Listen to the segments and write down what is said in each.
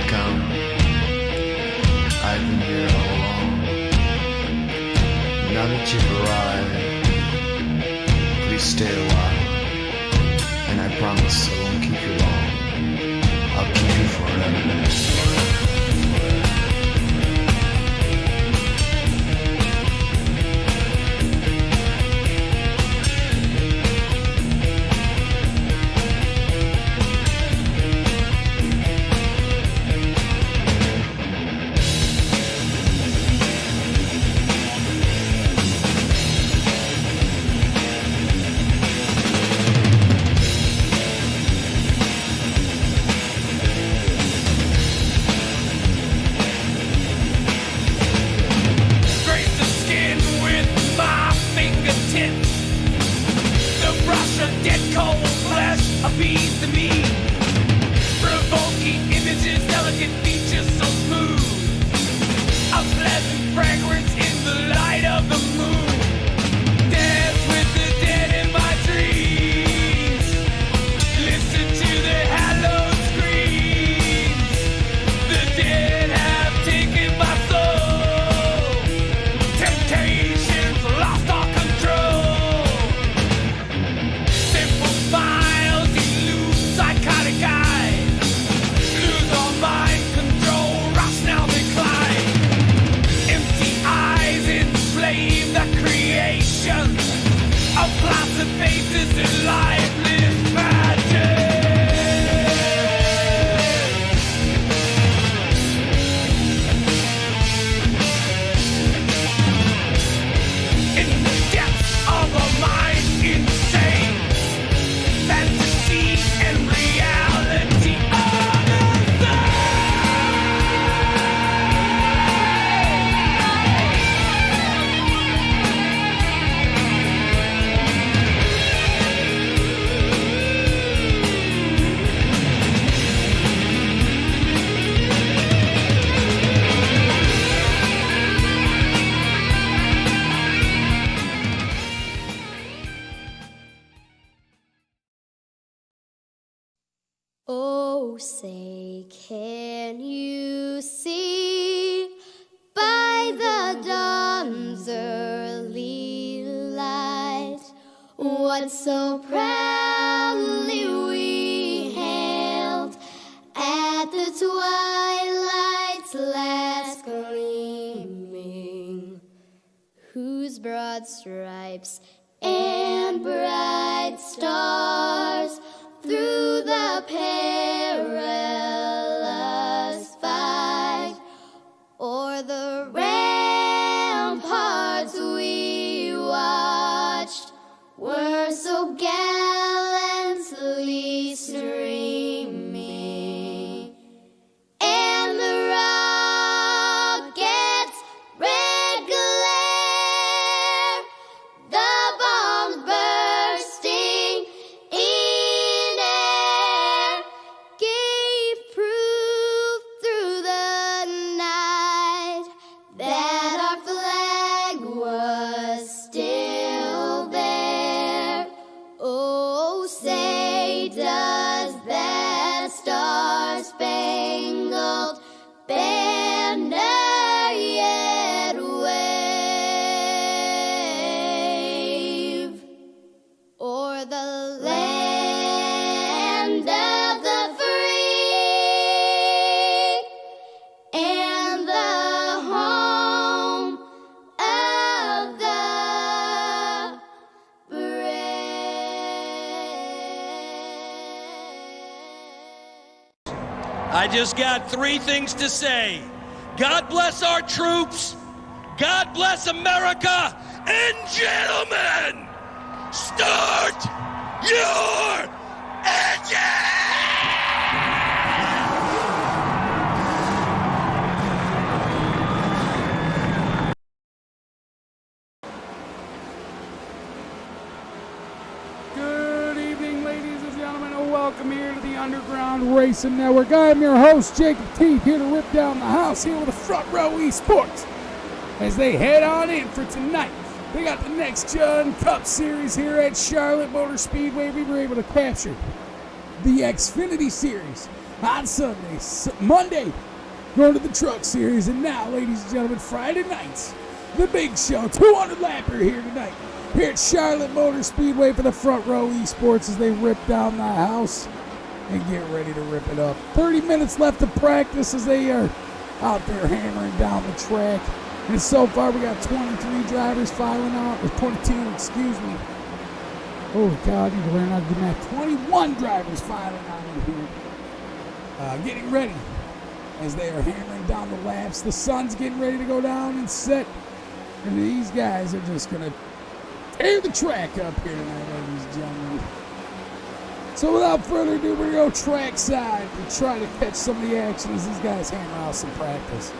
come. I've been here all along. Now that you've arrived, please stay a while. And I promise I won't keep you long. I'll keep you forever. Oh, say, can you see by the dawn's early light what so proudly we hailed at the twilight's last gleaming, whose broad stripes and bright stars through the perilous fight o'er the ramparts we watched were so gallantly streaming, and the rockets' red glare, the bombs bursting in air, gave proof through the night that our flag was still there. Oh, say, does that star-spangled banner yet wave o'er the land of the free and the home of the brave? I just got three things to say. God bless our troops. God bless America. And gentlemen, start your engine! Good evening, ladies and gentlemen, and welcome here to the Underground Racing Network. I'm your host, Jacob Teeth, here to rip down the house here with the Front Row Esports as they head on in for tonight. They got the Next Gen Cup Series here at Charlotte Motor Speedway. We were able to capture the Xfinity Series on Sunday. Monday, going to the Truck Series. And now, ladies and gentlemen, Friday nights, the big show. 200 lapper here tonight. Here at Charlotte Motor Speedway for the Front Row Esports as they rip down the house and get ready to rip it up. 30 minutes left of practice as they are out there hammering down the track. And so far, we got 23 drivers filing out, or 22, excuse me. Oh, God, I need to learn how to do math. 21 drivers filing out in here. Getting ready as they are hammering down the laps. The sun's getting ready to go down and set. And these guys are just going to tear the track up here tonight, ladies and gentlemen. So without further ado, we're going to go trackside and try to catch some of the action as these guys hammer out some practice.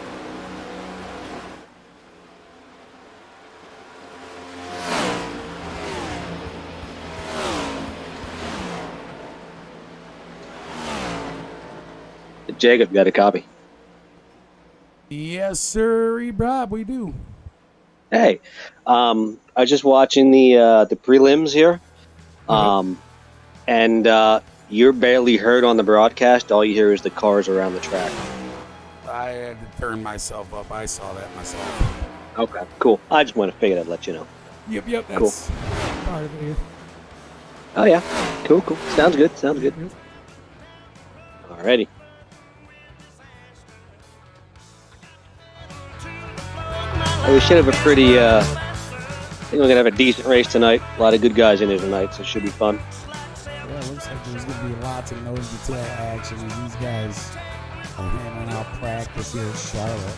Jacob, got a copy? Yes, sir, Rob, we do. Hey, I was just watching the prelims here, and you're barely heard on the broadcast. All you hear is the cars around the track. I had to turn myself up. I saw that myself. Okay, cool. I just want to figure I'd let you know. Yep, that's Cool. part of it. Oh yeah, cool. Sounds good. Alrighty. We should have a pretty, I think we're going to have a decent race tonight. A lot of good guys in there tonight, so it should be fun. Yeah, it looks like there's going to be lots of nose to tail action as these guys are hammering out practice here at Charlotte.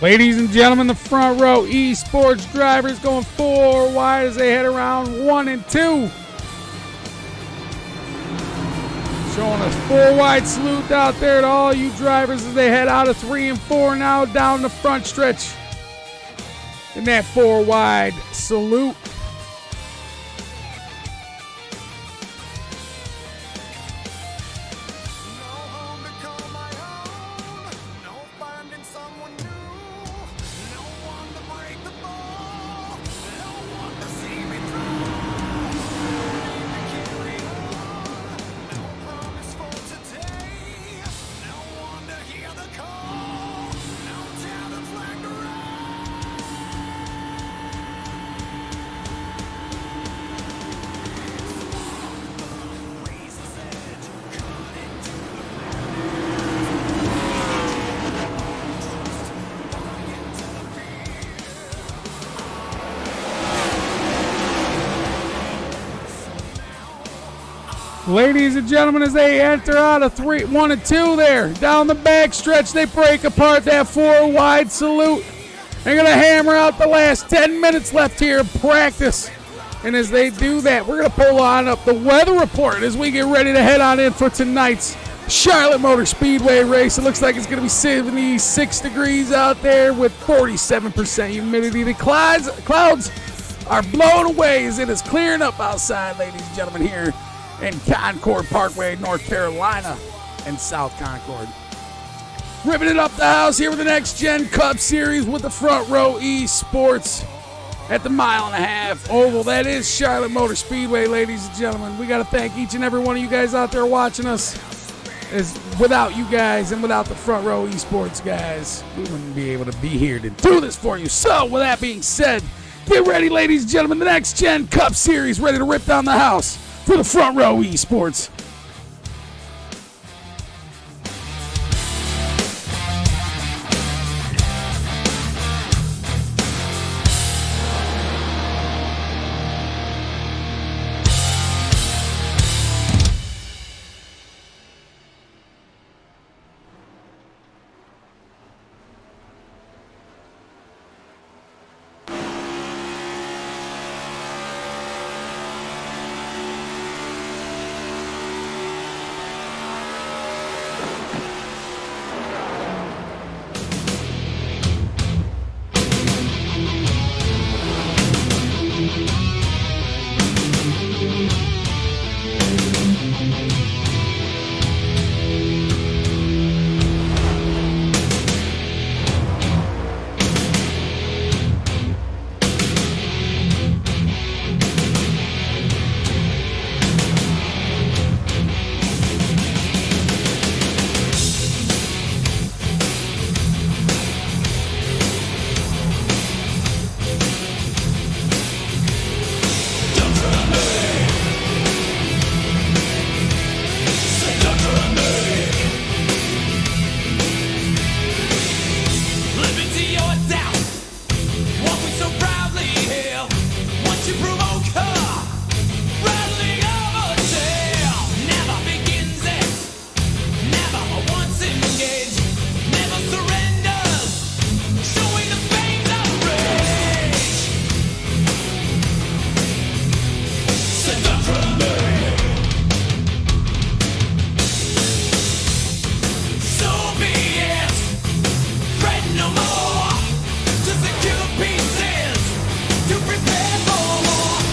Ladies and gentlemen, the front row Esports drivers going 4 wide as they head around 1 and 2. Showing a 4 wide salute out there to all you drivers as they head out of 3 and 4 now down the front stretch. In that 4 wide salute. Ladies and gentlemen, as they enter out of 1 and 2 there, down the back stretch, they break apart that 4 wide salute. They're going to hammer out the last 10 minutes left here in practice. And as they do that, we're going to pull on up the weather report as we get ready to head on in for tonight's Charlotte Motor Speedway race. It looks like it's going to be 76 degrees out there with 47% humidity. The clouds are blown away as it is clearing up outside, ladies and gentlemen, here in Concord Parkway, North Carolina, and South Concord. Ripping it up the house here with the Next Gen Cup Series with the front row Esports at the 1.5 mile oval. That is Charlotte Motor Speedway, ladies and gentlemen. We got to thank each and every one of you guys out there watching us. As without you guys and without the front row Esports guys, we wouldn't be able to be here to do this for you. So, with that being said, get ready, ladies and gentlemen. The Next Gen Cup Series ready to rip down the house for the front row Esports. No more to secure pieces to prepare for war.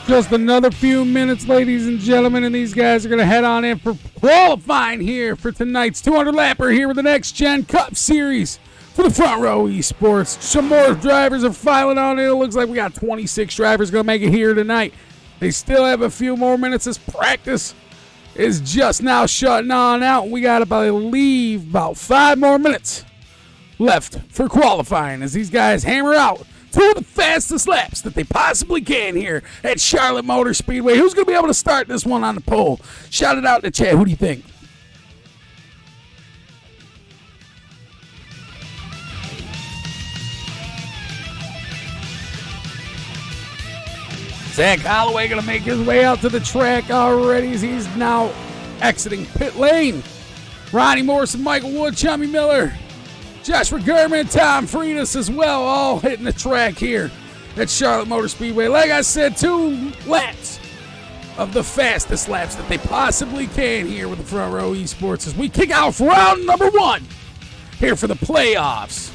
Just another few minutes, ladies and gentlemen, and these guys are going to head on in for qualifying here for tonight's 200-lapper here with the Next Gen Cup Series for the Front Row Esports. Some more drivers are filing on in. It looks like we got 26 drivers going to make it here tonight. They still have a few more minutes as practice is just now shutting on out. We got, I believe, about 5 more minutes left for qualifying as these guys hammer out two of the fastest laps that they possibly can here at Charlotte Motor Speedway. Who's going to be able to start this one on the pole? Shout it out in the chat. Who do you think? Zach Holloway going to make his way out to the track already as he's now exiting pit lane. Ronnie Morrison, Michael Wood, Chummy Miller, Joshua Gurman, Tom Freitas as well, all hitting the track here at Charlotte Motor Speedway. Like I said, 2 laps of the fastest laps that they possibly can here with the Front Row Esports as we kick off round number 1 here for the playoffs.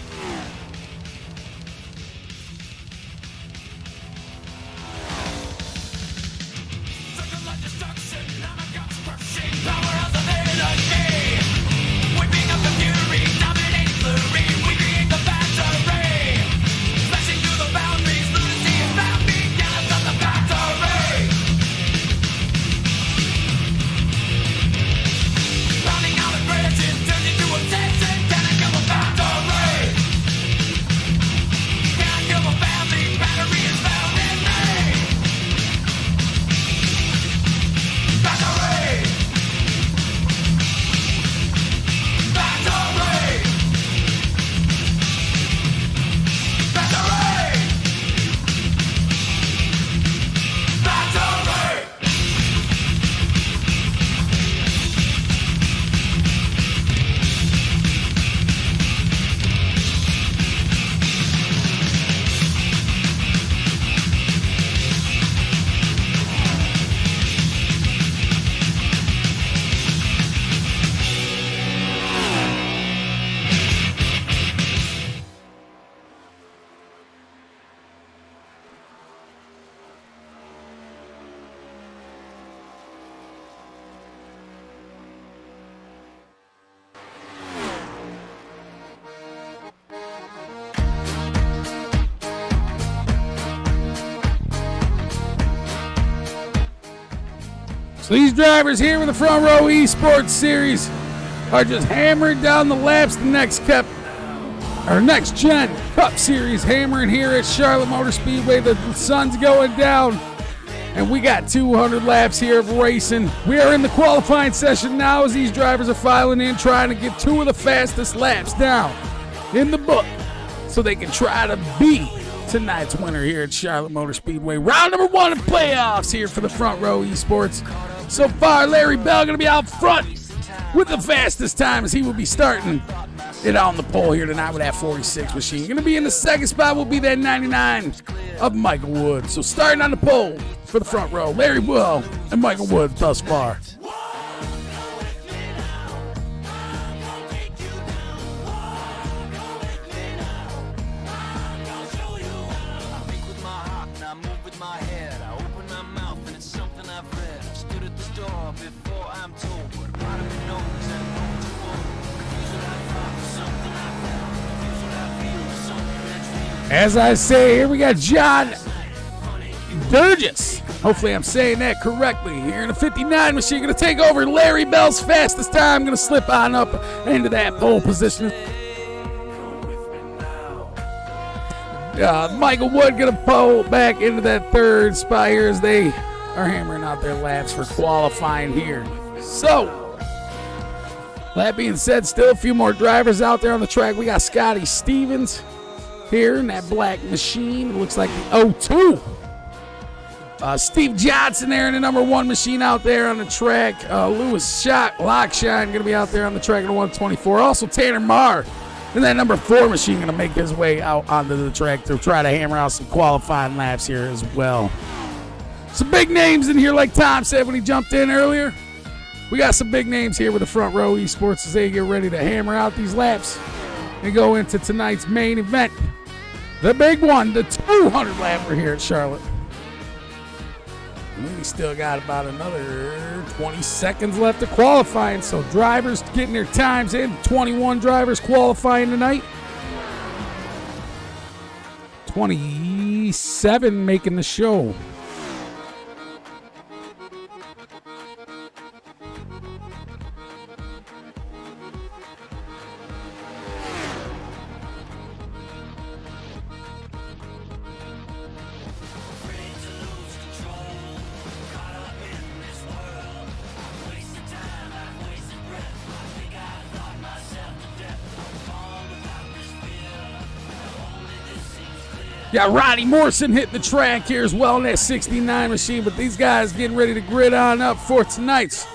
So these drivers here with the Front Row Esports Series are just hammering down the laps. The Next Gen Cup Series hammering here at Charlotte Motor Speedway. The sun's going down, and we got 200 laps here of racing. We are in the qualifying session now as these drivers are filing in, trying to get 2 of the fastest laps down in the book so they can try to beat tonight's winner here at Charlotte Motor Speedway. Round number 1 of playoffs here for the Front Row Esports. So far, Larry Bell going to be out front with the fastest time as he will be starting it on the pole here tonight with that 46 machine. Going to be in the second spot will be that 99 of Michael Wood. So starting on the pole for the Front Row, Larry Bell and Michael Wood thus far. As I say, here we got John Burgess. Hopefully I'm saying that correctly. Here in the 59 machine, going to take over Larry Bell's fastest time. Going to slip on up into that pole position. Michael Wood going to pull back into that third spot here as they are hammering out their laps for qualifying here. So, that being said, still a few more drivers out there on the track. We got Scotty Stevens here in that black machine. It looks like the 02. Steve Johnson there in the number 1 machine out there on the track. Lewis Lockshine going to be out there on the track in the 124. Also Tanner Marr in that number 4 machine going to make his way out onto the track to try to hammer out some qualifying laps here as well. Some big names in here like Tom said when he jumped in earlier. We got some big names here with the Front Row Esports as they get ready to hammer out these laps and go into tonight's main event. The big one, the 200 lapper here at Charlotte. We still got about another 20 seconds left of qualifying, so drivers getting their times in. 21 drivers qualifying tonight. 27 making the show. Got Roddy Morrison hitting the track here as well in that 69 machine, but these guys getting ready to grid on up for tonight's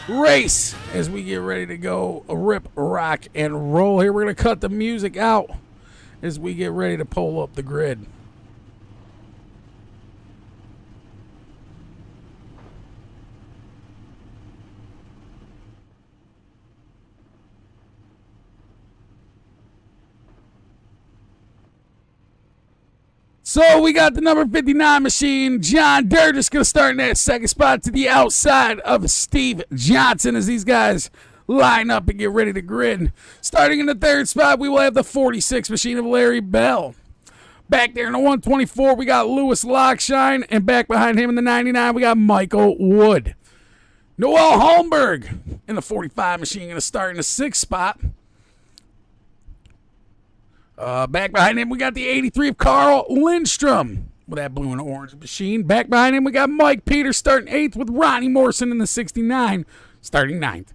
race as we get ready to go rip, rock, and roll here. We're going to cut the music out as we get ready to pull up the grid. So we got the number 59 machine. John Durgis going to start in that second spot to the outside of Steve Johnson as these guys line up and get ready to grid. Starting in the third spot, we will have the 46 machine of Larry Bell. Back there in the 124, we got Lewis Lockshine. And back behind him in the 99, we got Michael Wood. Noel Holmberg in the 45 machine going to start in the sixth spot. Back behind him, we got the 83 of Carl Lindstrom with that blue and orange machine. Back behind him, we got Mike Peters starting 8th with Ronnie Morrison in the 69, starting 9th.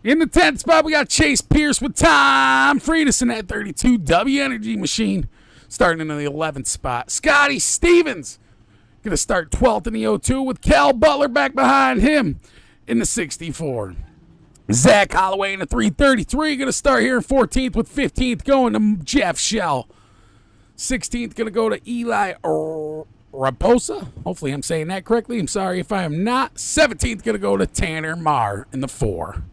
In the 10th spot, we got Chase Pierce with Tom Freitas in that 32 W Energy machine, starting in the 11th spot. Scotty Stevens going to start 12th in the 02 with Kel Butler back behind him in the 64. Zach Holloway in the 333 going to start here in 14th with 15th going to Jeff Shell. 16th going to go to Eli Raposa. Hopefully I'm saying that correctly. I'm sorry if I am not. 17th going to go to Tanner Marr in the 4.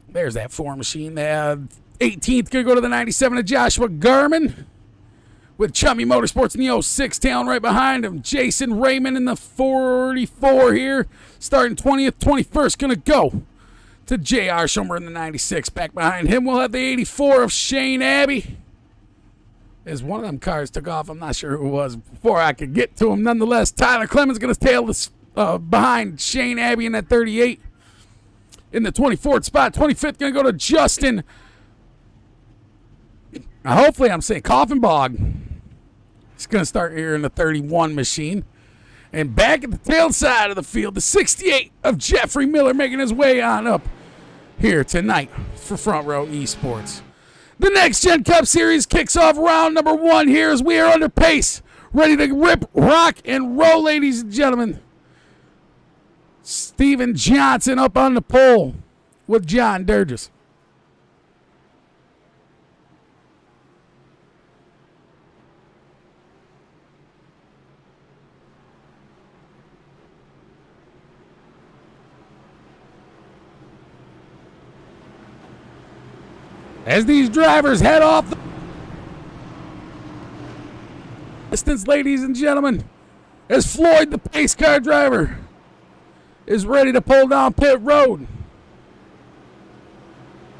There's that 4 machine. 18th going to go to the 97 of Joshua Garman with Chummy Motorsports in the 06 tailing right behind him. Jason Raymond in the 44 here. Starting 20th, 21st, going to go to J.R. Schomer in the 96. Back behind him, we'll have the 84 of Shane Abbey. As one of them cars took off, I'm not sure who it was before I could get to him. Nonetheless, Tyler Clemens going to tail this behind Shane Abbey in that 38. In the 24th spot, 25th going to go to Justin. Hopefully I'm saying Coffenbog. He's going to start here in the 31 machine. And back at the tail side of the field, the 68 of Jeffrey Miller making his way on up here tonight for Front Row Esports. The Next Gen Cup Series kicks off round number 1 here as we are under pace. Ready to rip, rock, and roll, ladies and gentlemen. Steven Johnson up on the pole with John Durgis. As these drivers head off the distance, ladies and gentlemen, as Floyd, the pace car driver, is ready to pull down pit road.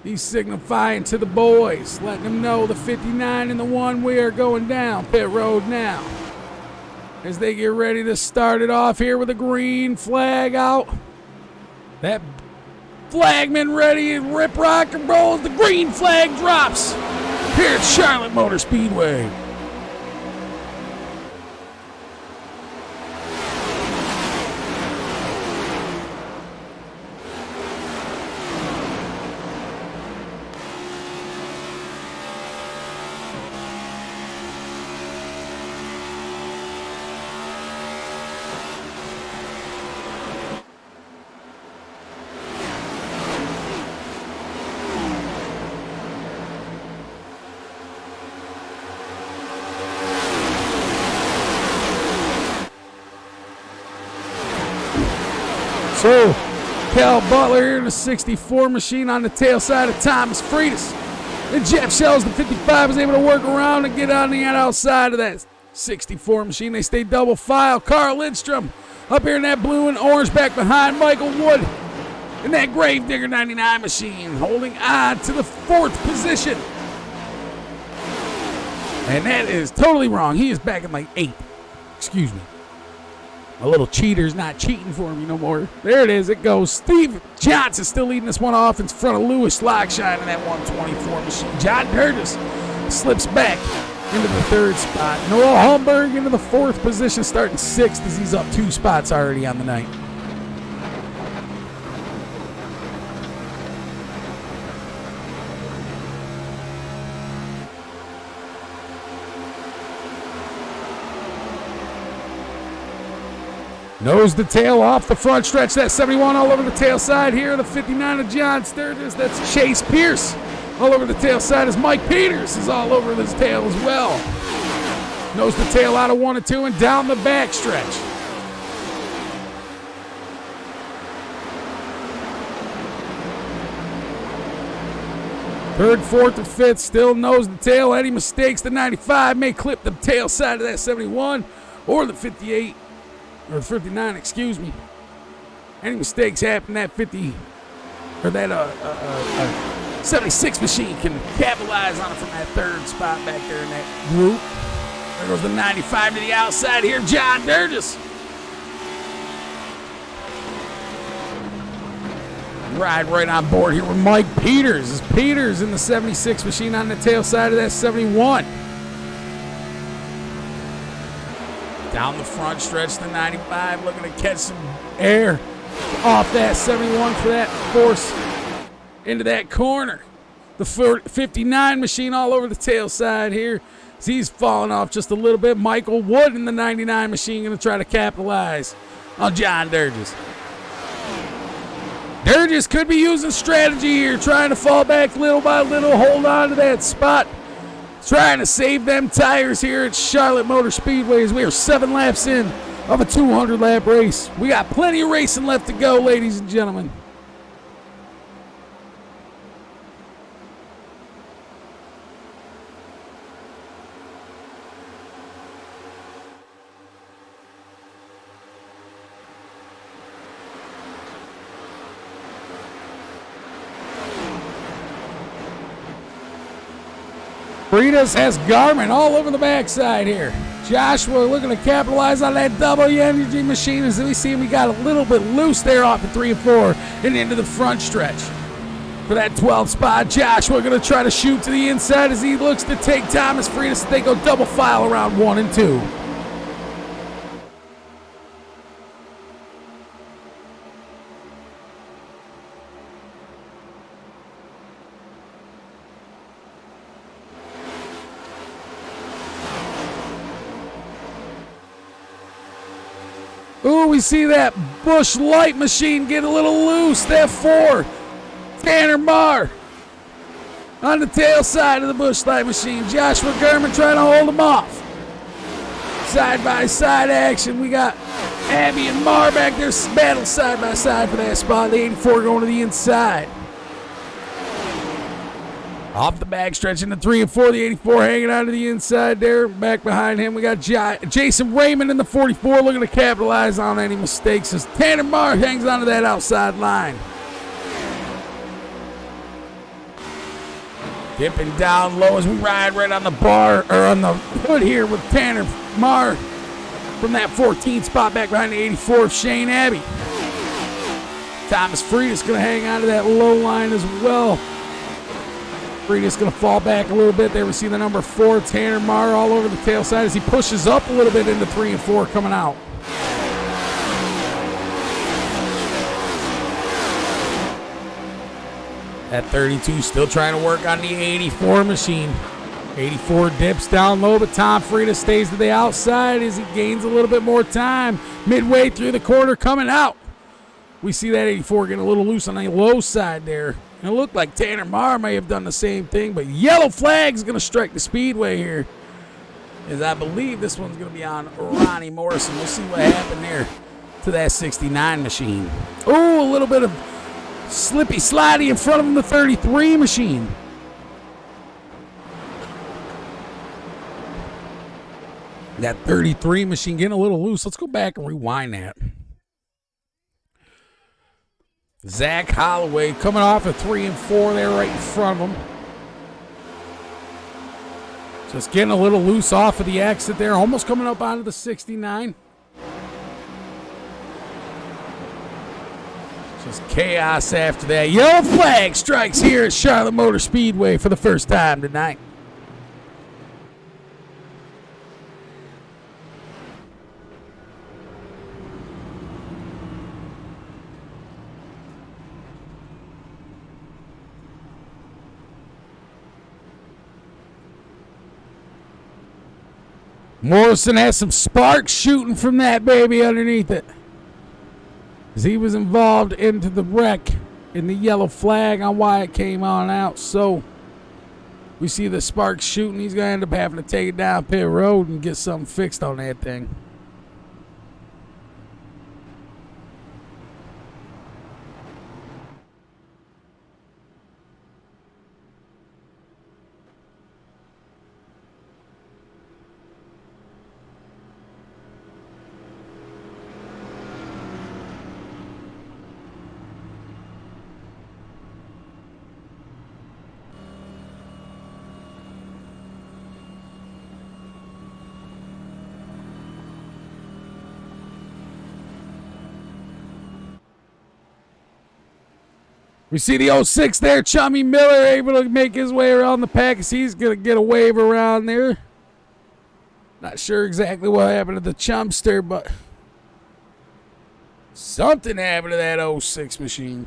He's signifying to the boys, letting them know the 59 and the 1 we are going down pit road now. As they get ready to start it off here with a green flag out. That flagman ready and rip, rock, and roll as the green flag drops here at Charlotte Motor Speedway. So, Kel Butler here in the 64 machine on the tail side of Thomas Freitas. And Jeff Shells, the 55, is able to work around and get on the outside of that 64 machine. They stay double file. Carl Lindstrom up here in that blue and orange back behind Michael Wood in that Gravedigger 99 machine, holding on to the 4th position. And that is totally wrong. He is back in like 8th. Excuse me. A little cheater's not cheating for me no more. There it is. It goes. Steve Johnson still leading this one off in front of Lewis Lockshine in that 124 machine. John Curtis slips back into the 3rd spot. Noel Holmberg into the 4th position, starting 6th as he's up 2 spots already on the night. Nose to tail off the front stretch. That 71 all over the tail side here. The 59 of John Sturgis. That's Chase Pierce. All over the tail side is Mike Peters is all over his tail as well. Nose to tail out of 1 and 2 and down the back stretch. Third, 4th, and 5th still nose to tail. Any mistakes, the 95 may clip the tail side of that 71 or the 58. Or 59, excuse me. Any mistakes happen, that 50 or that 76 machine can capitalize on it from that 3rd spot back there in that group. There goes the 95 to the outside here, John Durgis. Ride right on board here with Mike Peters. Is Peters in the 76 machine on the tail side of that 71. Down the front stretch, the 95, looking to catch some air off that 71 for that force into that corner. The 59 machine all over the tail side here. He's falling off just a little bit. Michael Wood in the 99 machine going to try to capitalize on John Durgis. Durgis could be using strategy here, trying to fall back little by little, hold on to that spot. Trying to save them tires here at Charlotte Motor Speedway as we are 7 laps in of a 200-lap race. We got plenty of racing left to go, ladies and gentlemen. Freitas has Garmin all over the backside here. Joshua looking to capitalize on that double energy machine. As we see, we got a little bit loose there off the 3 and 4 and into the front stretch. For that 12th spot, Joshua going to try to shoot to the inside as he looks to take Thomas Freitas. They go double file around 1 and 2. Ooh, we see that Busch Light machine get a little loose. That 4, Tanner Marr on the tail side of the Busch Light machine. Joshua Gurman trying to hold him off. Side-by-side action. We got Abby and Marr back there battle side-by-side for that spot. The 84 going to the inside. Off the back stretch in the 3 and 4, the 84 hanging out to the inside there. Back behind him, we got Jason Raymond in the 44 looking to capitalize on any mistakes as Tanner Marr hangs onto that outside line. Dipping down low as we ride right on the bar, or on the hood here with Tanner Marr from that 14th spot back behind the 84 of Shane Abbey. Thomas Freitas going to hang on to that low line as well. Freitas going to fall back a little bit. There we see the number 4, Tanner Marr, all over the tail side as he pushes up a little bit into 3 and 4 coming out. At 32, still trying to work on the 84 machine. 84 dips down low, but Tom Freitas stays to the outside as he gains a little bit more time. Midway through the corner coming out. We see that 84 getting a little loose on the low side there. And it looked like Tanner Marr may have done the same thing, but yellow flag's going to strike the speedway here. As I believe this one's going to be on Ronnie Morrison. We'll see what happened there to that 69 machine. Oh, a little bit of slippy slidey in front of him, the 33 machine. That 33 machine getting a little loose. Let's go back and rewind that. Zach Holloway coming off at 3 and 4 there right in front of him. Just getting a little loose off of the exit there. Almost coming up onto the 69. Just chaos after that. Yellow flag strikes here at Charlotte Motor Speedway for the first time tonight. Morrison has some sparks shooting from that baby underneath it, as he was involved into the wreck in the yellow flag on why it came on out. So we see the sparks shooting. He's going to end up having to take it down pit road and get something fixed on that thing. We see the 06 there, Chummy Miller, able to make his way around the pack as he's going to get a wave around there. Not sure exactly what happened to the Chumpster, but something happened to that 06 machine.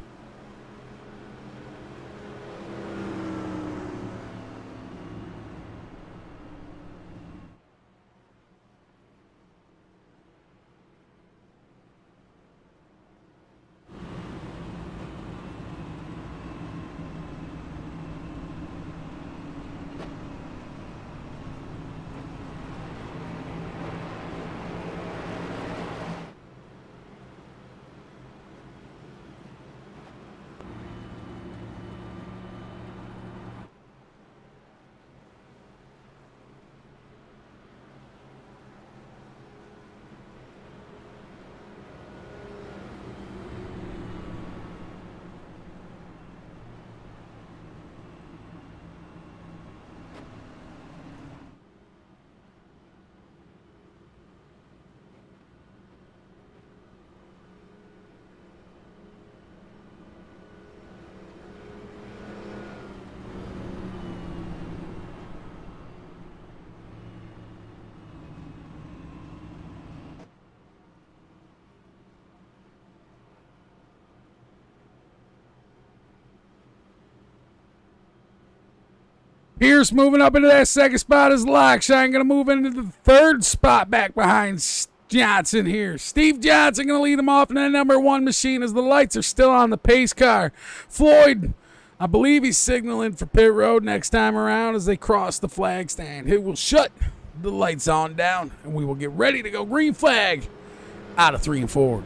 Pierce moving up into that second spot as Lockshine going to move into the third spot back behind Johnson here. Steve Johnson going to lead him off in that number 1 machine as the lights are still on the pace car. Floyd, I believe he's signaling for pit road next time around as they cross the flag stand. It will shut the lights on down and we will get ready to go green flag out of 3 and 4.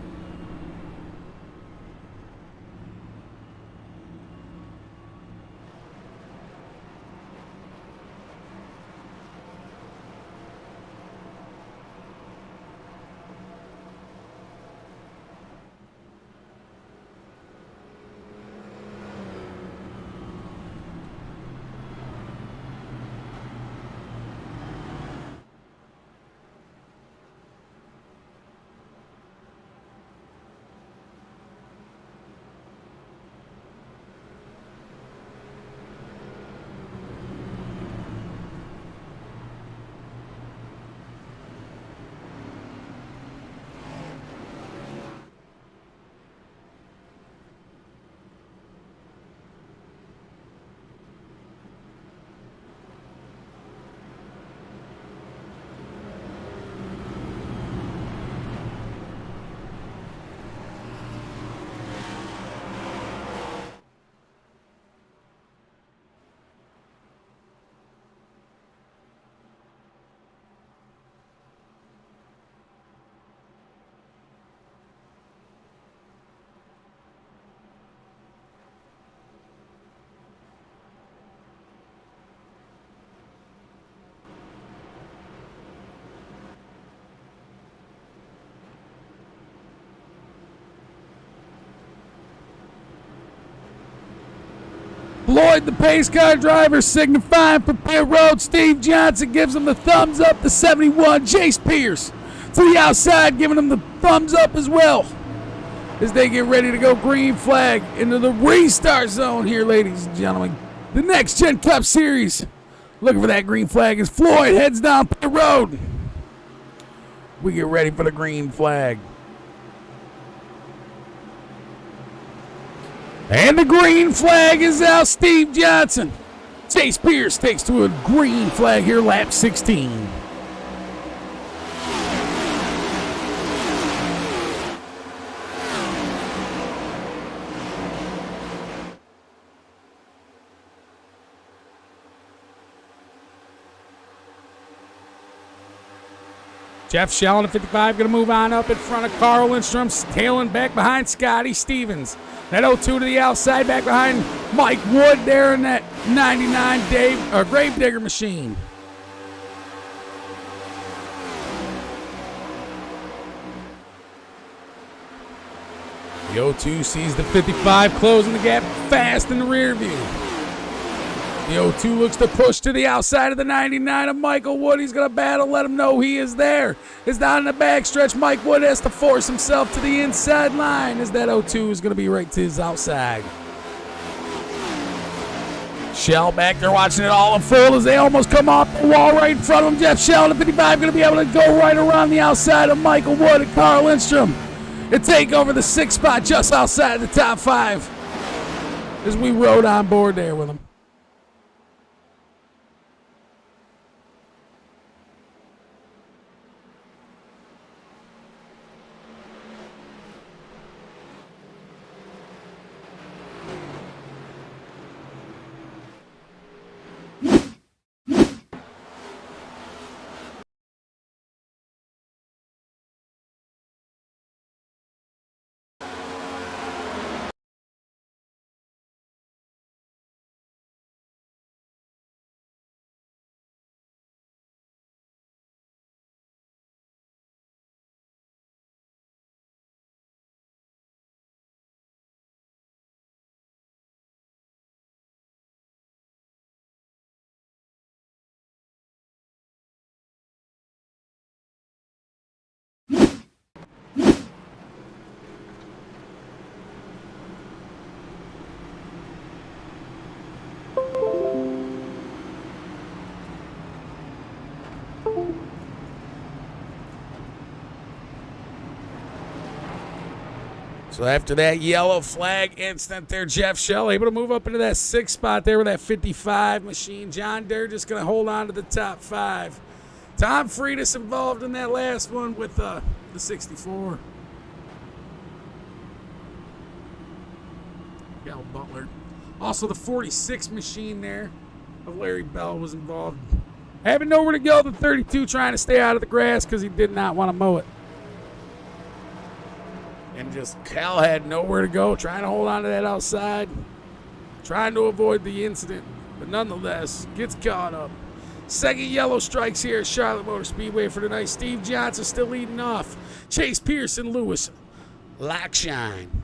Floyd, the pace car driver, signifying for pit road. Steve Johnson gives him the thumbs up. The 71, Chase Pierce, to the outside, giving him the thumbs up as well as they get ready to go green flag into the restart zone here, ladies and gentlemen. The next Gen Cup Series. Looking for that green flag as Floyd heads down pit road. We get ready for the green flag. And the green flag is out. Steve Johnson. Chase Pierce takes to a green flag here, lap 16. Jeff Shell at 55 going to move on up in front of Carl Lindstrom, tailing back behind Scotty Stevens. That 02 to the outside, back behind Mike Wood there in that 99 Gravedigger machine. The 02 sees the 55 closing the gap fast in the rear view. The 02 looks to push to the outside of the 99 of Michael Wood. He's going to battle, let him know he is there. Is down in the backstretch. Mike Wood has to force himself to the inside line as that 02 is going to be right to his outside. Shell back there watching it all unfold as they almost come off the wall right in front of him. Jeff Shell at 55 going to be able to go right around the outside of Michael Wood and Carl Lindstrom and take over the 6th spot just outside of the top 5 as we rode on board there with him. So after that yellow flag incident there, Jeff Shell able to move up into that 6th spot there with that 55 machine. John Derr just going to hold on to the top 5. Tom Freitas involved in that last one with the 64. Kel Butler. Also the 46 machine there of Larry Bell was involved. Having nowhere to go, the 32 trying to stay out of the grass because he did not want to mow it. And just Cal had nowhere to go, trying to hold on to that outside, trying to avoid the incident, but nonetheless gets caught up. Second yellow strikes here at Charlotte Motor Speedway for tonight. Steve Johnson still leading off. Chase Pierce and Lewis like shine.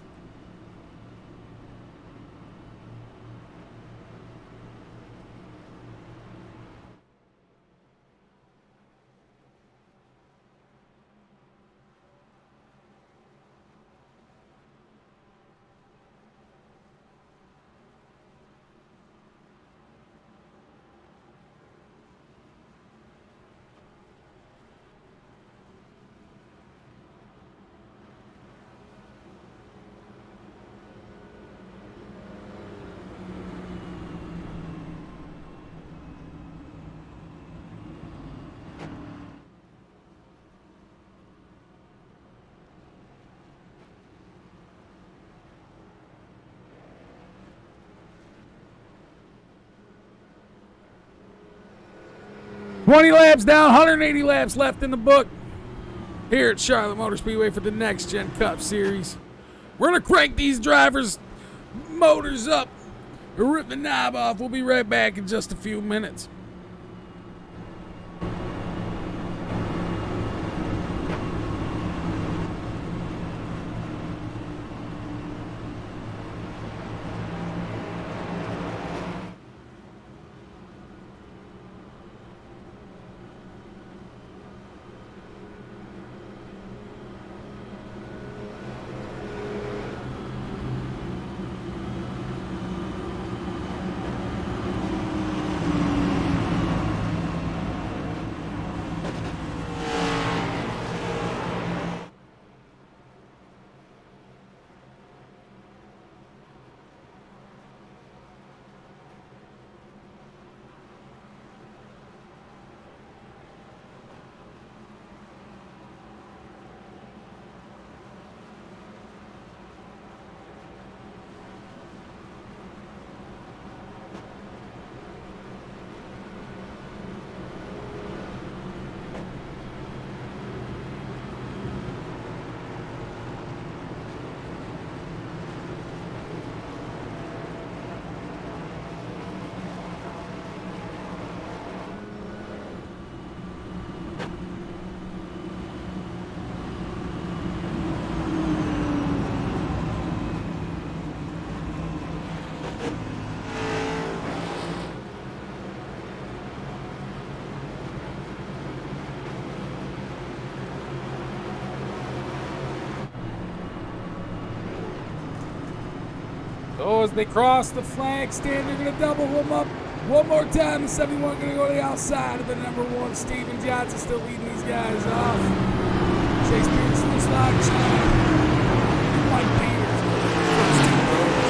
$20 laps down, 180 laps left in the book here at Charlotte Motor Speedway for the next Gen Cup Series. We're going to crank these drivers' motors up and rip the knob off. We'll be right back in just a few minutes. So as they cross the flag stand, they're going to double them up one more time. The 71 going to go to the outside of the number 1. Steven Johnson still leading these guys off. Chase Pierce looks like Mike Peters. First 2 rows.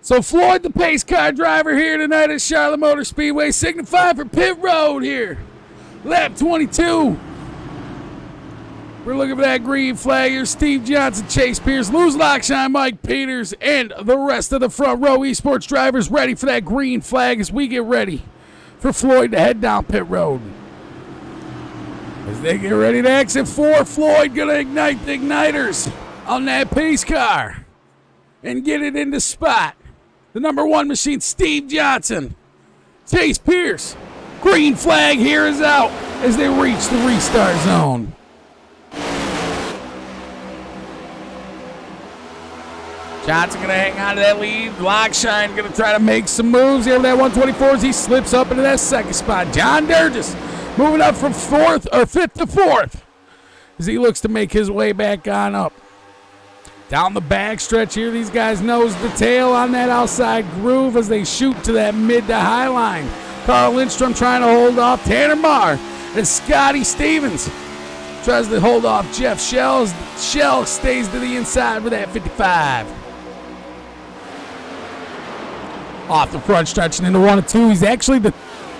So Floyd, the pace car driver here tonight at Charlotte Motor Speedway, signifying for pit road here. Lap 22. We're looking for that green flag here. Steve Johnson, Chase Pierce, Lose Lockshine, Mike Peters, and the rest of the front row Esports drivers ready for that green flag as we get ready for Floyd to head down pit road. As they get ready to exit 4, Floyd gonna ignite the igniters on that pace car and get it into spot. The number 1 machine, Steve Johnson. Chase Pierce. Green flag here is out as they reach the restart zone. Johnson going to hang on to that lead. Lockshine going to try to make some moves here with that 124 as he slips up into that second spot. John Durgis moving up from 5th to 4th as he looks to make his way back on up. Down the back stretch here, these guys nose the tail on that outside groove as they shoot to that mid to high line. Carl Lindstrom trying to hold off Tanner Marr as Scotty Stevens tries to hold off Jeff Shell. Shell stays to the inside with that 55. Off the front stretch and into 1 and 2. He's actually it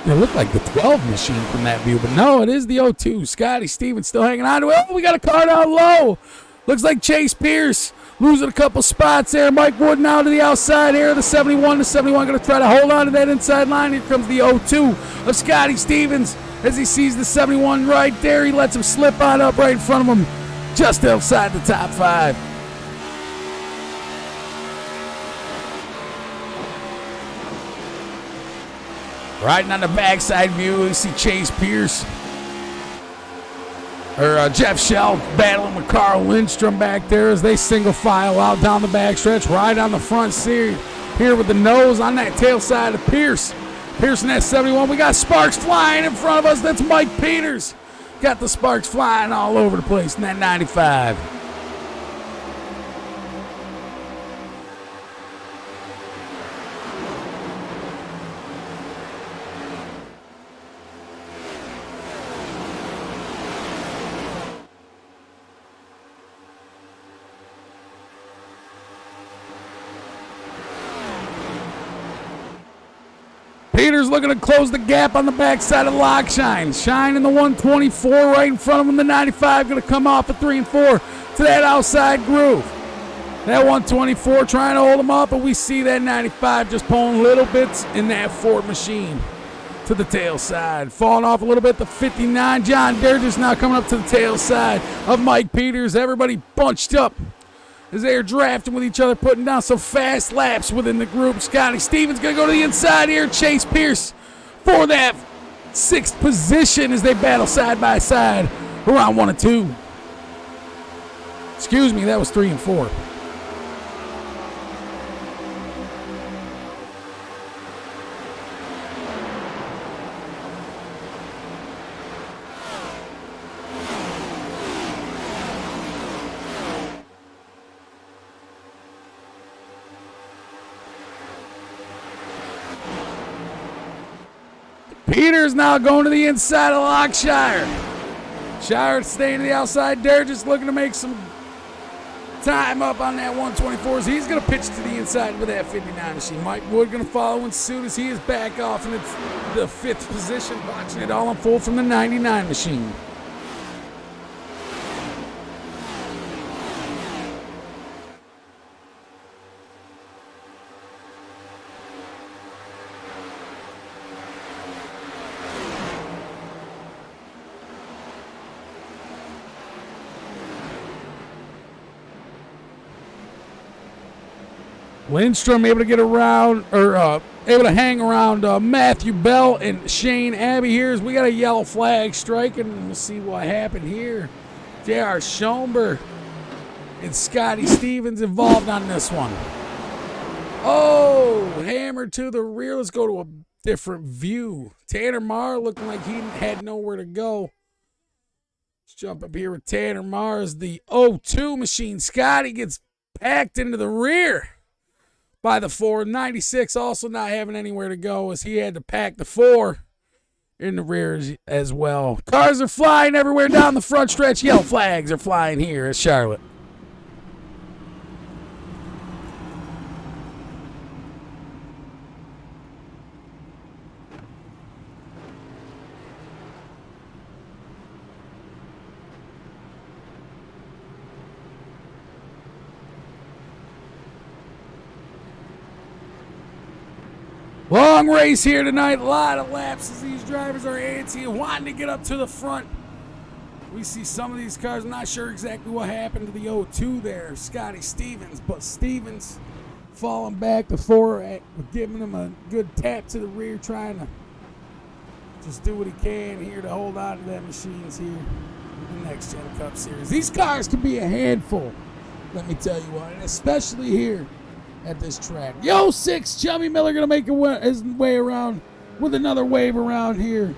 looked like the 12 machine from that view, but no, it is the 02. Scotty Stevens still hanging on to it. Oh, we got a car down low. Looks like Chase Pierce losing a couple spots there. Mike Wood now to the outside here. The 71. The 71 going to try to hold on to that inside line. Here comes the 02 of Scotty Stevens as he sees the 71 right there. He lets him slip on up right in front of him, just outside the top 5. Riding on the backside view, you see Chase Pierce. Jeff Shell battling with Carl Lindstrom back there as they single file out down the backstretch, right on the front seat here with the nose on that tail side of Pierce. Pierce in that 71. We got sparks flying in front of us. That's Mike Peters. Got the sparks flying all over the place in that 95. Peters looking to close the gap on the backside of Lockshine. Shine in the 124 right in front of him. The 95 going to come off at 3 and 4 to that outside groove. That 124 trying to hold him up, but we see that 95 just pulling little bits in that Ford machine to the tail side. Falling off a little bit, the 59. John Durgis now coming up to the tail side of Mike Peters. Everybody bunched up as they are drafting with each other, putting down some fast laps within the group. Scotty Stevens going to go to the inside here. Chase Pierce for that 6th position as they battle side by side around 1 and 2. Excuse me, that was 3 and 4. Peters now going to the inside of Lockshire. Shire staying to the outside there, just looking to make some time up on that 124. So he's going to pitch to the inside with that 59 machine. Mike Wood going to follow in suit as he is back off in the 5th position, watching it all unfold from the 99 machine. Lindstrom able to get around, or able to hang around Matthew Bell and Shane Abbey here as we got a yellow flag striking. We'll see what happened here. J.R. Schoenberg and Scotty Stevens involved on this one. Oh, hammer to the rear. Let's go to a different view. Tanner Marr looking like he had nowhere to go. Let's jump up here with Tanner Marr as the 0-2 machine. Scotty gets packed into the rear by the 496, also not having anywhere to go as he had to pack the 4 in the rear as well. Cars are flying everywhere down the front stretch. Yellow flags are flying here at Charlotte. Long race here tonight. A lot of laps as these drivers are antsy and wanting to get up to the front. We see some of these cars. I'm not sure exactly what happened to the 0-2 there, Scotty Stevens. But Stevens falling back to 4, giving him a good tap to the rear, trying to just do what he can here to hold on to that machines here in the Next Gen Cup Series. These cars can be a handful, let me tell you what, and especially here at this track. Yo, 6, Chubby Miller going to make his way around with another wave around here.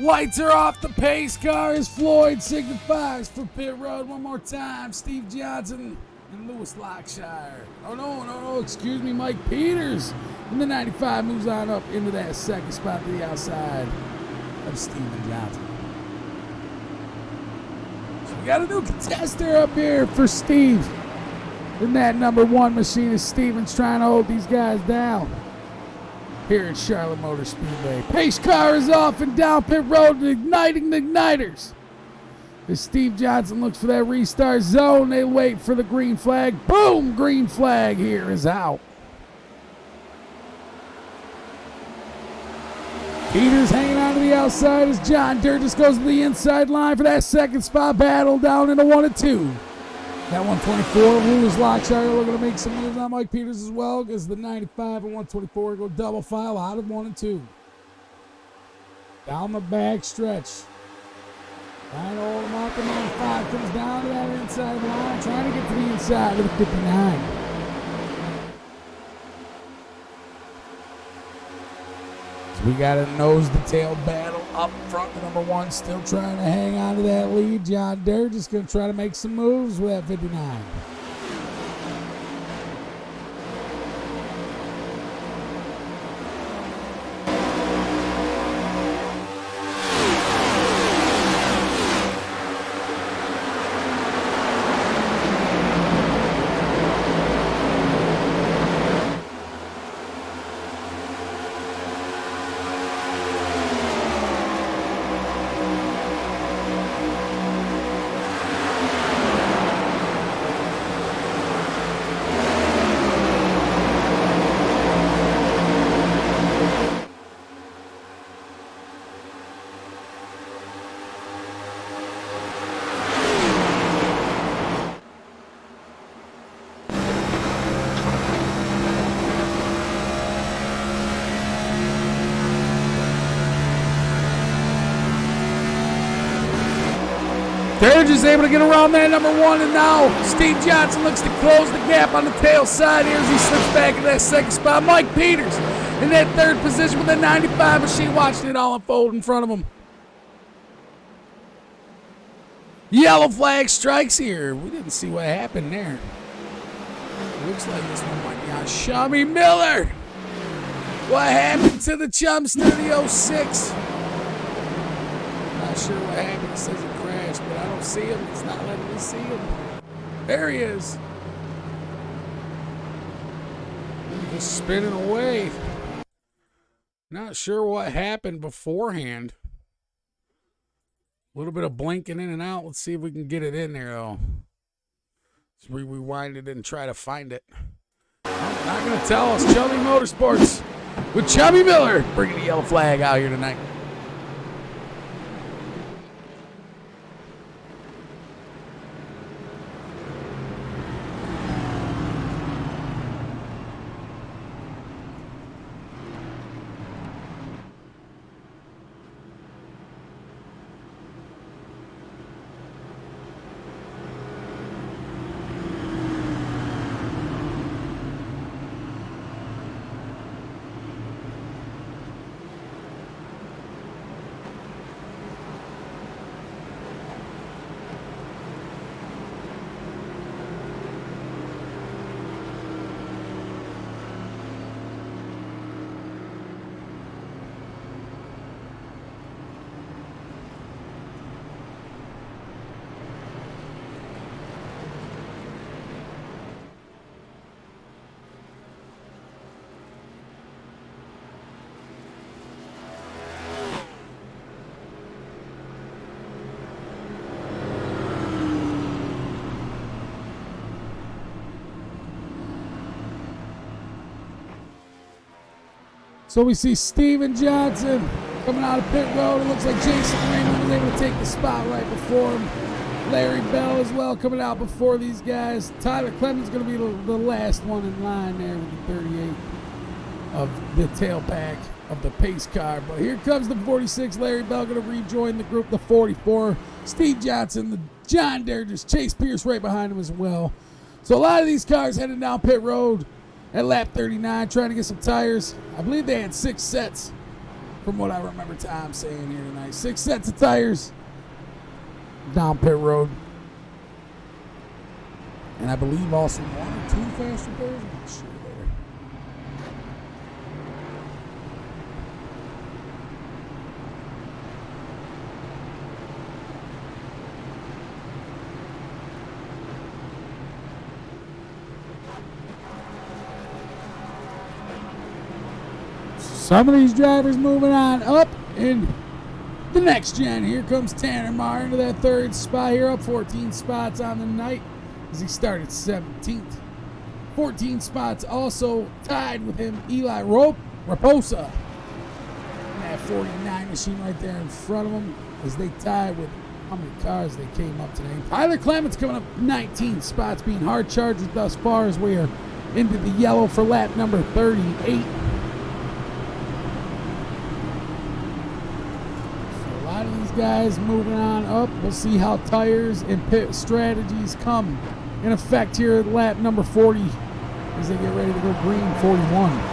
Lights are off the pace car as Floyd signifies for pit road one more time. Steve Johnson and Lewis Lockshire. Oh, no, excuse me, Mike Peters. And the 95 moves on up into that second spot to the outside of Steven Johnson. So we got a new contester up here for Steve. And that number one machine is Steven's trying to hold these guys down here at Charlotte Motor Speedway. Pace car is off and down pit road, igniting the igniters. As Steve Johnson looks for that restart zone, they wait for the green flag. Boom! Green flag here is out. Peters hanging on to the outside as John Durgis goes to the inside line for that second spot. Battle down into 1 and 2. That 124, Lewis Lockshire looking to make some moves on Mike Peters as well, because the 95 and 124 go double file out of 1 and 2. Down the back stretch. Trying to hold him up, the 95 comes down to that inside line, trying to get to the inside of the 59. So we got a nose-to-tail battle up front. The number one still trying to hang on to that lead. John Durr just going to try to make some moves with that 59. They're just able to get around that number one, and now Steve Johnson looks to close the gap on the tail side here as he slips back in that second spot. Mike Peters in that third position with the 95 machine, watching it all unfold in front of him. Yellow flag strikes here. We didn't see what happened there. Looks like this one might be on Chummy Miller. What happened to the Chumster, the 06? Not sure what happened. It says it crashed, but I don't see him. It's not letting me see him. There he is. Just spinning away. Not sure what happened beforehand. A little bit of blinking in and out. Let's see if we can get it in there, though. Let's rewind it and try to find it. Not going to tell us. Chubby Motorsports with Chubby Miller bringing the yellow flag out here tonight. So we see Steven Johnson coming out of pit road. It looks like Jason Raymond was able to take the spot right before him. Larry Bell as well coming out before these guys. Tyler Clemens going to be the last one in line there with the 38 of the tail pack of the pace car. But here comes the 46. Larry Bell going to rejoin the group. The 44. Steve Johnson, the John Dergers, Chase Pierce right behind him as well. So a lot of these cars heading down pit road at lap 39, trying to get some tires. I believe they had 6 sets from what I remember Tom saying here tonight. 6 sets of tires down pit road. And I believe also 1 or 2 fast repairs. I'm not sure there. Some of these drivers moving on up in the next gen. Here comes Tanner Marr into that 3rd spot here, up 14 spots on the night as he started 17th. 14 spots also tied with him, Eli Raposa. And that 49 machine right there in front of him as they tie with how many cars they came up today. Tyler Clements coming up 19 spots, being hard charged thus far as we are into the yellow for lap number 38. Guys moving on up. We'll see how tires and pit strategies come in effect here at lap number 40 as they get ready to go green 41.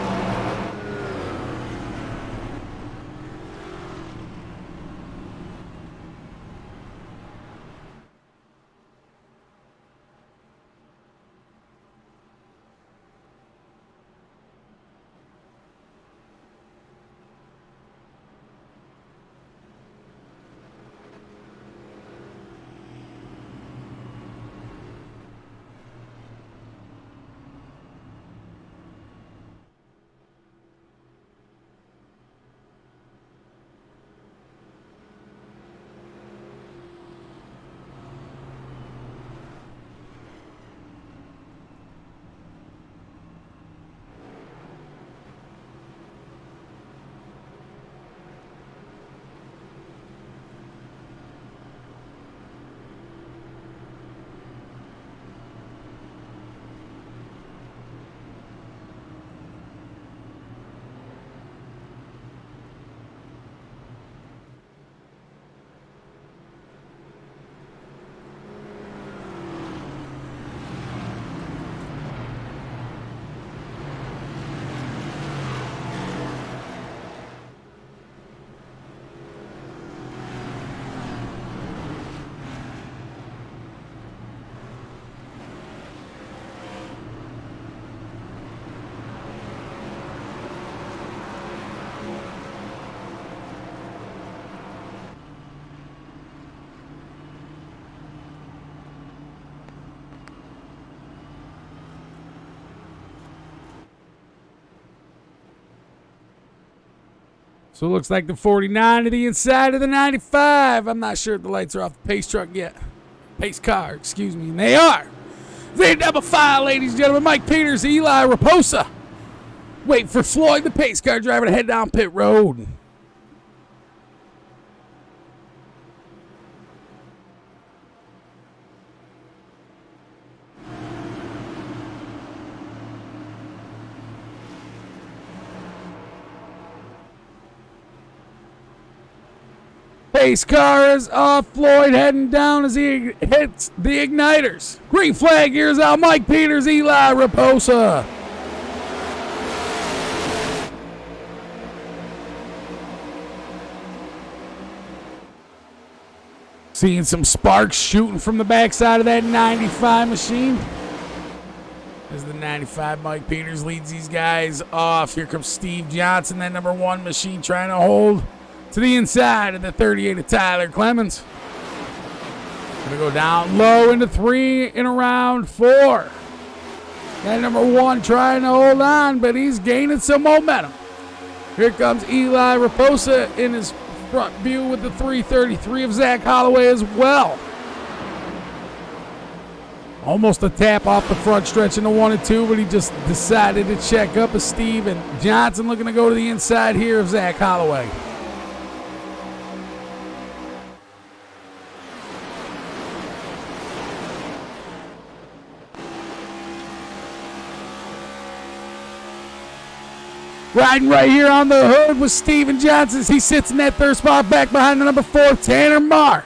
So it looks like the 49 to the inside of the 95. I'm not sure if the lights are off the pace truck yet. Pace car, excuse me. And they are. They're double file, ladies and gentlemen. Mike Peters, Eli Raposa. Wait for Floyd, the pace car driver, to head down pit road. Pace car is off. Floyd heading down as he hits the igniters. Green flag here's out. Mike Peters, Eli Raposa. Seeing some sparks shooting from the backside of that 95 machine. As the 95 Mike Peters leads these guys off. Here comes Steve Johnson, that number 1 machine, trying to hold to the inside of the 38 of Tyler Clements. Gonna go down low into 3 in around 4. That number 1 trying to hold on, but he's gaining some momentum. Here comes Eli Raposa in his front view with the 333 of Zach Holloway as well. Almost a tap off the front stretch in the 1 and 2, but he just decided to check up as Steve and Johnson looking to go to the inside here of Zach Holloway. Riding right here on the hood with Steven Johnson. He sits in that 3rd spot back behind the number 4, Tanner Marr.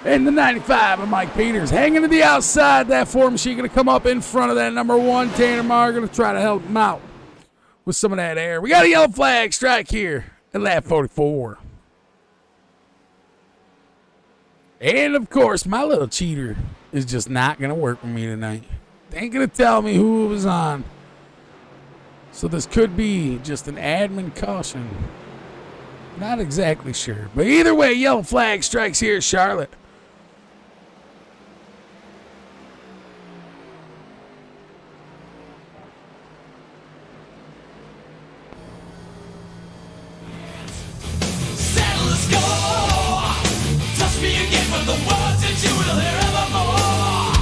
And the 95 of Mike Peters hanging to the outside. That 4 machine going to come up in front of that number 1. Tanner Marr going to try to help him out with some of that air. We got a yellow flag strike here at lap 44. And, of course, my little cheater is just not going to work with me tonight. They ain't going to tell me who it was on. So this could be just an admin caution. Not exactly sure. But either way, yellow flag strikes here at Charlotte. Settle the score. Touch me again with the words that you will hear evermore.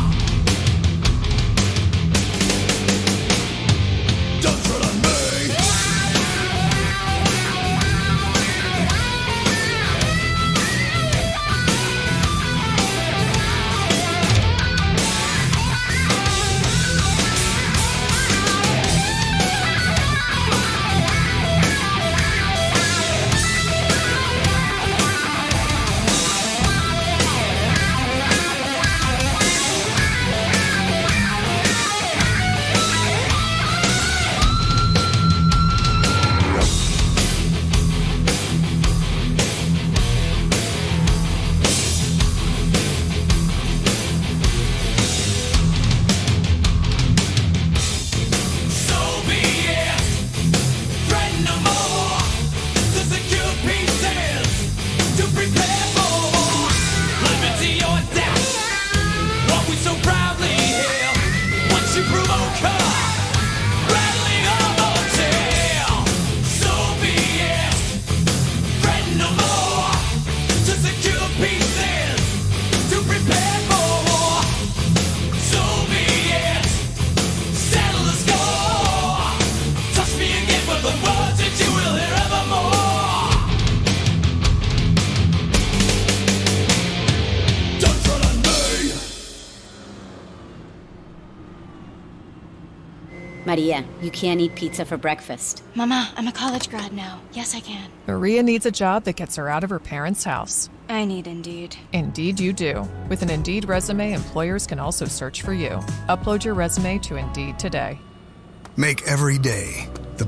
Don't tread on me. Maria, you can't eat pizza for breakfast. Mama, I'm a college grad now. Yes, I can. Maria needs a job that gets her out of her parents' house. I need Indeed. Indeed you do. With an Indeed resume, employers can also search for you. Upload your resume to Indeed today. Make every day the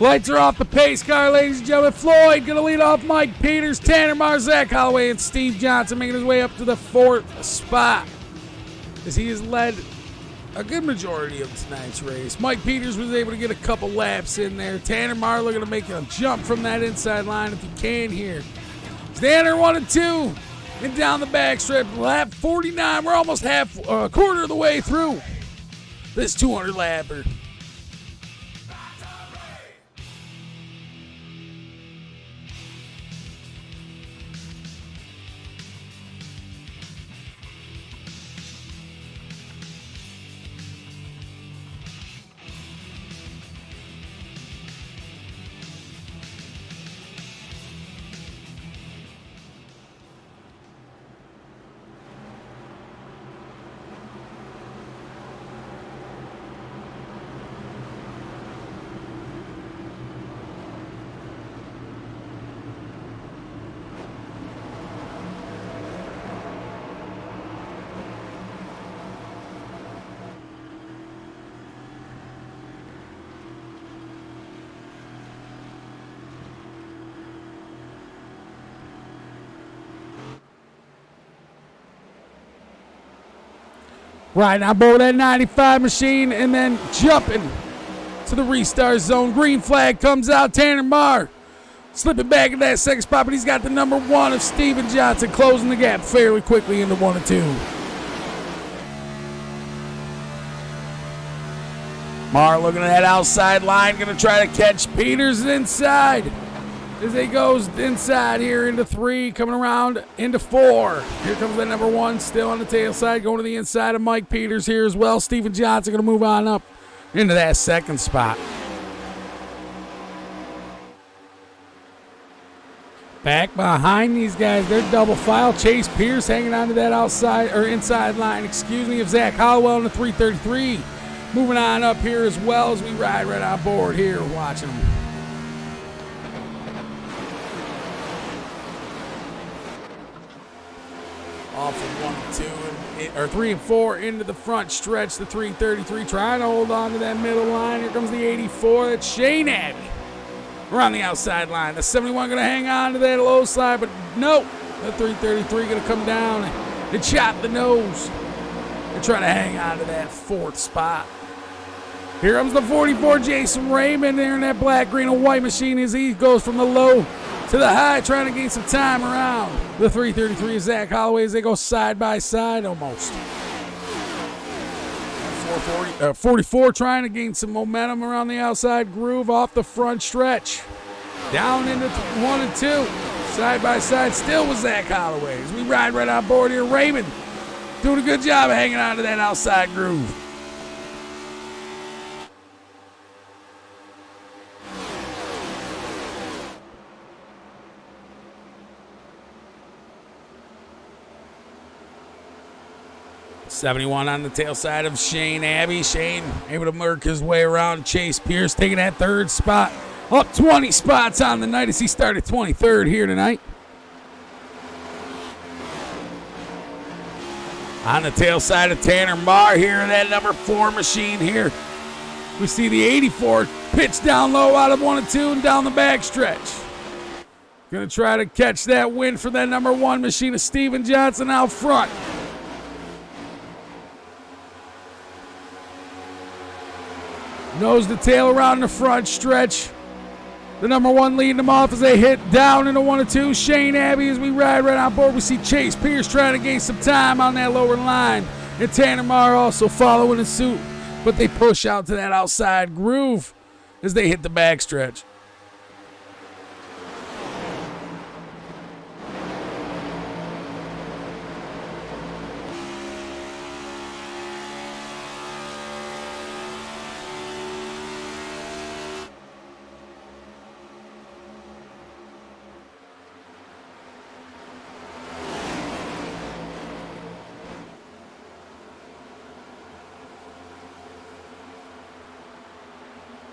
Lights are off the pace car, ladies and gentlemen. Floyd going to lead off Mike Peters, Tanner Marzak, Holloway, and Steve Johnson making his way up to the fourth spot as he has led a good majority of tonight's race. Mike Peters was able to get a couple laps in there. Tanner Marr looking to make a jump from that inside line if he can here. Standard 1 and 2. And down the backstretch, lap 49. We're almost quarter of the way through this 200 lapper. Right on board that 95 machine and then jumping to the restart zone. Green flag comes out. Tanner Marr slipping back in that second spot, but he's got the number 1 of Steven Johnson closing the gap fairly quickly into 1 and 2. Marr looking at that outside line, going to try to catch Peters inside. As he goes inside here into 3, coming around into 4. Here comes that number 1, still on the tail side, going to the inside of Mike Peters here as well. Steven Johnson going to move on up into that second spot. Back behind these guys, they're double file. Chase Pierce hanging on to that outside or inside line, of Zach Hollowell in the 333. Moving on up here as well as we ride right on board here, watching them. Off of 1 and 2, or 3 and 4 into the front stretch. The 333 trying to hold on to that middle line. Here comes the 84. That's Shane Abbey. We're on the outside line. The 71 going to hang on to that low side, but nope. The 333 going to come down and chop the nose and try to hang on to that 4th spot. Here comes the 44, Jason Raymond there in that black, green, and white machine as he goes from the low to the high, trying to gain some time around the 333 is Zach Holloway as they go side by side almost. 44 trying to gain some momentum around the outside groove off the front stretch. Down into 1 and 2. Side by side still with Zach Holloway as we ride right on board here. Raymond doing a good job of hanging on to that outside groove. .71 on the tail side of Shane Abbey. Shane able to work his way around Chase Pierce, taking that 3rd spot. Up 20 spots on the night as he started 23rd here tonight. On the tail side of Tanner Marr here in that number 4 machine here. We see the 84 pitch down low out of 1 and 2 and down the back stretch. Going to try to catch that win for that number 1 machine of Steven Johnson out front. Nose to tail around the front stretch. The number 1 leading them off as they hit down into 1 and 2. Shane Abbey as we ride right on board. We see Chase Pierce trying to gain some time on that lower line. And Tanner Marr also following in suit. But they push out to that outside groove as they hit the backstretch.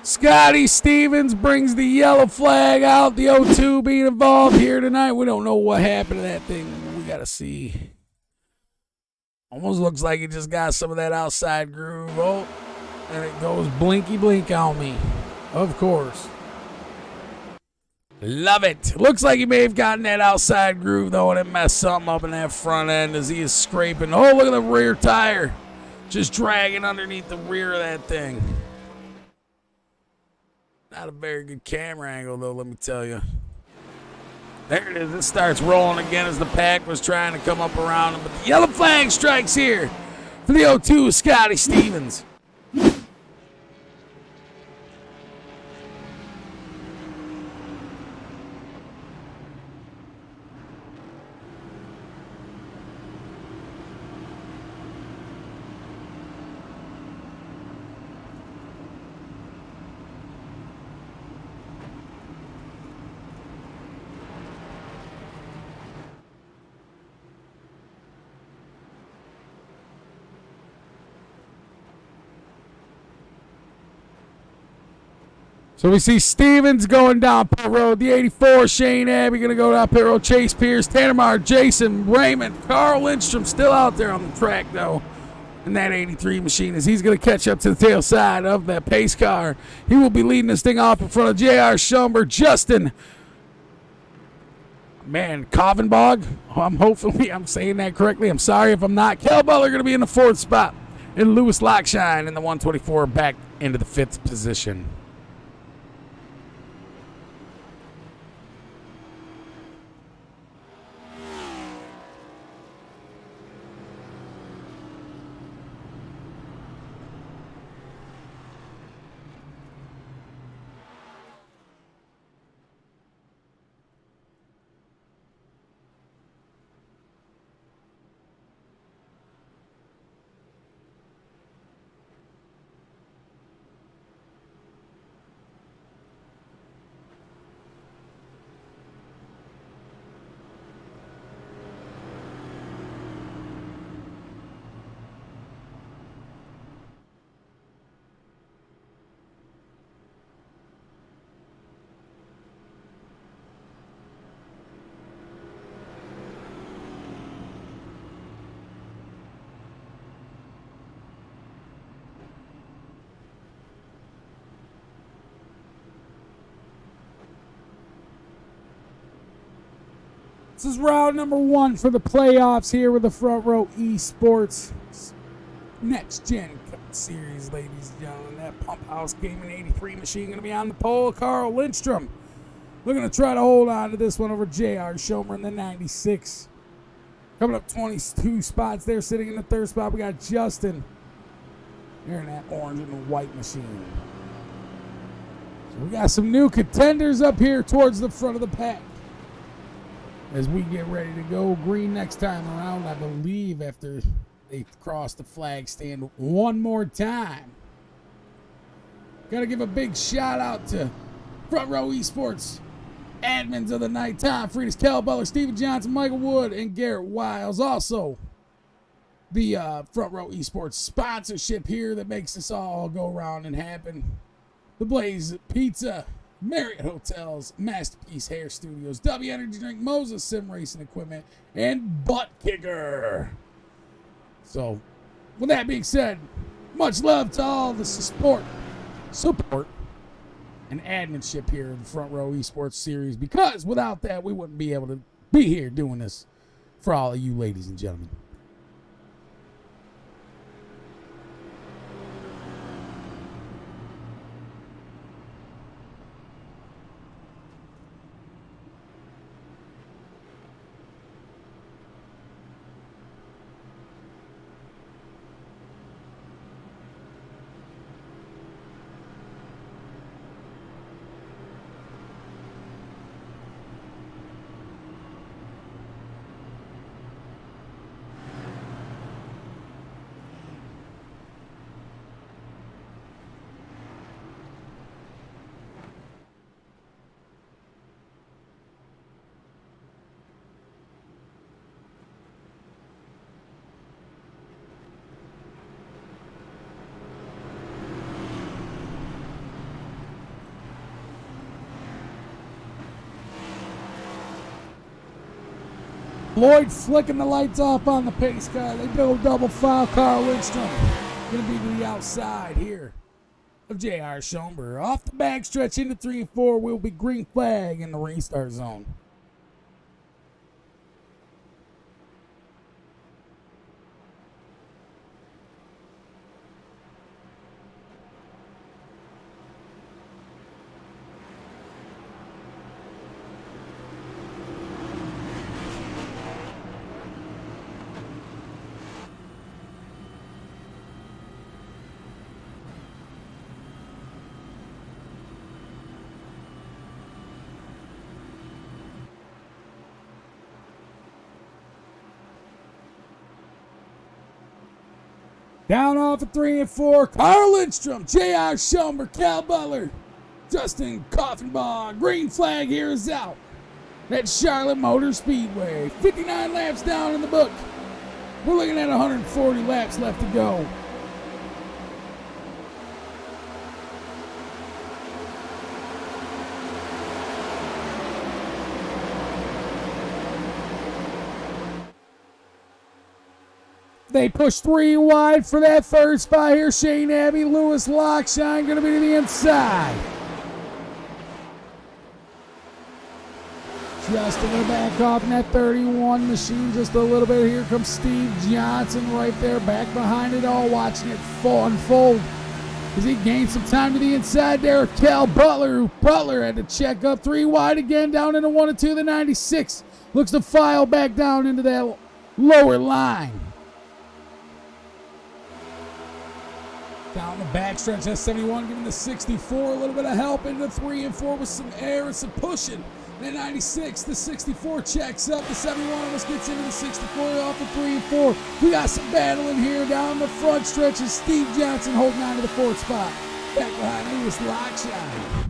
Scotty Stevens brings the yellow flag out. The O2 being involved here tonight. We don't know what happened to that thing. We got to see. Almost looks like it just got some of that outside groove. Oh, and it goes blinky blink on me. Of course. Love it. Looks like he may have gotten that outside groove, though, and it messed something up in that front end as he is scraping. Oh, look at the rear tire. just dragging underneath the rear of that thing. Not a very good camera angle, though, let me tell you. There it is. It starts rolling again as the pack was trying to come up around him. But the yellow flag strikes here for the 0-2 Scotty Stevens. So we see Stevens going down pit road. The 84, Shane Abbey going to go down pit road. Chase Pierce, Tannemar, Jason, Raymond, Carl Lindstrom still out there on the track, though. And that 83 machine as he's going to catch up to the tail side of that pace car. He will be leading this thing off in front of J.R. Schomburg, Justin. Man, Kovenbog. Hopefully I'm saying that correctly. I'm sorry if I'm not. Kel Butler going to be in the 4th spot. And Lewis Lockshine in the 124 back into the 5th position. This is round number 1 for the playoffs here with the Front Row Esports Next Gen Cup Series, ladies and gentlemen. That Pump House Gaming 83 machine going to be on the pole. Carl Lindstrom looking to try to hold on to this one over J.R. Schomer in the 96. Coming up 22 spots there, sitting in the 3rd spot. We got Justin there in that orange and white machine. So we got some new contenders up here towards the front of the pack as we get ready to go green next time around, I believe, after they cross the flag stand one more time. Got to give a big shout out to Front Row Esports admins of the night, Tom Freitas, Kel Butler, Steven Johnson, Michael Wood, and Garrett Wiles. Also, the Front Row Esports sponsorship here that makes this all go around and happen. The Blaze Pizza, Marriott Hotels, Masterpiece Hair Studios, Dubby Energy Drink, Moses Sim Racing Equipment, and Buttkicker. So, with that being said, much love to all the support, and adminship here in the Front Row Esports Series, because without that, we wouldn't be able to be here doing this for all of you ladies and gentlemen. Lloyd flicking the lights off on the pace car. They do a double foul. Carl Lindstrom going to be to the outside here of J.R. Schoenberg. Off the backstretch into 3 and 4 will be green flag in the restart zone. Down off of 3 and 4, Carl Lindstrom, J.R. Schoenberg, Kel Butler, Justin Koffenbaugh. Green flag here is out. That's Charlotte Motor Speedway. 59 laps down in the book. We're looking at 140 laps left to go. They push 3 wide for that third spot here. Shane Abbey, Lewis Lockshine going to be to the inside. Just going to back off in that 31 machine just a little bit. Here comes Steve Johnson right there, back behind it all, watching it unfold as he gains some time to the inside there. Kel Butler, Butler had to check up 3 wide again, down into 1 and 2. The 96 looks to file back down into that lower line. Down the backstretch, that's 71 giving the 64 a little bit of help into 3 and 4 with some air and some pushing. The 96, the 64 checks up. The 71 almost gets into the 64 off of 3 and 4. We got some battling here down the front stretch as Steve Johnson holding on to the 4th spot. Back behind Lewis Lockshine.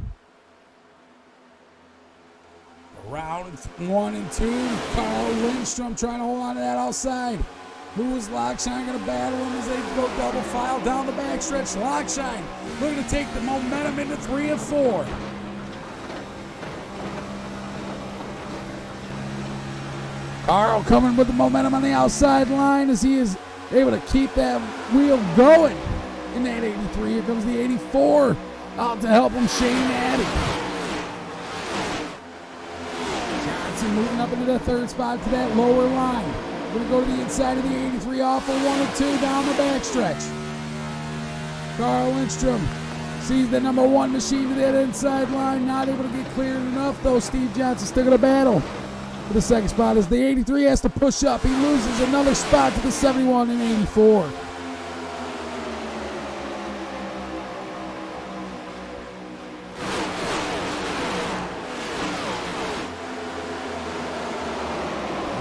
Round 1 and 2. Carl Lindstrom trying to hold on to that outside. Lewis Lockshine going to battle him as they go double file down the backstretch. Lockshine looking to take the momentum into 3 and 4. Carl coming with the momentum on the outside line as he is able to keep that wheel going in that 83. Here comes the 84 out to help him, Shane Addy. Johnson moving up into the 3rd spot to that lower line. Going to go to the inside of the 83 off of 1 and 2 down the backstretch. Carl Lindstrom sees the number 1 machine to that inside line. Not able to get cleared enough though. Steve Johnson still going to battle for the 2nd spot as the 83 has to push up. He loses another spot to the 71 and 84.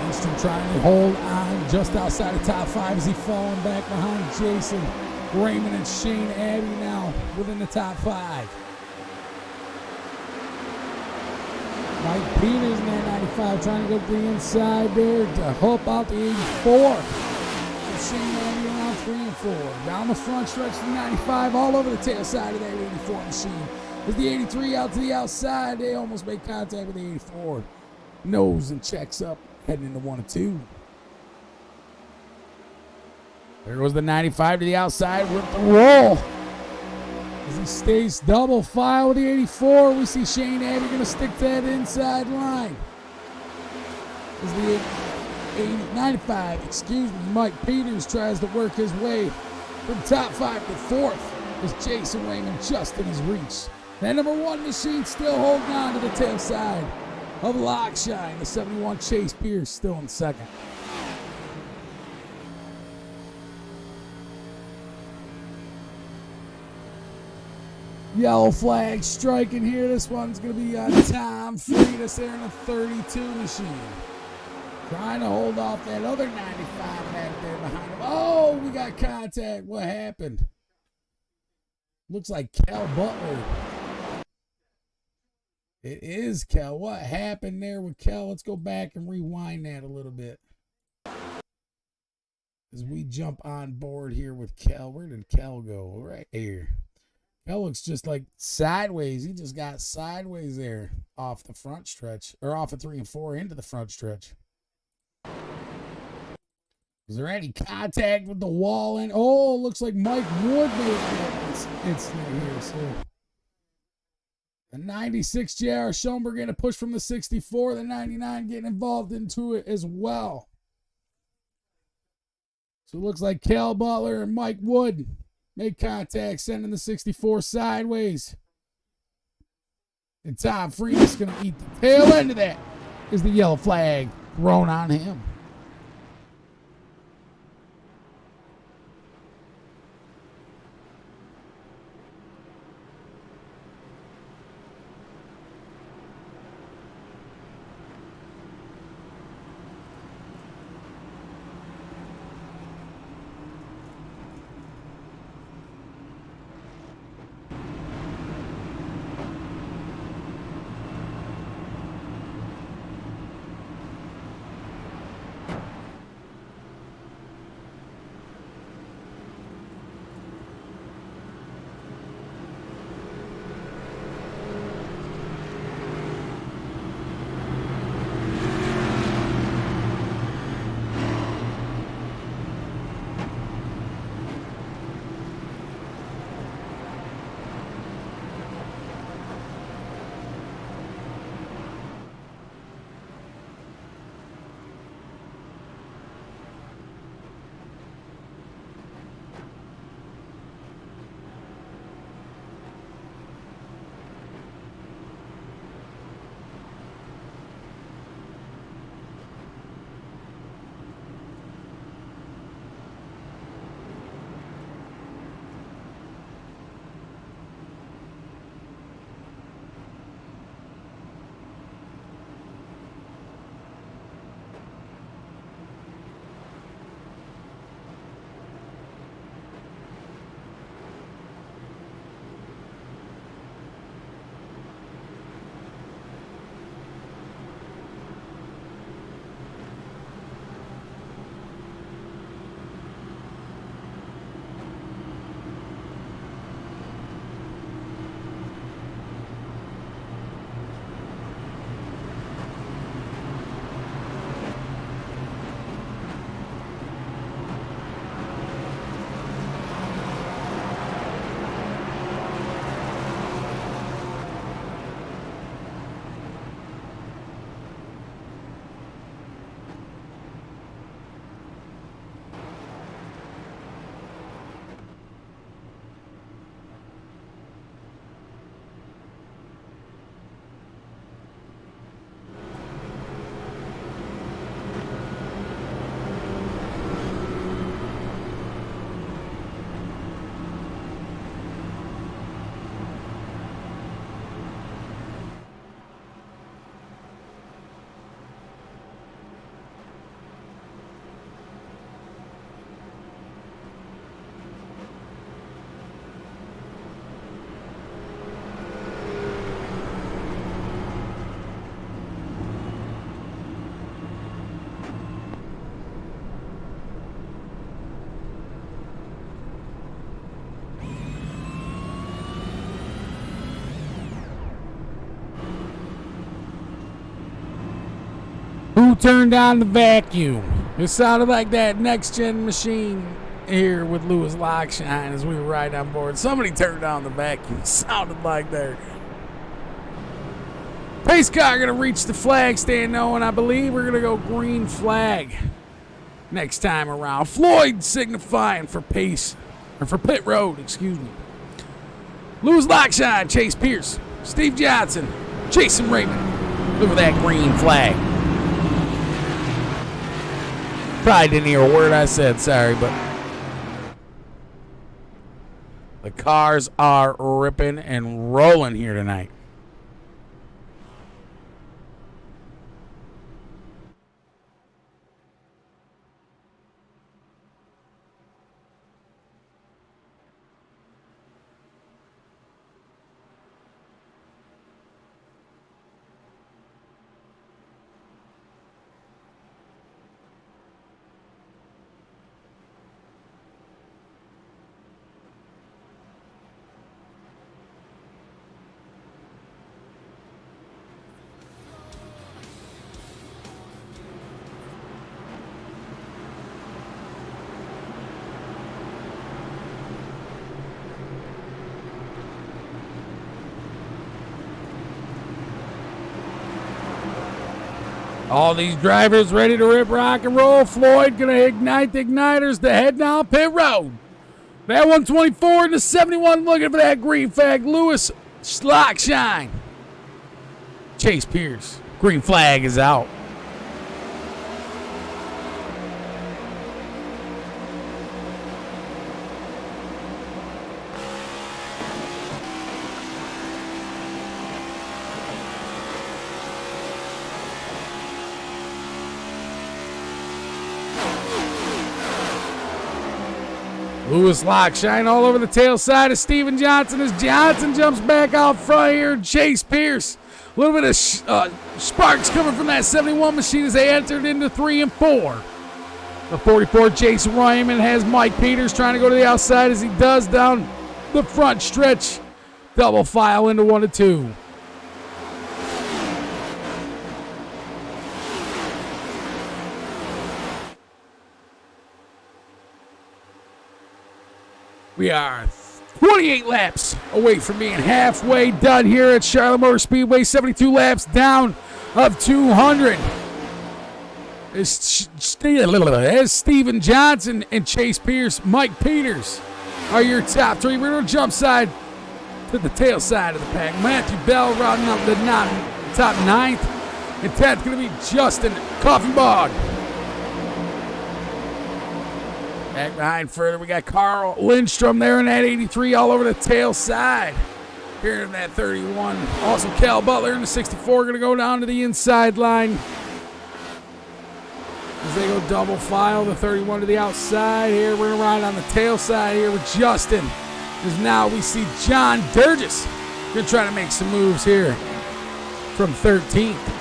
Lindstrom trying to hold on just outside of top 5 as he falling back behind Jason Raymond and Shane Abbey now within the top 5. Mike Peters in that 95 trying to go to the inside there to help out the 84. And Shane Abbey around 3 and 4. Down the front stretch to the 95 all over the tail side of that 84 machine. As the 83 out to the outside, they almost make contact with the 84. Nose and checks up, heading into 1 and 2. There goes the 95 to the outside with the roll. As he stays double file with the 84, we see Shane Abbey going to stick to that inside line. As the 95, Mike Peters tries to work his way from top 5 to 4th as Jason Raymond just in his reach. That number 1 machine still holding on to the tail side of Lockshine. The 71 Chase Pierce still in 2nd. Yellow flag striking here. This one's going to be Tom Freitas there in a 32 machine. Trying to hold off that other 95 back there behind him. Oh, we got contact. What happened? Looks like Kel Butler. It is Kel. What happened there with Kel? Let's go back and rewind that a little bit. As we jump on board here with Kel. Where did Kel go? Right here. That looks just like sideways. He just got sideways there off the front stretch, or off of 3 and 4 into the front stretch. Is there any contact with the wall? And oh, looks like Mike Wood made it's here. So the 96 J.R. Schoenberg getting a push from the 64. The 99 getting involved into it as well. So it looks like Kel Butler and Mike Wood make contact, sending the 64 sideways. And Tom Freitas going to eat the tail end of that as the yellow flag thrown on him. Who turned on the vacuum? It sounded like that next-gen machine here with Lewis Lockshine as we were riding on board. Somebody turned on the vacuum. It sounded like that. Pace car going to reach the flag stand, though, and I believe we're going to go green flag next time around. Floyd signifying for pace, or for pit road, excuse me. Lewis Lockshine, Chase Pierce, Steve Johnson, Jason Raymond. Look at that green flag. Probably didn't hear a word I said, sorry, but the cars are ripping and rolling here tonight. All these drivers ready to rip, rock, and roll. Floyd going to ignite the igniters to head down pit road. That 124 and the 71 looking for that green flag. Lewis Lockshine. Chase Pierce. Green flag is out. Lewis Lockshine all over the tail side of Steven Johnson as Johnson jumps back out front here. Chase Pierce. A little bit of sparks coming from that 71 machine as they entered into 3 and 4. The 44 Jason Raymond has Mike Peters trying to go to the outside as he does down the front stretch. Double file into 1 and 2. We are 28 laps away from being halfway done here at Charlotte Motor Speedway. 72 laps down of 200. As Steven Johnson and Chase Pierce, Mike Peters are your top 3. We're going to jump side to the tail side of the pack. Matthew Bell rounding up the top 9th. And 10th going to be Justin Coffenbog. Back behind further, we got Carl Lindstrom there in that 83 all over the tail side. Here in that 31. Also, Kel Butler in the 64 going to go down to the inside line. As they go double file, the 31 to the outside. Here, we're going to ride on the tail side here with Justin. As now we see John Durgis. Going to try to make some moves here from 13th.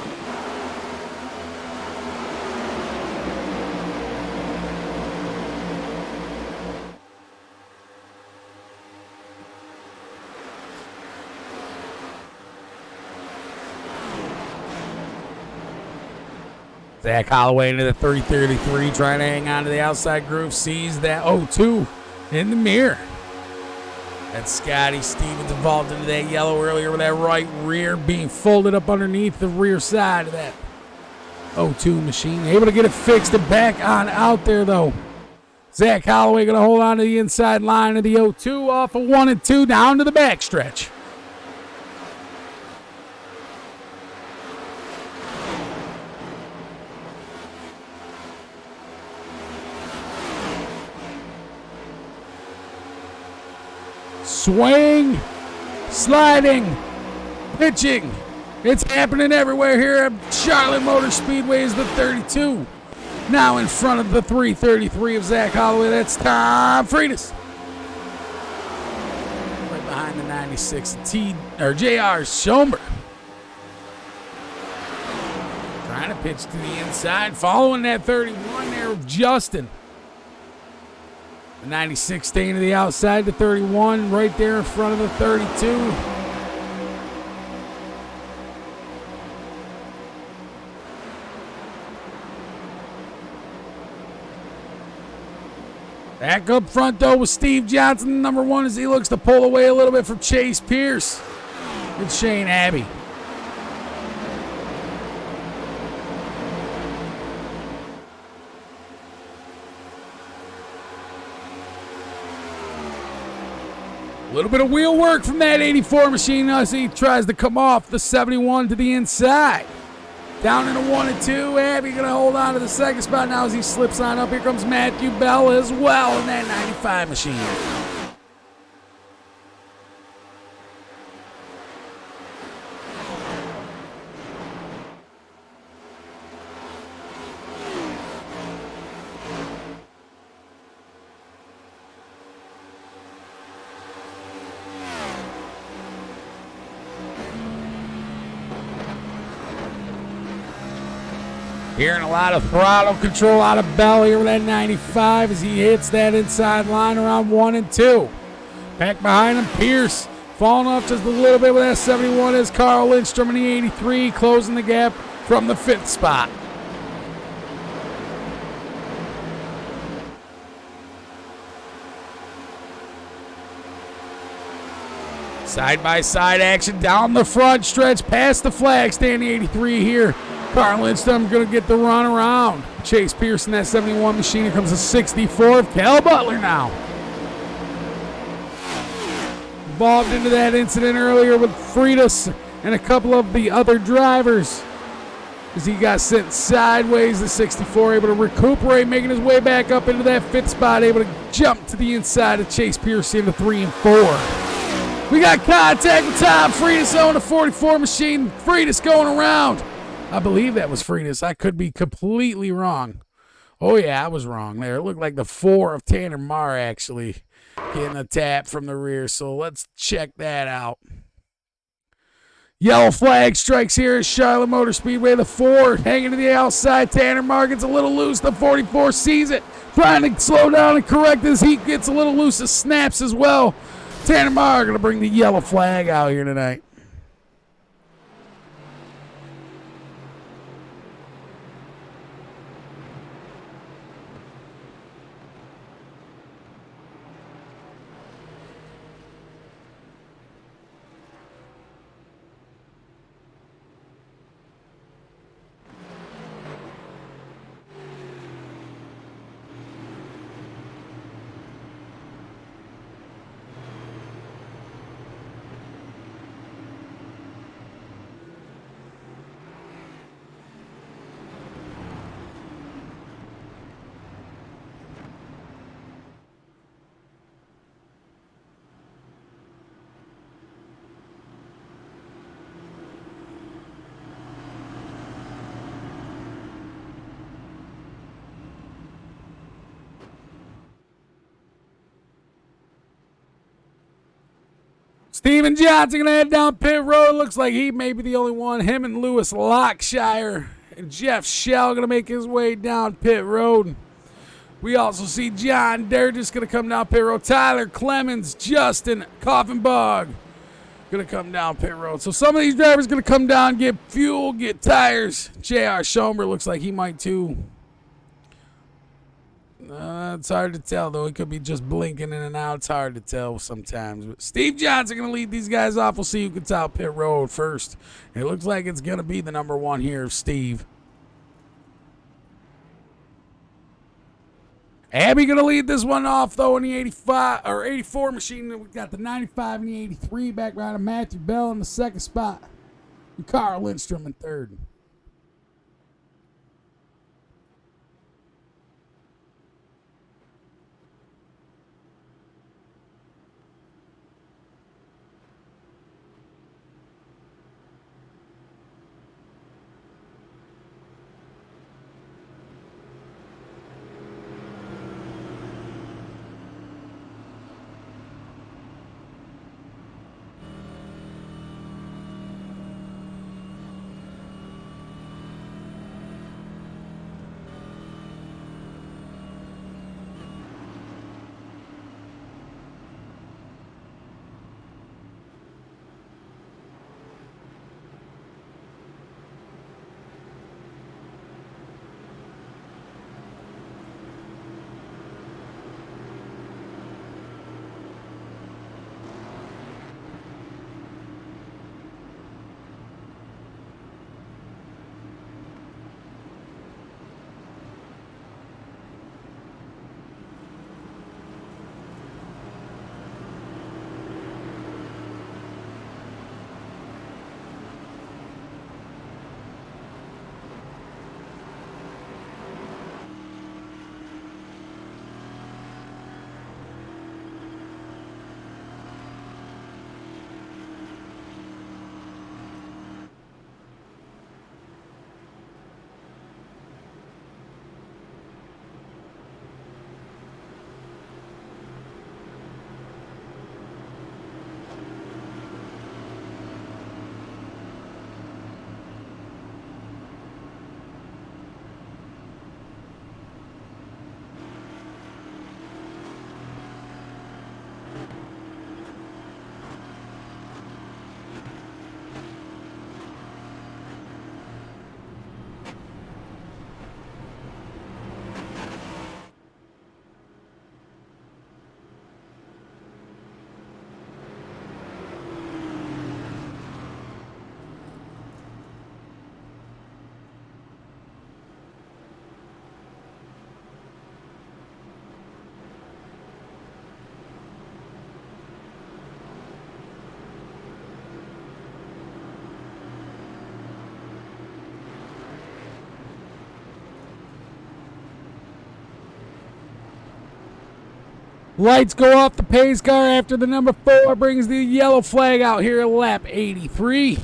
Zach Holloway into the 30-33, trying to hang on to the outside groove, sees that 0-2 in the mirror. That's Scotty Stevens involved into that yellow earlier with that right rear being folded up underneath the rear side of that 0-2 machine. Able to get it fixed and back on out there, though. Zach Holloway going to hold on to the inside line of the 0-2 off of 1 and 2 down to the backstretch. Swing, sliding, pitching. It's happening everywhere here at Charlotte Motor Speedway is the 32. Now in front of the 333 of Zach Holloway, that's Tom Freitas. Right behind the 96 J.R. Schomburg. Trying to pitch to the inside, following that 31 there of Justin. The 96 staying to the outside, the 31 right there in front of the 32. Back up front, though, with Steve Johnson, number 1, as he looks to pull away a little bit from Chase Pierce. It's Shane Abbey. A little bit of wheel work from that 84 machine as he tries to come off the 71 to the inside. Down into 1 and 2. Abbey going to hold on to the second spot now as he slips on up. Here comes Matthew Bell as well in that 95 machine. Hearing a lot of throttle control out of Bell here with that 95 as he hits that inside line around 1 and 2. Back behind him, Pierce falling off just a little bit with that 71 is Carl Lindstrom in the 83, closing the gap from the 5th spot. Side-by-side action down the front stretch past the flag stand, the 83 here. Carl Lindstrom going to get the run around. Chase Pierce in that 71 machine. Here comes the 64 Kel Butler now. Involved into that incident earlier with Freitas and a couple of the other drivers as he got sent sideways. The 64 able to recuperate, making his way back up into that 5th spot, able to jump to the inside of Chase Pierce into 3 and 4. We got contact with Tom Freitas on the 44 machine. Freitas going around. I believe that was Freitas. I could be completely wrong. Oh, yeah, I was wrong there. It looked like the 4 of Tanner Marr actually getting a tap from the rear. So let's check that out. Yellow flag strikes here at Charlotte Motor Speedway. The 4 hanging to the outside. Tanner Marr gets a little loose. The 44 sees it. Trying to slow down and correct as he gets a little loose. It snaps as well. Tanner Marr going to bring the yellow flag out here tonight. Steven Johnson going to head down pit road. Looks like he may be the only one. Him and Lewis Lockshire and Jeff Shell going to make his way down pit road. We also see John Durgis going to come down pit road. Tyler Clemens, Justin Koffenbog going to come down pit road. So some of these drivers going to come down, get fuel, get tires. J.R. Schoenberg looks like he might too. It's hard to tell, though. It could be just blinking in and out. It's hard to tell sometimes. But Steve Johnson going to lead these guys off. We'll see who gets out pit road first. It looks like it's going to be the number 1 here, Steve. Abbey going to lead this one off, though, in the 85 or 84 machine. We got the 95 and the 83 back behind him. Matthew Bell in the 2nd spot. And Carl Lindstrom in 3rd. Lights go off the pace car after the number 4 brings the yellow flag out here at lap 83.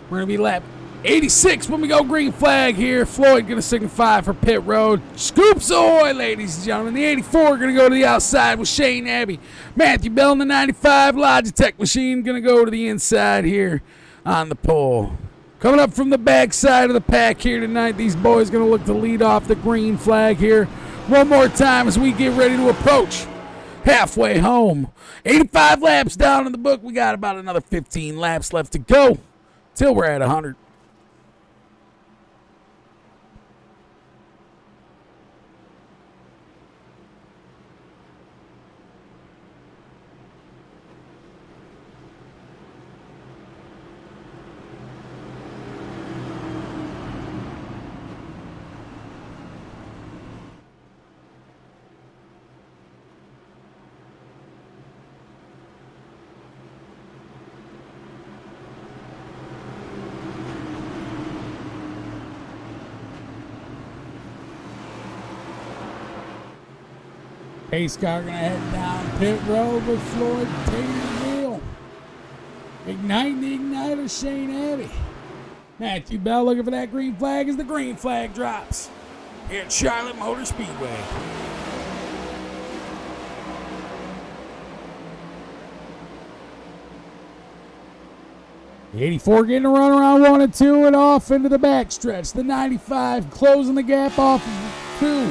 We're going to be lap 86 when we go green flag here. Floyd going to signify for pit road. Scoops ahoy, ladies and gentlemen. The 84 going to go to the outside with Shane Abbey. Matthew Bell in the 95 Logitech machine going to go to the inside here on the pole. Coming up from the back side of the pack here tonight, these boys going to look to lead off the green flag here one more time as we get ready to approach halfway home. 85 laps down in the book. We got about another 15 laps left to go till we're at 100. Pace car gonna head down pit road with Floyd taking the wheel. Igniting the igniter, Shane Abbey. Matthew Bell looking for that green flag as the green flag drops here at Charlotte Motor Speedway. The 84 getting a run around 1 and 2 and off into the backstretch. The 95 closing the gap off of 2.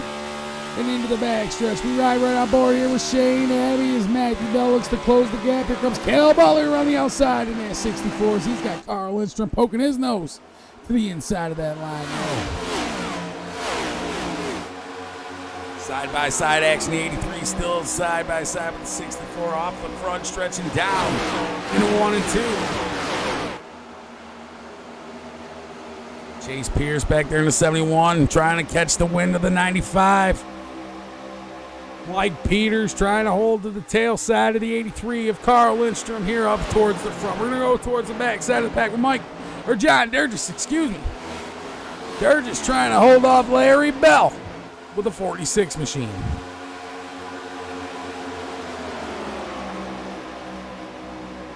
And into the backstretch. We ride right on board here with Shane Abbey as Matthew Bell looks to close the gap. Here comes Kel Butler around the outside in that 64s. He's got Carl Lindstrom poking his nose to the inside of that line. Side-by-side action. The 83 still side-by-side with the 64 off the front, stretching down into 1 and 2. Chase Pierce back there in the 71 trying to catch the wind of the 95. Mike Peters trying to hold to the tail side of the 83 of Carl Lindstrom here up towards the front. We're going to go towards the back side of the pack with John Durgis, excuse me. Durgis trying to hold off Larry Bell with a 46 machine.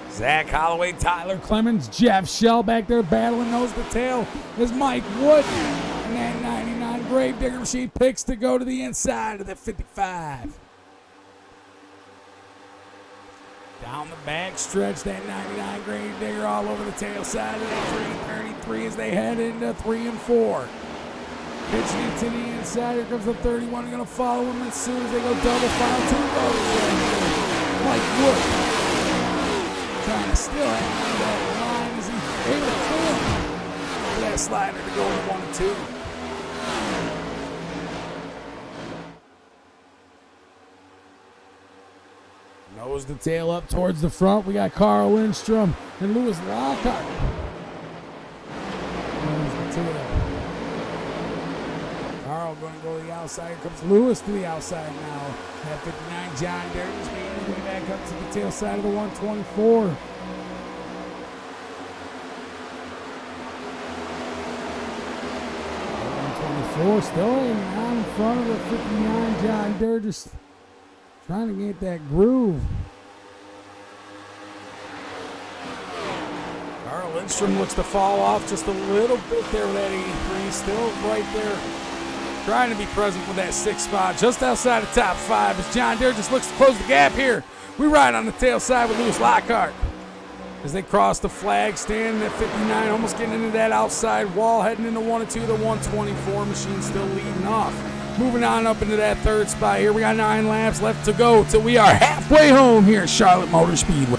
Zach Holloway, Tyler Clemens, Jeff Shell back there battling nose to tail as Mike Wood and that 99 Gravedigger machine picks to go to the inside of the 55. Down the back stretch, that 99 Gravedigger all over the tail side of that 333 as they head into 3 and 4. Pitching it to the inside, here comes the 31, going to follow him as soon as they go double final 2 rows. Mike Wood trying to still have that line as he's able to pull for that slider to go to 1 and 2. Nose to tail up towards the front. We got Carl Lindstrom and Lewis Lockhart. Nose to tail. Carl going to go to the outside. Here comes Lewis to the outside now. That 59 John Durgis making his way back up to the tail side of the 124. 124 still out in front of the 59 John Durgis. Trying to get that groove. Carl Lindstrom looks to fall off just a little bit there with that 83. Still right there. Trying to be present with that 6th spot just outside of top 5 as John Durgis looks to close the gap here. We ride on the tail side with Lewis Lockhart as they cross the flag stand at 59, almost getting into that outside wall, heading into 1 and 2. The 124 machine still leading off. Moving on up into that 3rd spot here. We got 9 laps left to go till we are halfway home here at Charlotte Motor Speedway.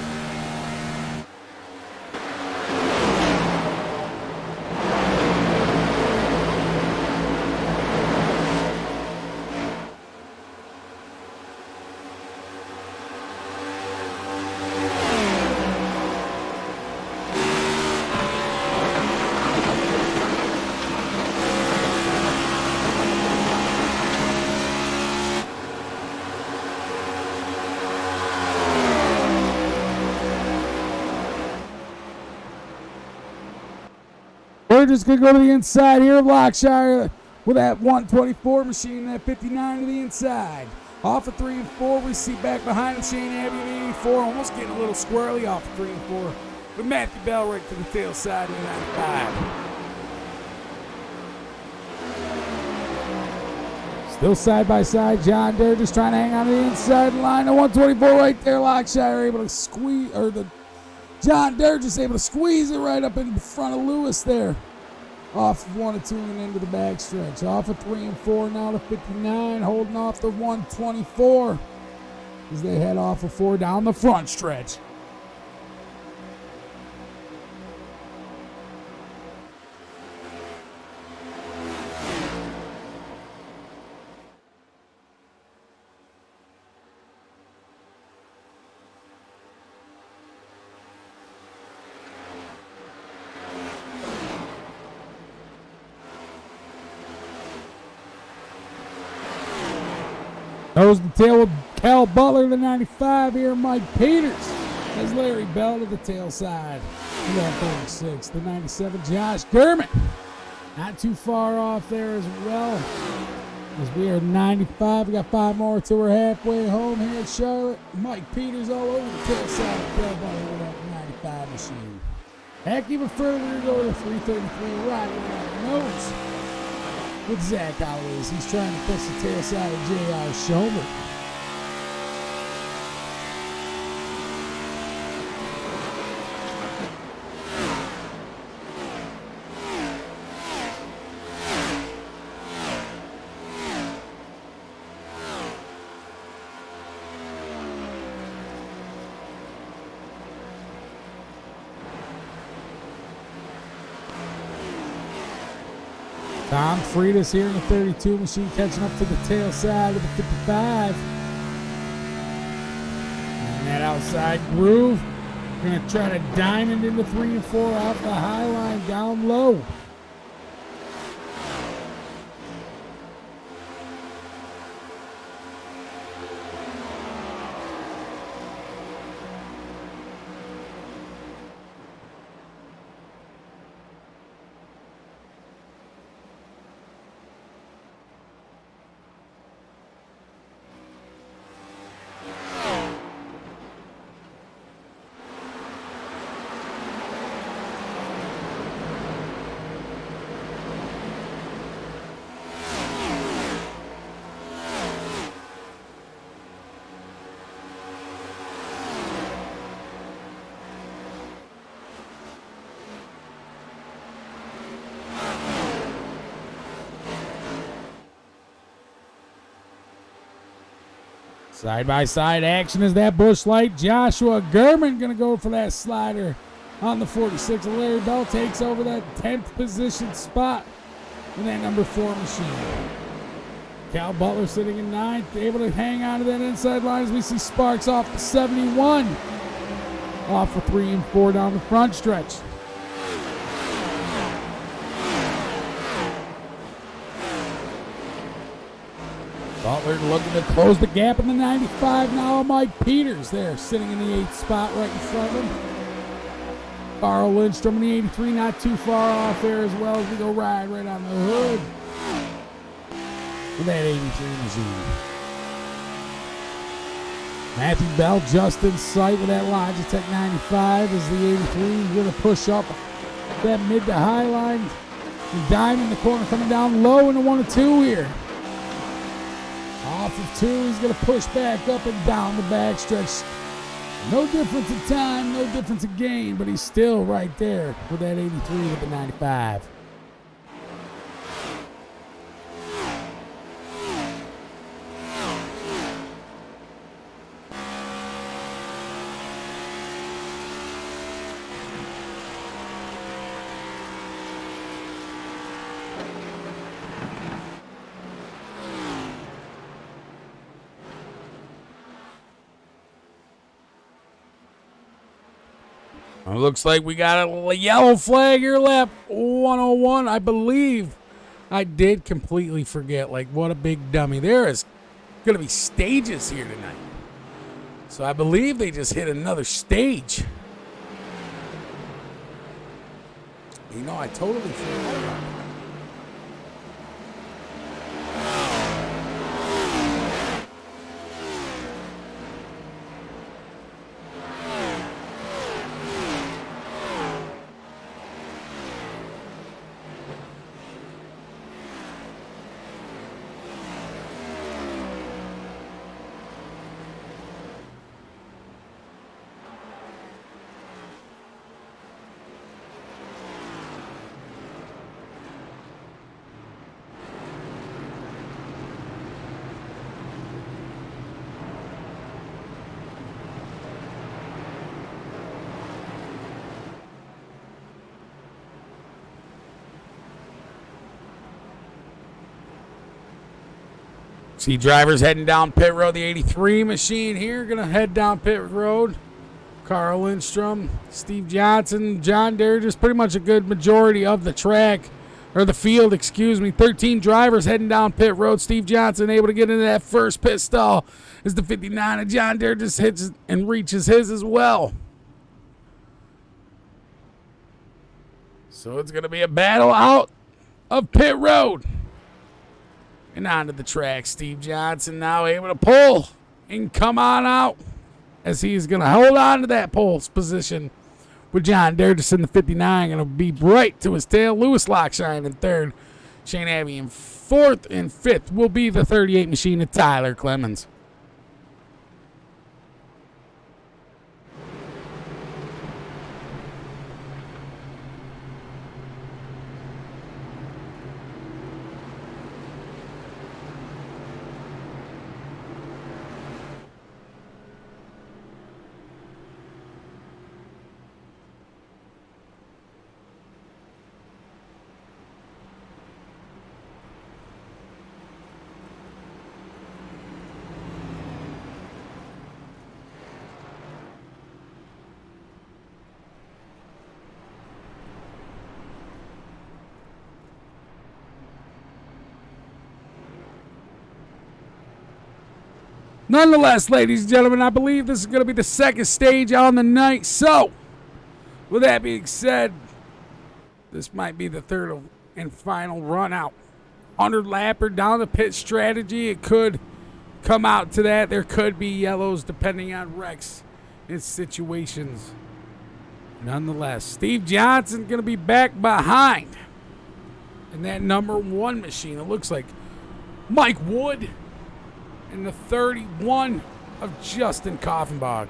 We're just going to go to the inside here of Lockshire with that 124 machine, that 59 to the inside. Off of 3 and 4, we see back behind him Shane Abbey at 84, almost getting a little squirrely off of 3 and 4. With Matthew Bell right to the tail side in 95. Still side by side, John Durr just trying to hang on to the inside line. The 124 right there, Lockshire able to squeeze, John Durr just able to squeeze it right up in front of Lewis there. Off of 1 and 2 and into the back stretch. Off of 3 and 4 now to 59, holding off the 124 as they head off of 4 down the front stretch. Goes the tail with Kel Butler, the 95 here, Mike Peters. As Larry Bell to the tail side. We got 36, the 97, Josh Gurman. Not too far off there as well. As we are 95, we got 5 more till we're halfway home here at Charlotte. Mike Peters all over the tail side of Kel Butler with that 95 machine. Heck, even further to go to 333, right around the nose. With Zach Holloway, he's trying to push the tail side of J.R. Schomer. Tom Freitas here in the 32 machine, catching up to the tail side of the 55. And that outside groove, going to try to diamond into 3 and 4 off the high line down low. Side-by-side action is that Busch Light. Joshua Gurman going to go for that slider on the 46. Larry Bell takes over that 10th position spot in that number 4 machine. Kel Butler sitting in 9th, able to hang on to that inside line as we see Sparks off the 71. Off for 3 and 4 down the front stretch. Butler looking to close the gap in the 95 now. Mike Peters there sitting in the 8th spot right in front of him. Carl Lindstrom in the 83 not too far off there as well as we go right on the hood with that 83 machine. Matthew Bell just in sight with that Logitech 95 as the 83 is going to push up that mid to high line. And Dime in the corner coming down low in the 1 and 2 here. Off of 2, he's going to push back up and down the backstretch. No difference in time, no difference in gain, but he's still right there with that 83 with the 95. It looks like we got a yellow flag here, lap 101. I believe I did completely forget, like, what a big dummy. There is going to be stages here tonight. So I believe they just hit another stage. You know, I totally forgot about it. See drivers heading down pit road. The 83 machine here going to head down pit road. Carl Lindstrom, Steve Johnson, John Dergis, pretty much a good majority of the track, or the field, excuse me. 13 drivers heading down pit road. Steve Johnson able to get into that first pit stall as the 59 of John Dergis hits and reaches his as well. So it's going to be a battle out of pit road. And onto the track, Steve Johnson now able to pull and come on out as he's going to hold on to that pole position with John Dergis in the 59. Going to be right to his tail. Lewis Lockshine in third. Shane Abbey in fourth, and fifth will be the 38 machine of Tyler Clemens. Nonetheless, ladies and gentlemen, I believe this is going to be the second stage on the night. So, with that being said, this might be the third and final run out. 100 lapper down the pit strategy. It could come out to that. There could be yellows depending on wrecks and situations. Nonetheless, Steve Johnson going to be back behind in that number 1 machine. It looks like Mike Wood and the 31 of Justin Koffenbach.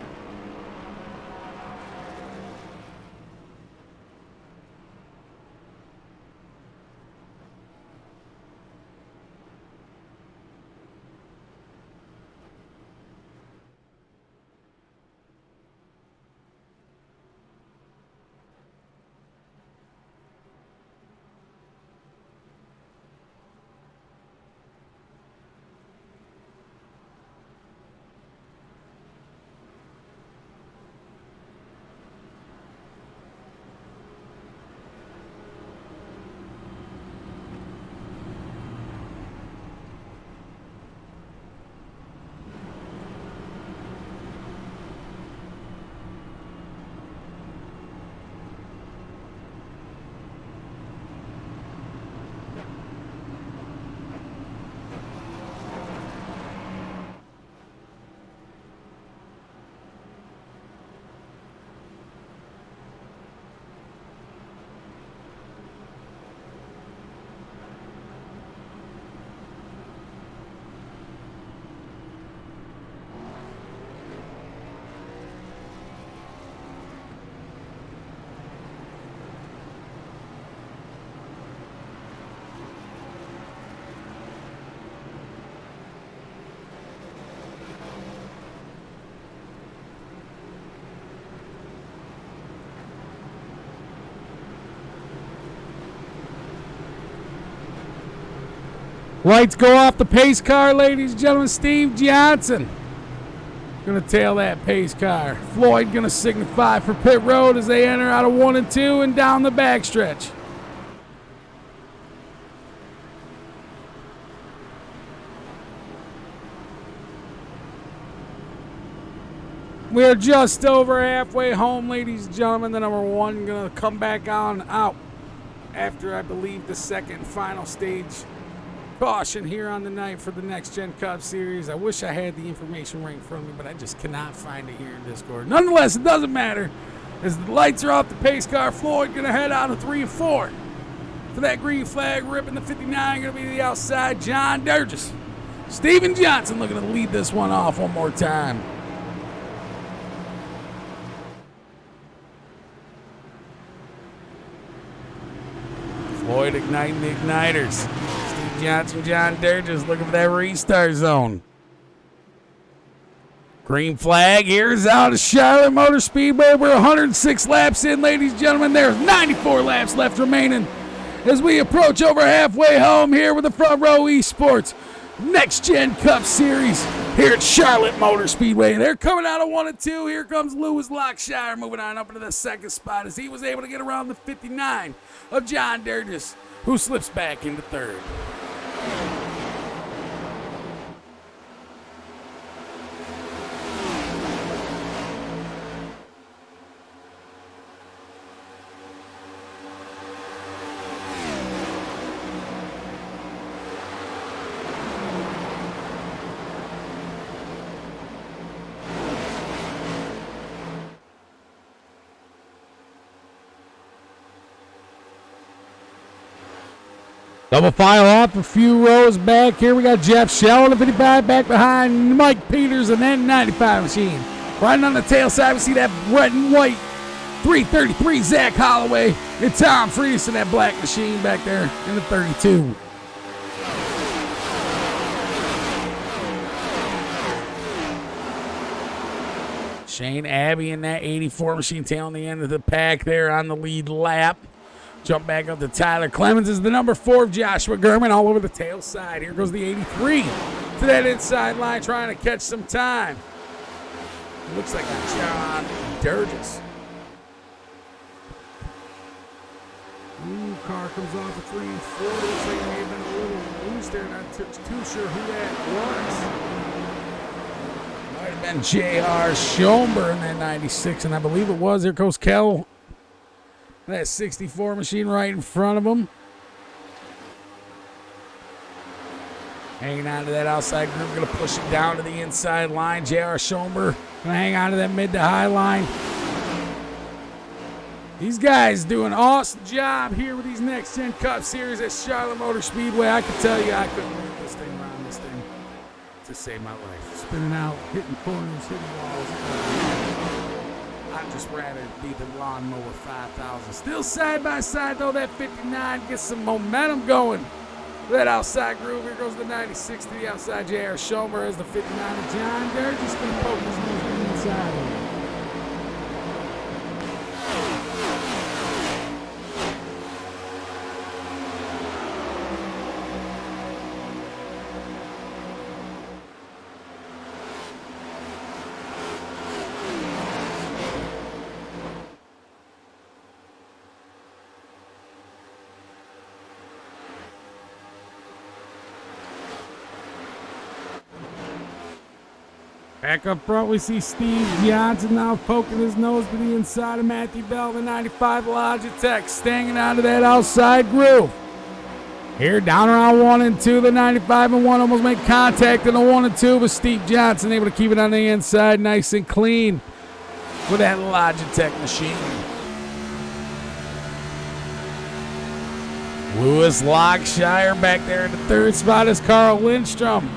Lights go off the pace car, ladies and gentlemen. Steve Johnson going to tail that pace car. Floyd going to signify for pit road as they enter out of 1 and 2 and down the backstretch. We are just over halfway home, ladies and gentlemen. The number 1 going to come back on out after, I believe, the second final stage caution here on the night for the Next Gen Cup Series. I wish I had the information right in front of me, but I just cannot find it here in Discord. Nonetheless, it doesn't matter. As the lights are off the pace car, Floyd going to head out of 3 and 4. For that green flag, ripping the 59, going to be the outside, John Dergis. Steven Johnson looking to lead this one off one more time. Floyd igniting the igniters. Johnson, John Dergis looking for that restart zone. Green flag. Here's out of Charlotte Motor Speedway. We're 106 laps in, ladies and gentlemen. There's 94 laps left remaining as we approach over halfway home here with the Front Row Esports Next Gen Cup Series here at Charlotte Motor Speedway. They're coming out of 1 and 2. Here comes Lewis Lockshire moving on up into the second spot as he was able to get around the 59 of John Durgis, who slips back into third. Double file off a few rows back. Here we got Jeff Shell on the 55 back behind Mike Peters and that 95 machine. Riding on the tail side, we see that red and white 333 Zach Holloway and Tom Freitas in that black machine back there in the 32. Shane Abbey in that 84 machine tailing the end of the pack there on the lead lap. Jump back up to Tyler Clemens is the number 4 of Joshua Gurman all over the tail side. Here goes the 83 to that inside line trying to catch some time. It looks like a John Durgis. Ooh, car comes off of 3 and 4. Looks like it may have been a little loose there. Not too sure who that was. Might have been J.R. Schoenberg in that 96, and I believe it was. Here goes Kel. That 64 machine right in front of him. Hanging on to that outside group. Going to push it down to the inside line. J.R. Schoenberg going to hang on to that mid to high line. These guys do an awesome job here with these Next Gen Cup Series at Charlotte Motor Speedway. I can tell you I couldn't move this thing around this thing to save my life. Spinning out, hitting corners, hitting walls. I'd just rather be the lawnmower 5000. Still side by side though, that 59 gets some momentum going. That outside groove, here goes the 96 to the outside. J.R. Schomer as the 59 of John. They're just going to poke his nose on the inside. Back up front, we see Steve Johnson now poking his nose to the inside of Matthew Bell, the 95 Logitech, staying out of that outside groove. Here, down around 1 and 2, the 95 and 1 almost make contact in the 1 and 2, but Steve Johnson able to keep it on the inside nice and clean with that Logitech machine. Lewis Lockshire back there in the third spot is Carl Lindstrom.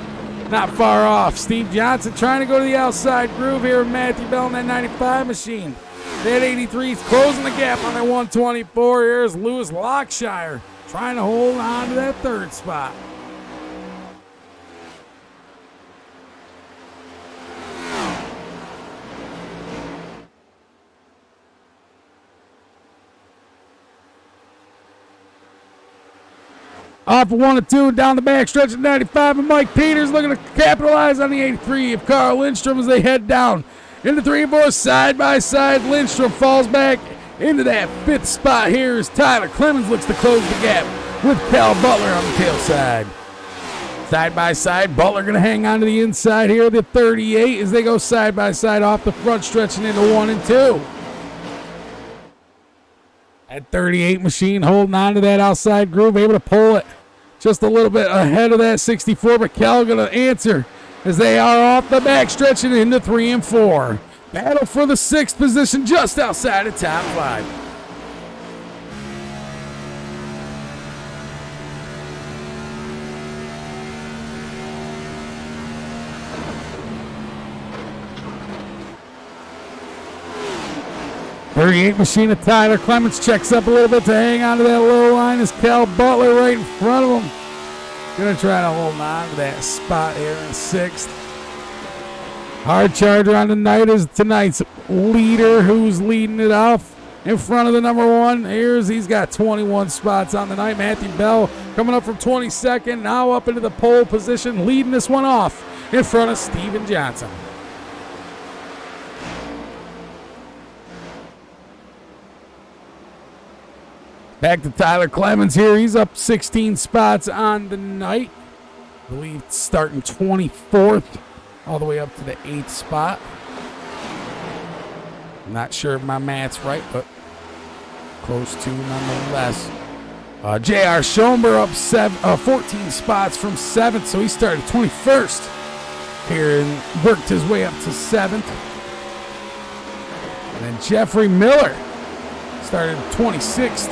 Not far off. Steve Johnson trying to go to the outside groove here with Matthew Bell in that 95 machine. That 83 is closing the gap on that 124. Here's Lewis Lockshire trying to hold on to that third spot. Off of 1 and 2, down the back stretch of 95, and Mike Peters looking to capitalize on the 83 of Carl Lindstrom as they head down into 3 and 4, side by side. Lindstrom falls back into that 5th spot. Here as Tyler Clemens looks to close the gap with Kel Butler on the tail side. Side by side, Butler going to hang on to the inside here, the 38, as they go side by side off the front stretch and into 1 and 2. That 38 machine holding on to that outside groove, able to pull it just a little bit ahead of that 64, but Kel going to answer as they are off the back stretch and into 3 and 4. Battle for the 6th position just outside of top 5. .38 machine of Tyler Clemens checks up a little bit to hang on to that low line as Kel Butler right in front of him. Gonna try to hold on to that spot here in 6th. Hard charger on the night is tonight's leader, who's leading it off in front of the number 1. He's got 21 spots on the night. Matthew Bell coming up from 22nd, now up into the pole position, leading this one off in front of Steven Johnson. Back to Tyler Clemens here. He's up 16 spots on the night. I believe starting 24th all the way up to the 8th spot. I'm not sure if my math's right, but close to nonetheless. J.R. Schoenberg up 14 spots from 7th, so he started 21st here and worked his way up to 7th. And then Jeffrey Miller started 26th,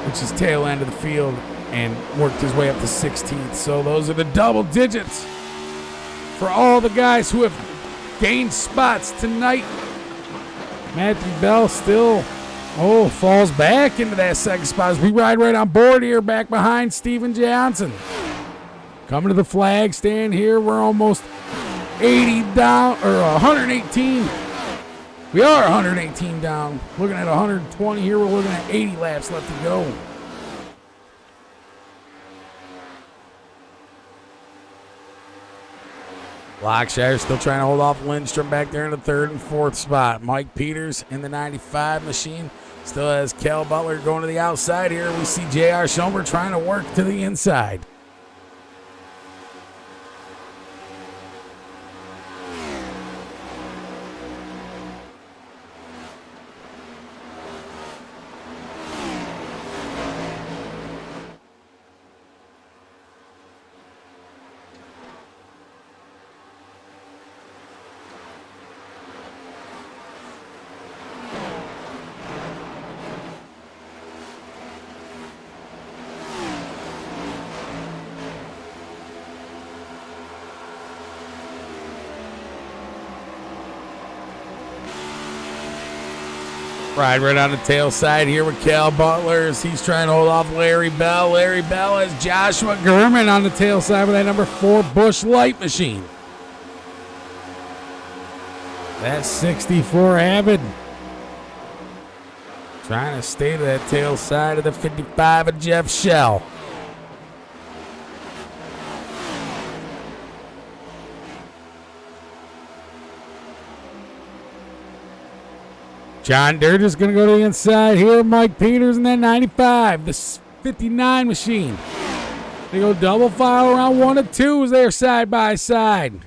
which is tail end of the field, and worked his way up to 16th. So those are the double digits for all the guys who have gained spots tonight. Matthew Bell still falls back into that second spot as we ride right on board here, back behind Steven Johnson. Coming to the flag stand here. We're almost 80 down, or 118. We are 118 down. Looking at 120 here. We're looking at 80 laps left to go. Lockshire still trying to hold off Lindstrom back there in the 3rd and 4th spot. Mike Peters in the 95 machine still has Kel Butler going to the outside here. We see J.R. Schoenberg trying to work to the inside. Ride right on the tail side here with Kel Butler as he's trying to hold off Larry Bell. Larry Bell has Joshua Gurman on the tail side with that number 4 Busch Light machine. That's 64 Avid. Trying to stay to that tail side of the 55 of Jeff Shell. John Dirt is going to go to the inside here. Mike Peters in that 95. The 59 machine. They go double file around 1 and 2 as they're side by side.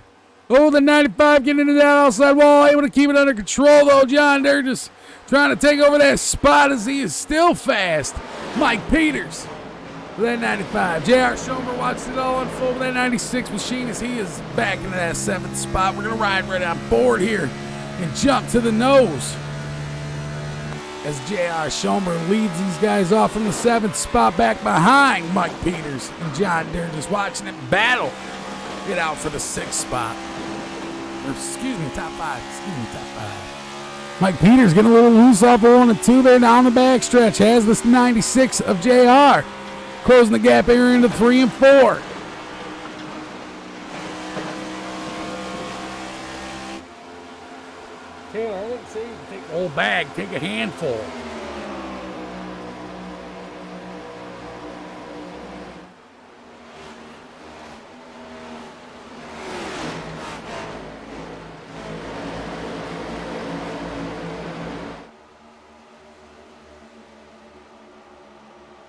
Oh, the 95 getting into that outside wall. Able to keep it under control, though. John Dirt just trying to take over that spot as he is still fast. Mike Peters with that 95. J.R. Schoenberg watched it all unfold with that 96 machine as he is back into that 7th spot. We're going to ride right on board here and jump to the nose as J.R. Schoenberg leads these guys off from the 7th spot back behind Mike Peters and John Deere, just watching them battle get out for the 6th spot. Or, top 5. Mike Peters getting a little loose off of 1 and 2 there down the backstretch. Has this 96 of JR. Closing the gap here into 3 and 4. Taylor, I didn't say you take the whole bag. Take a handful.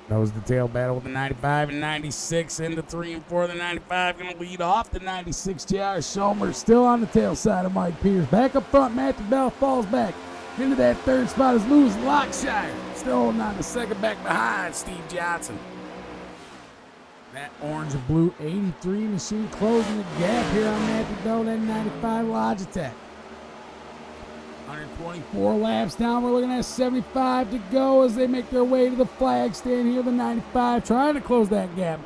That was the tail battle with the 95 and 96 into 3 and 4. The 95 going to lead off the 96. J.R. Schoenberg still on the tail side of Mike Peters. Back up front, Matthew Bell falls back into that 3rd spot as Lewis Lockshire still holding on the 2nd back behind Steve Johnson. That orange and blue 83 machine closing the gap here on Matthew Bell, that 95 Logitech. 124 laps down. We're looking at 75 to go as they make their way to the flag stand here. The 95 trying to close that gap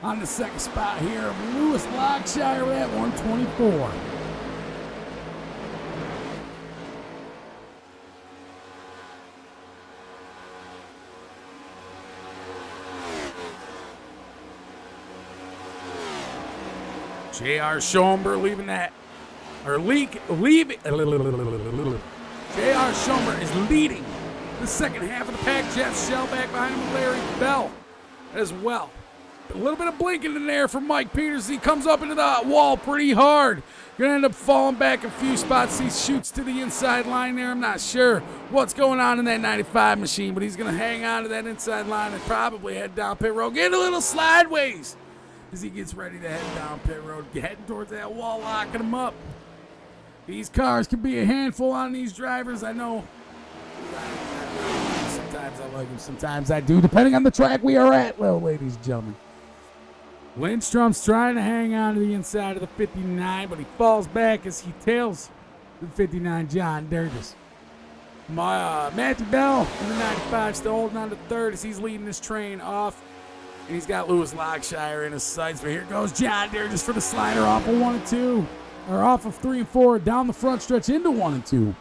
on the 2nd spot here of Lewis Lockshire with that 124. J.R. Schoenberg leaving that. J.R. Schoenberg is leading The second half of the pack, Jeff Shell back behind him with Larry Bell as well. A little bit of blinking in there for Mike Peters. He comes up into the wall pretty hard. Gonna end up falling back a few spots. He shoots to the inside line there. I'm not sure what's going on in that 95 machine, but he's gonna hang on to that inside line and probably head down pit road. Get a little sideways as he gets ready to head down pit road, heading towards that wall, locking him up. These cars can be a handful on these drivers. I know. Sometimes I like them, sometimes I do, depending on the track we are at, well, ladies and gentlemen. Lindstrom's trying to hang on to the inside of the 59, but he falls back as he tails the 59, John Durgis. Matthew Bell in the 95 still holding on to third as he's leading this train off. And he's got Lewis Lockshire in his sights, but here goes John Durgis for the slider off of 1 and 2. Or off of 3 and 4, down the front stretch into 1 and 2.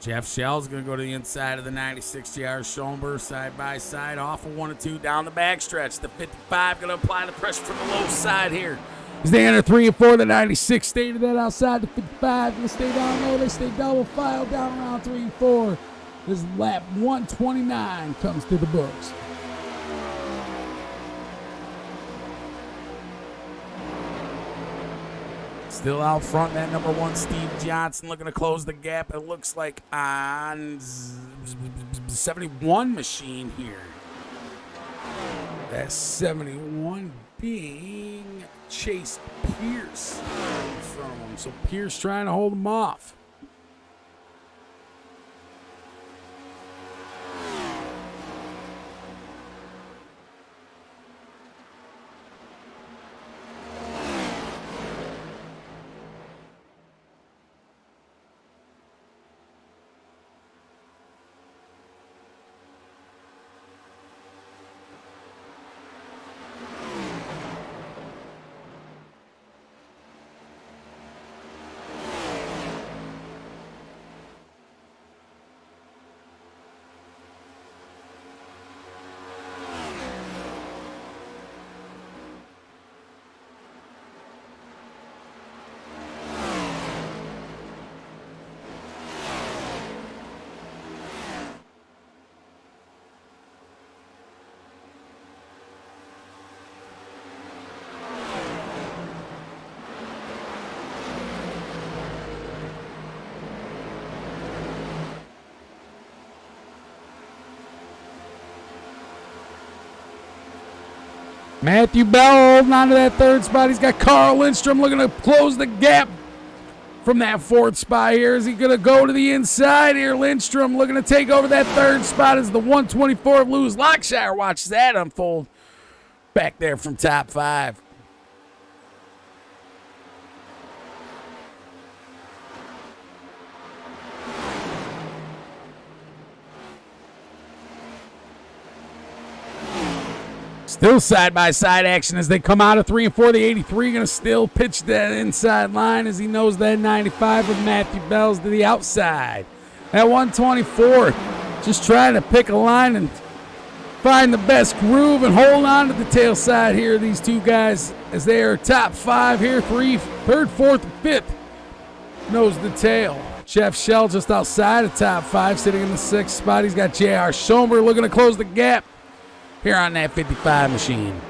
Jeff Shell's going to go to the inside of the 96 JR Schoenberg, side by side, off of 1 and 2, down the backstretch. The 55 going to apply the pressure from the low side here. As they enter 3 and 4, the 96 stay to that outside. The 55 going to stay down low. They stay double file down around 3 and 4. This lap 129 comes to the books. Still out front, that number 1, Steve Johnson, looking to close the gap. It looks like on 71 machine here. That 71 being Chase Pierce in front of him. So Pierce trying to hold him off. Matthew Bell holding on to that third spot. He's got Carl Lindstrom looking to close the gap from that fourth spot here. Is he going to go to the inside here? Lindstrom looking to take over that third spot as the 124 of Lewis Lockshire watches that unfold back there from top 5. Still side-by-side action as they come out of 3 and 4. The 83 going to still pitch that inside line as he knows that 95 with Matthew Bell's to the outside. At 124, just trying to pick a line and find the best groove and hold on to the tail side here. These two guys as they are top 5 here. 3rd, 4th, and 5th. Nose to tail. Jeff Shell just outside of top 5, sitting in the 6th spot. He's got J.R. Schoenberg looking to close the gap here on that 55 machine.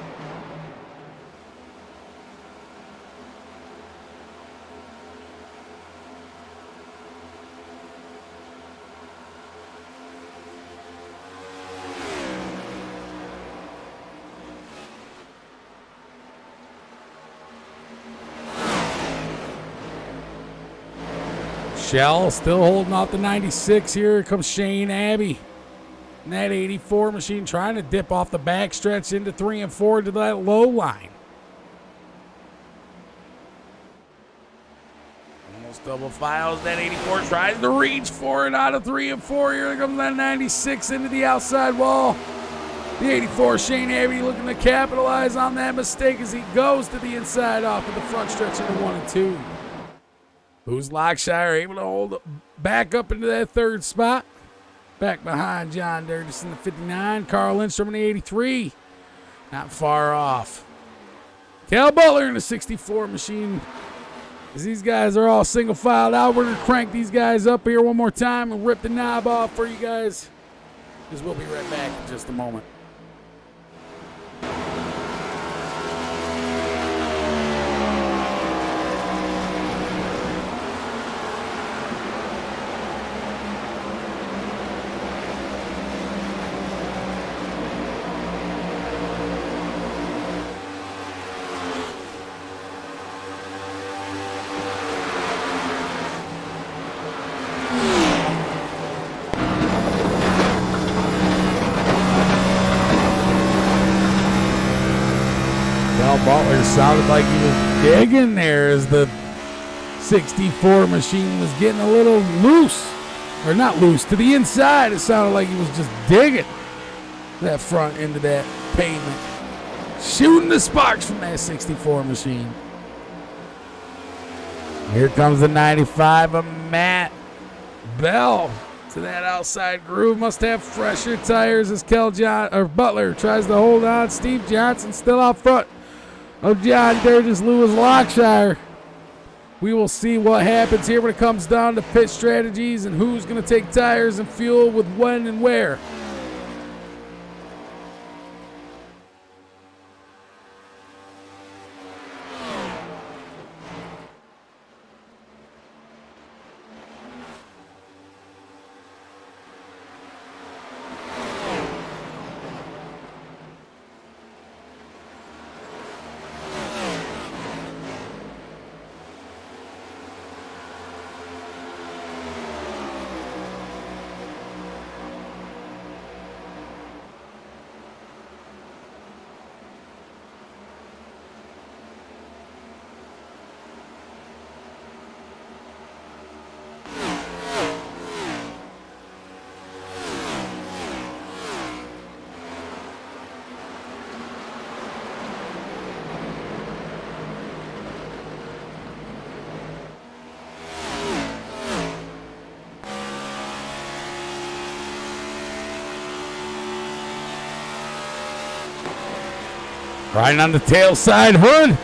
Shell still holding off the 96. Here comes Shane Abbey. And that 84 machine trying to dip off the backstretch into 3 and 4 to that low line. Almost double files. That 84 tries to reach for it out of 3 and 4. Here comes that 96 into the outside wall. The 84, Shane Abbey, looking to capitalize on that mistake as he goes to the inside off of the front stretch into 1 and 2. Who's Lockshire able to hold back up into that 3rd spot? Back behind John Durgis in the 59. Carl Lindstrom in the 83. Not far off. Kel Butler in the 64 machine. As these guys are all single filed out, we're going to crank these guys up here one more time and rip the knob off for you guys. Because we'll be right back in just a moment. Butler sounded like he was digging there as the 64 machine was getting a little loose. Or not loose, to the inside. It sounded like he was just digging that front into that pavement. Shooting the sparks from that 64 machine. Here comes the 95 of Matt Bell to that outside groove. Must have fresher tires as Butler tries to hold on. Steve Johnson still out front of John Durgis, Lewis Lockshire. We will see what happens here when it comes down to pit strategies and who's going to take tires and fuel with when and where. Riding on the tail side hood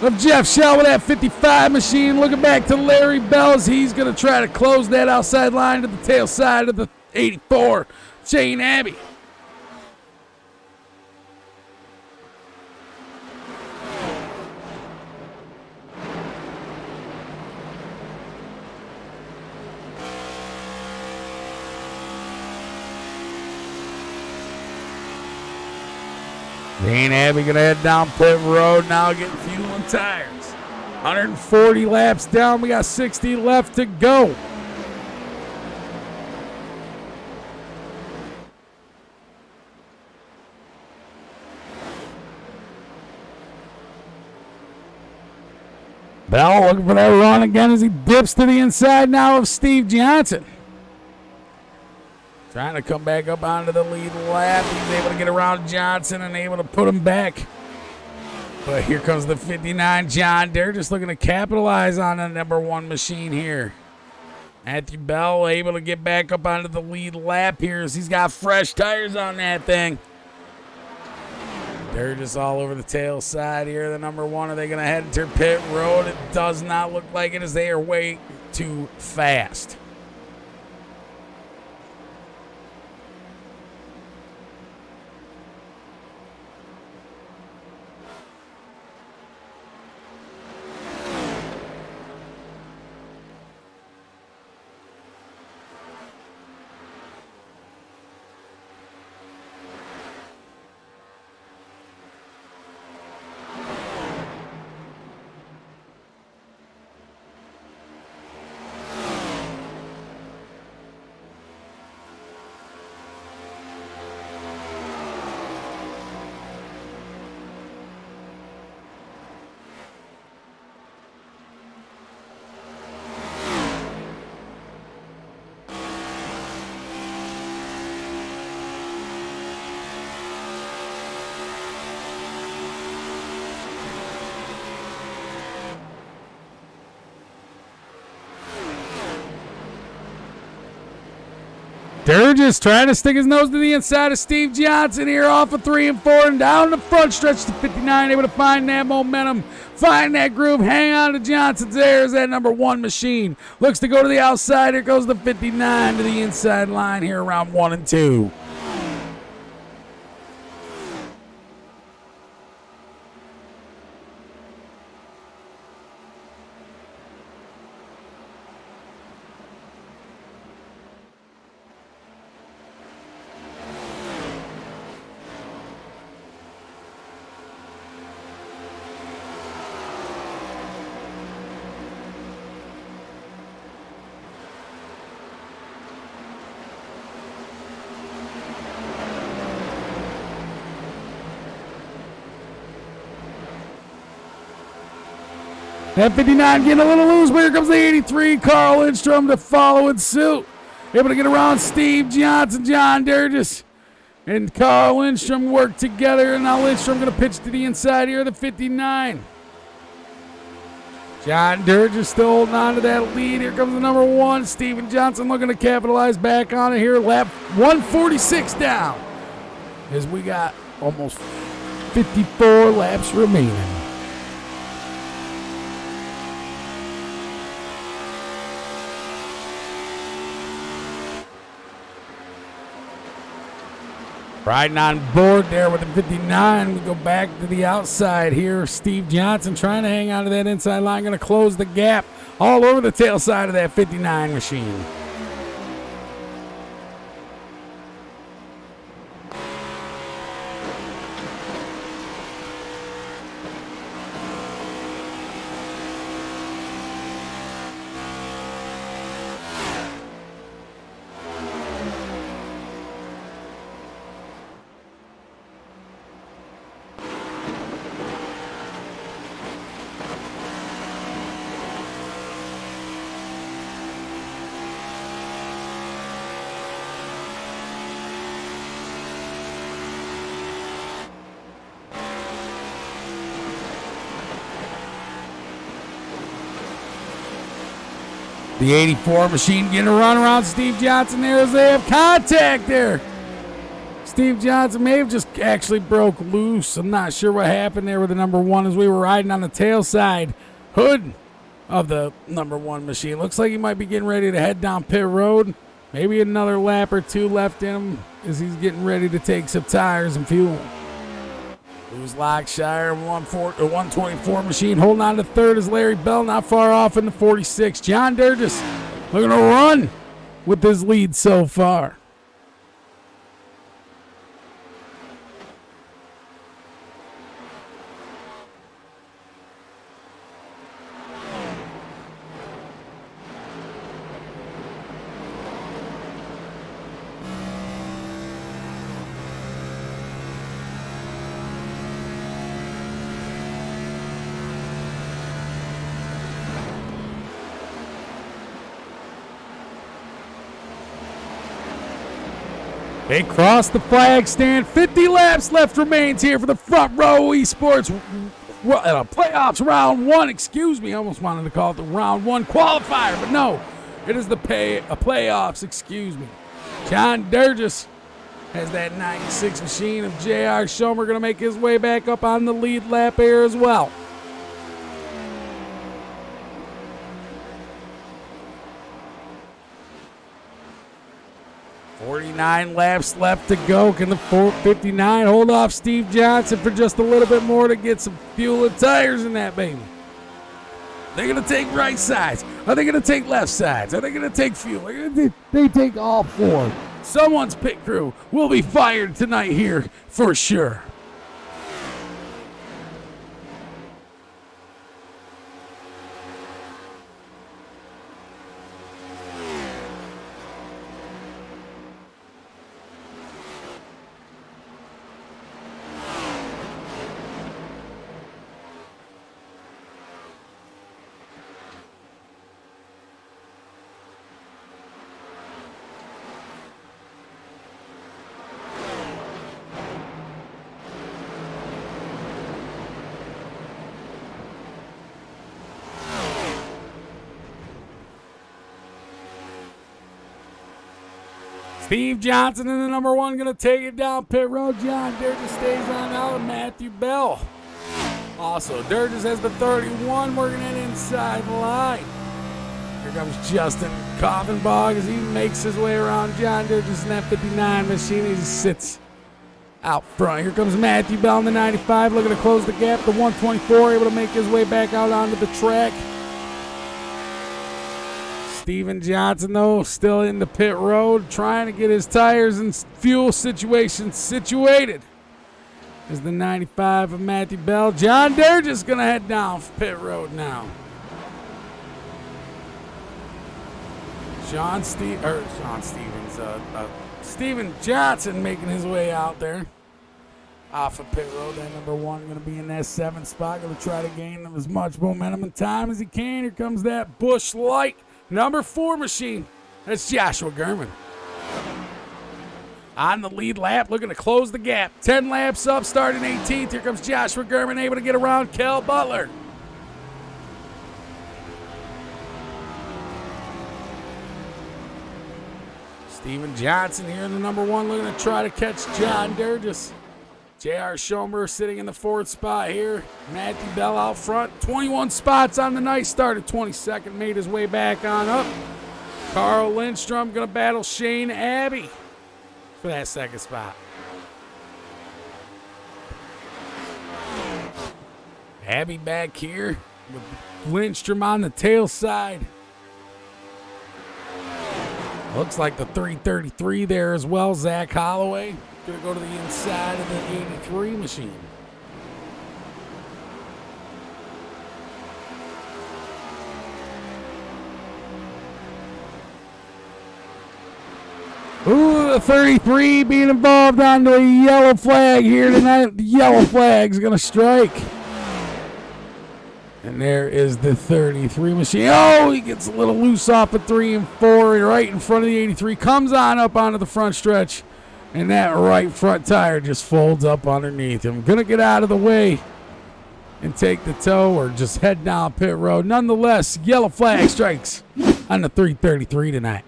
of Jeff Shell with that 55 machine. Looking back to Larry Bells. He's going to try to close that outside line to the tail side of the 84. Shane Abbey. Shane Abbey going to head down pit road now, getting fuel and tires. 140 laps down. We got 60 left to go. Bell looking for that run again as he dips to the inside now of Steve Johnson. Trying to come back up onto the lead lap. He's able to get around Johnson and able to put him back. But here comes the 59 John Deere, just looking to capitalize on the number one machine here. Matthew Bell able to get back up onto the lead lap here as he's got fresh tires on that thing. They're just all over the tail side here. The number one, are they going to head into pit road? It does not look like it as they are way too fast. Durgis trying to stick his nose to the inside of Steve Johnson here off of 3 and 4 and down the front stretch to 59, able to find that momentum, find that groove, hang on to Johnson's there as that number 1 machine. Looks to go to the outside. Here goes the 59 to the inside line here around 1 and 2. That 59 getting a little loose, but here comes the 83, Carl Lindstrom to follow in suit. Able to get around Steve Johnson, John Durgis, and Carl Lindstrom work together, and now Lindstrom going to pitch to the inside here, the 59. John Durgis still holding on to that lead. Here comes the number 1, Steven Johnson looking to capitalize back on it here. Lap 146 down as we got almost 54 laps remaining. Riding on board there with the 59. We go back to the outside here. Steve Johnson trying to hang on to that inside line. Going to close the gap all over the tail side of that 59 machine. The 84 machine getting a run around Steve Johnson there as they have contact there. Steve Johnson may have just actually broke loose. I'm not sure what happened there with the number 1 as we were riding on the tail side hood of the number 1 machine. Looks like he might be getting ready to head down pit road. Maybe another lap or 2 left in him as he's getting ready to take some tires and fuel. Lose Lockshire, 124 machine holding on to 3rd as Larry Bell not far off in the 46. John Durgis looking to run with his lead so far. They cross the flag stand. 50 laps left remains here for the Front Row Esports playoffs round 1. Excuse me, I almost wanted to call it the round 1 qualifier, but no, it is the playoffs. Excuse me. John Durgis has that 96 machine of J.R. Schomer going to make his way back up on the lead lap here as well. .49 laps left to go. Can the 459 hold off Steve Johnson for just a little bit more to get some fuel and tires in that baby? They're going to take right sides. Are they going to take left sides? Are they going to take fuel? They take all 4. Someone's pit crew will be fired tonight here for sure. Steve Johnson in the number 1 going to take it down pit road. John Durgis stays on out, and Matthew Bell. Also, Durgis has the 31 working it inside the line. Here comes Justin Koffenbach as he makes his way around John Durgis in that 59 machine. He sits out front. Here comes Matthew Bell in the 95, looking to close the gap. The 124 able to make his way back out onto the track. Steven Johnson, though, still in the pit road, trying to get his tires and fuel situation situated. Is the 95 of Matthew Bell. John Durgis going to head down pit road now. Steven Johnson making his way out there off of pit road. That number 1 going to be in that 7th spot. Going to try to gain as much momentum and time as he can. Here comes that Busch Light number 4 machine. That's Joshua Gurman. On the lead lap, looking to close the gap. 10 laps up, starting 18th. Here comes Joshua Gurman, able to get around Kel Butler. Steven Johnson here in the number 1, looking to try to catch John Durgis. J.R. Schomer sitting in the 4th spot here. Matthew Bell out front. 21 spots on the night. Started 22nd, made his way back on up. Carl Lindstrom going to battle Shane Abbey for that 2nd spot. Abbey back here with Lindstrom on the tail side. Looks like the 333 there as well. Zach Holloway going to go to the inside of the 83 machine. Ooh, the 33 being involved on the yellow flag here tonight. The yellow flag's going to strike. And there is the 33 machine. Oh, he gets a little loose off of 3 and 4 right in front of the 83. Comes on up onto the front stretch. And that right front tire just folds up underneath him. Going to get out of the way and take the tow or just head down pit road. Nonetheless, yellow flag strikes on the 333 tonight.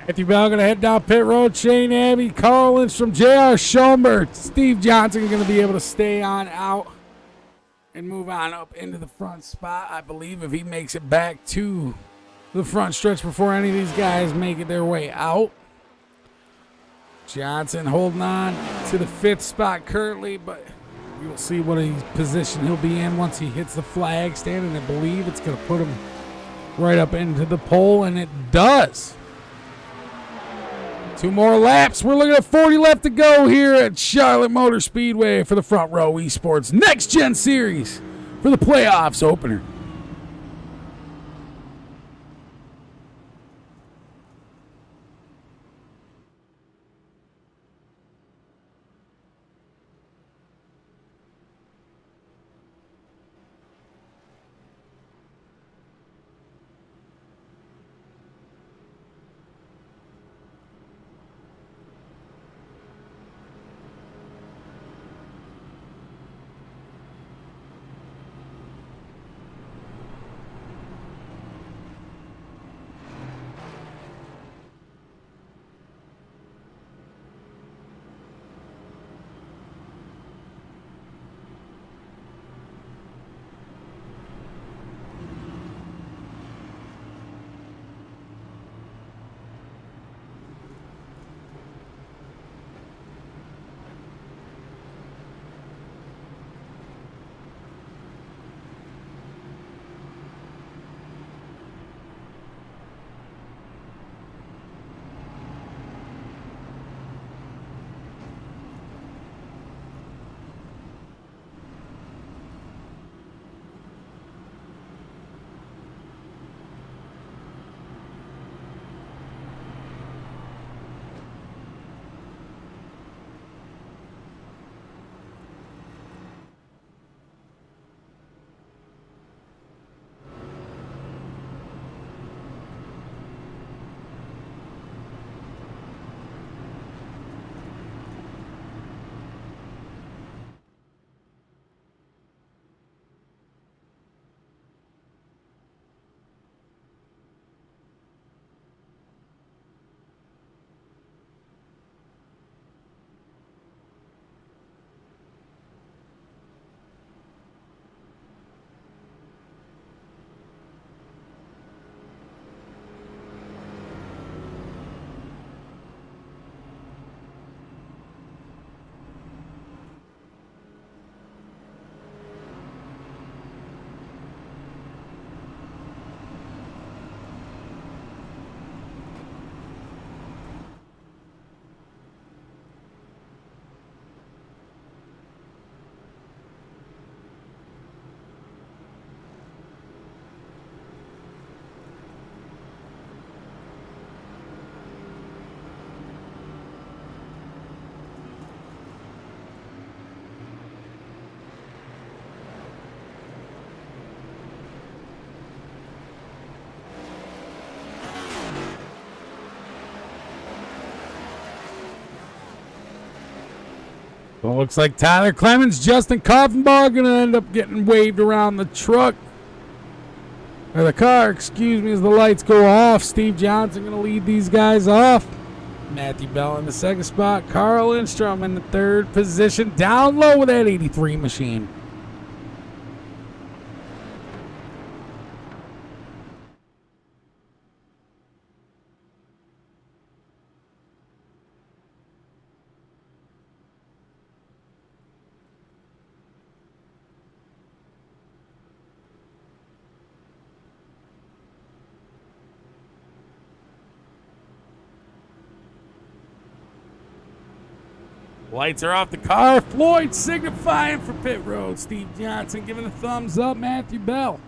Matthew Bell going to head down pit road. Shane Abbey, Carl Lindstrom, J.R. Schoenberg, Steve Johnson going to be able to stay on out and move on up into the front spot. I believe if he makes it back to the front stretch before any of these guys make it their way out. Johnson holding on to the 5th spot currently, but we will see what position he'll be in once he hits the flag stand, and I believe it's going to put him right up into the pole, and it does. 2 more laps. We're looking at 40 left to go here at Charlotte Motor Speedway for the Front Row Esports Next Gen Series for the playoffs opener. So it looks like Tyler Clemens, Justin Koffenbach going to end up getting waved around the truck. Or the car, excuse me, as the lights go off. Steve Johnson going to lead these guys off. Matthew Bell in the second spot. Carl Lindstrom in the third position. Down low with that 83 machine. Lights are off the car. Floyd signifying for pit road. Steve Johnson giving a thumbs up. Matthew Bell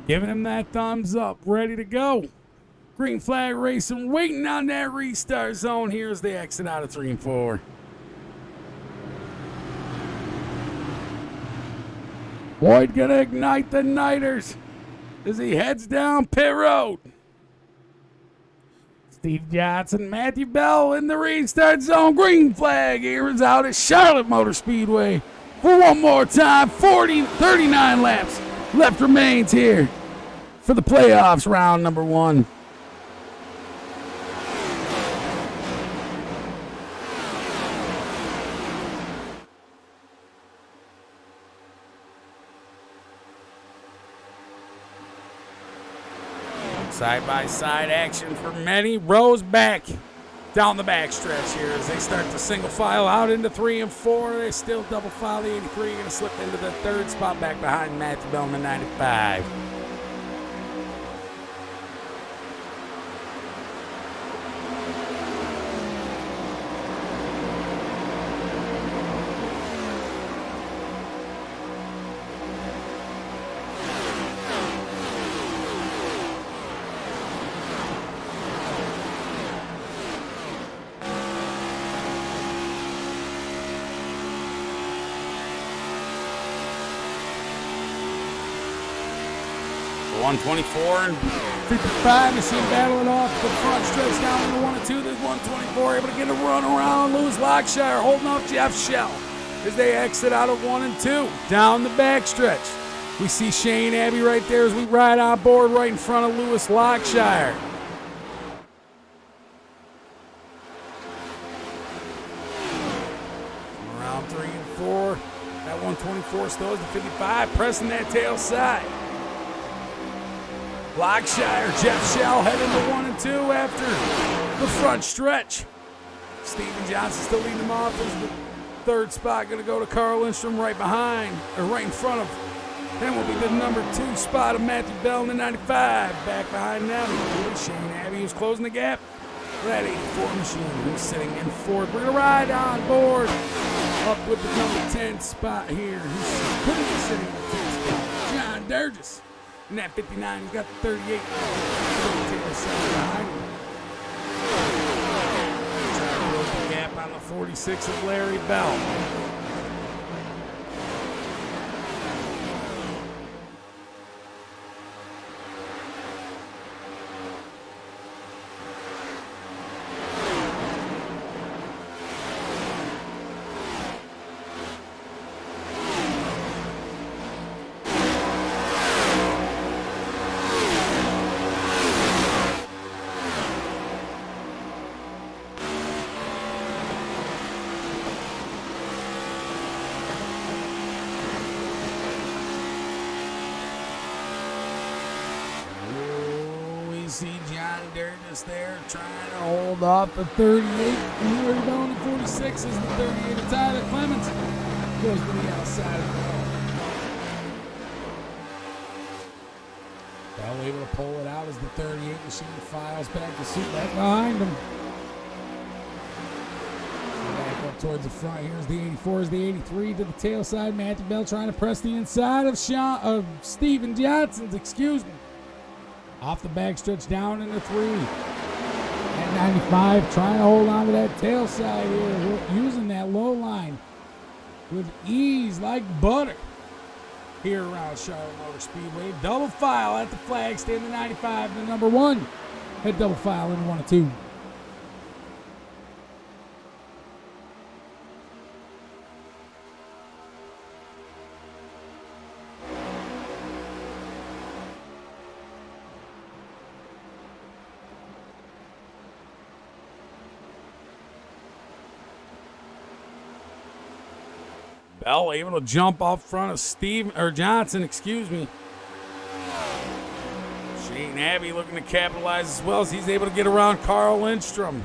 giving him that thumbs up. Ready to go. Green flag racing. Waiting on that restart zone. Here's the exit out of 3 and 4. Floyd going to ignite the Niters as he heads down pit road. Steve Johnson, Matthew Bell in the restart zone. Green flag airs out at Charlotte Motor Speedway for one more time. 39 laps left remains here for the playoffs, round number 1. Side-by-side action for many. Rows back down the backstretch here as they start to single file out into 3 and 4. They still double file the 83. Going to slip into the third spot back behind Matthew Bell in the 95. The 124 and 55 machine battling off the front stretch down into 1 and 2. There's 124 able to get a run around. Lewis Lockshire holding off Jeff Shell as they exit out of 1 and 2 down the backstretch. We see Shane Abbey right there as we ride on board right in front of Lewis Lockshire. Around 3 and 4. That 124 stows the 55, pressing that tail side. Lockshire, Jeff Shell head into 1 and 2 after the front stretch. Steven Johnson still leading them off as the third spot going to go to Carl Lindstrom right behind, or right in front of. Then will be the number 2 spot of Matthew Bell in the 95. Back behind them, Shane Abbey who's closing the gap. That 84 machine who's sitting in fourth. We're going to ride on board up with the number 10 spot here. Who's couldn't be sitting in the 10th spot. John Durgis. And that 59, he's got 38. Behind him. Trying to close the gap on the 46 of Larry Bell. See John Durgis there trying to hold off the 38. And Larry Bell on the 46 is the 38 of Tyler Clemens. Goes to the outside of the ball. Bell able to pull it out as the 38 machine files back to suit back behind him. Back up towards the front. Here's the 84, is the 83 to the tail side. Matthew Bell trying to press the inside of Steven Johnson's, excuse me. Off the backstretch down into 3. At 95, trying to hold on to that tail side here, using that low line with ease like butter here around Charlotte Motor Speedway. Double file at the flag stand, the 95, the number 1. Head double file into 1 and 2. Bell able to jump off front of Johnson, excuse me. Shane Abbey looking to capitalize as well as he's able to get around Carl Lindstrom.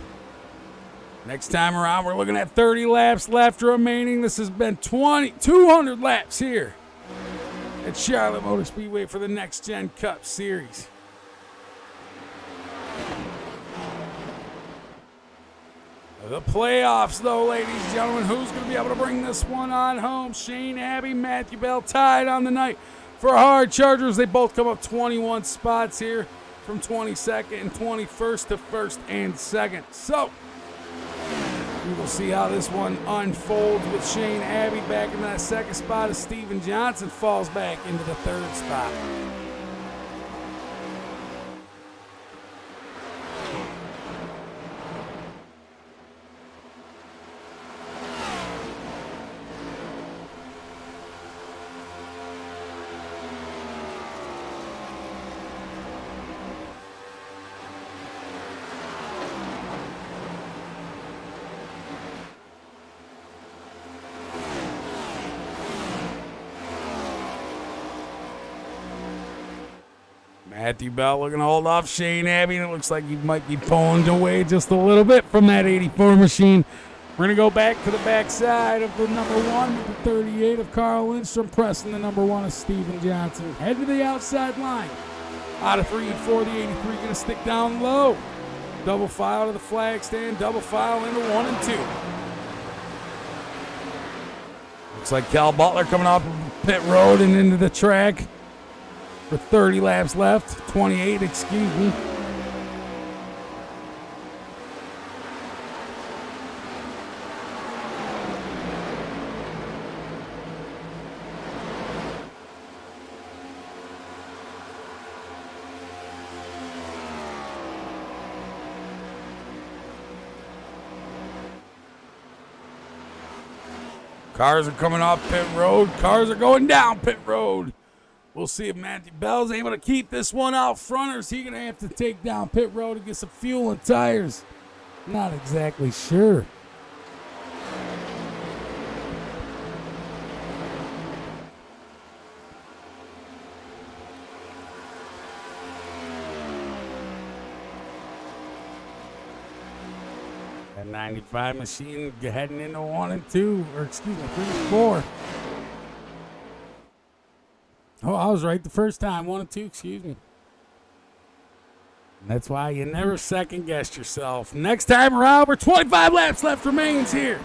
Next time around, we're looking at 30 laps left remaining. This has been 200 laps here at Charlotte Motor Speedway for the Next Gen Cup Series. The playoffs, though, ladies and gentlemen. Who's going to be able to bring this one on home? Shane Abbey, Matthew Bell tied on the night for hard chargers. They both come up 21 spots here from 22nd and 21st to 1st and 2nd. So, we will see how this one unfolds with Shane Abbey back in that 2nd spot as Steven Johnson falls back into the 3rd spot. Matthew Bell looking to hold off Shane Abbey, and it looks like he might be pulling away just a little bit from that 84 machine. We're going to go back to the backside of the number 1 with the 38 of Carl Lindstrom, pressing the number 1 of Steven Johnson. Head to the outside line. Out of 3 and 4, the 83 going to stick down low. Double file to the flag stand, double file into 1 and 2. Looks like Kel Butler coming off pit road and into the track. For 30 laps left, 28, excuse me. Cars are coming off pit road. Cars are going down pit road. We'll see if Matthew Bell's able to keep this one out front, or is he going to have to take down pit road and get some fuel and tires? Not exactly sure. That 95 machine heading into 1 and 2, or excuse me, 3 and 4. Oh, I was right the first time. 1 and 2, excuse me. And that's why you never second guess yourself. Next time around, we're 25 laps left remains here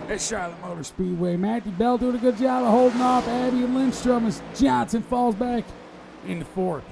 at Charlotte Motor Speedway. Matthew Bell doing a good job of holding off Abbey and Lindstrom as Johnson falls back into 4th.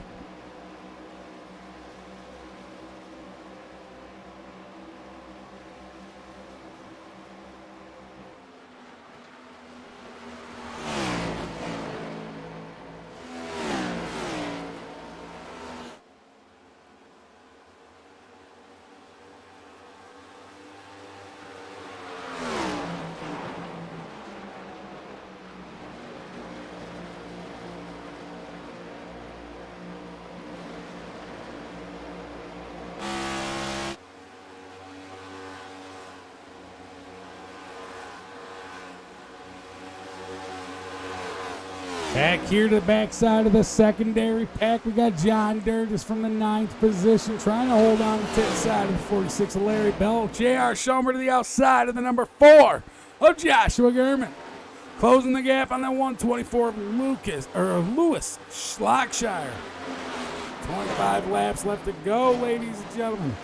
Back here to the backside of the secondary pack, we got John Durgis from the 9th position, trying to hold on to the side of the 46 of Larry Bell. J.R. Schomer to the outside of the number 4 of Joshua Gurman. Closing the gap on the 124 of Lewis Schlockshire. 25 laps left to go, ladies and gentlemen.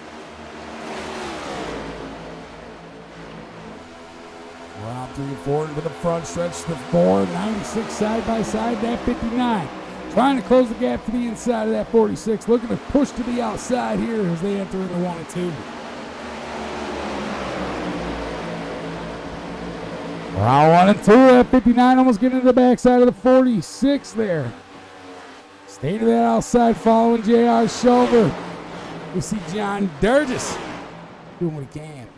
Round 3 and 4 into the front stretch to 4, 96 side by side, that 59. Trying to close the gap to the inside of that 46. Looking to push to the outside here as they enter into 1 and 2. Round 1 and 2, that 59 almost getting to the backside of the 46 there. Stay to that outside following J.R. Schober. We see John Durgis doing what he can.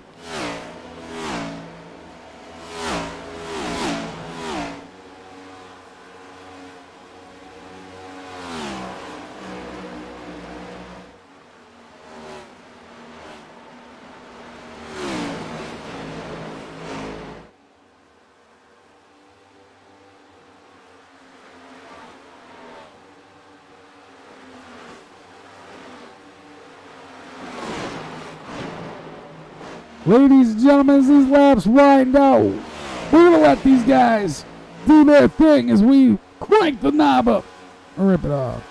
Ladies and gentlemen, as these laps wind out, we're going to let these guys do their thing as we crank the knob up and rip it off.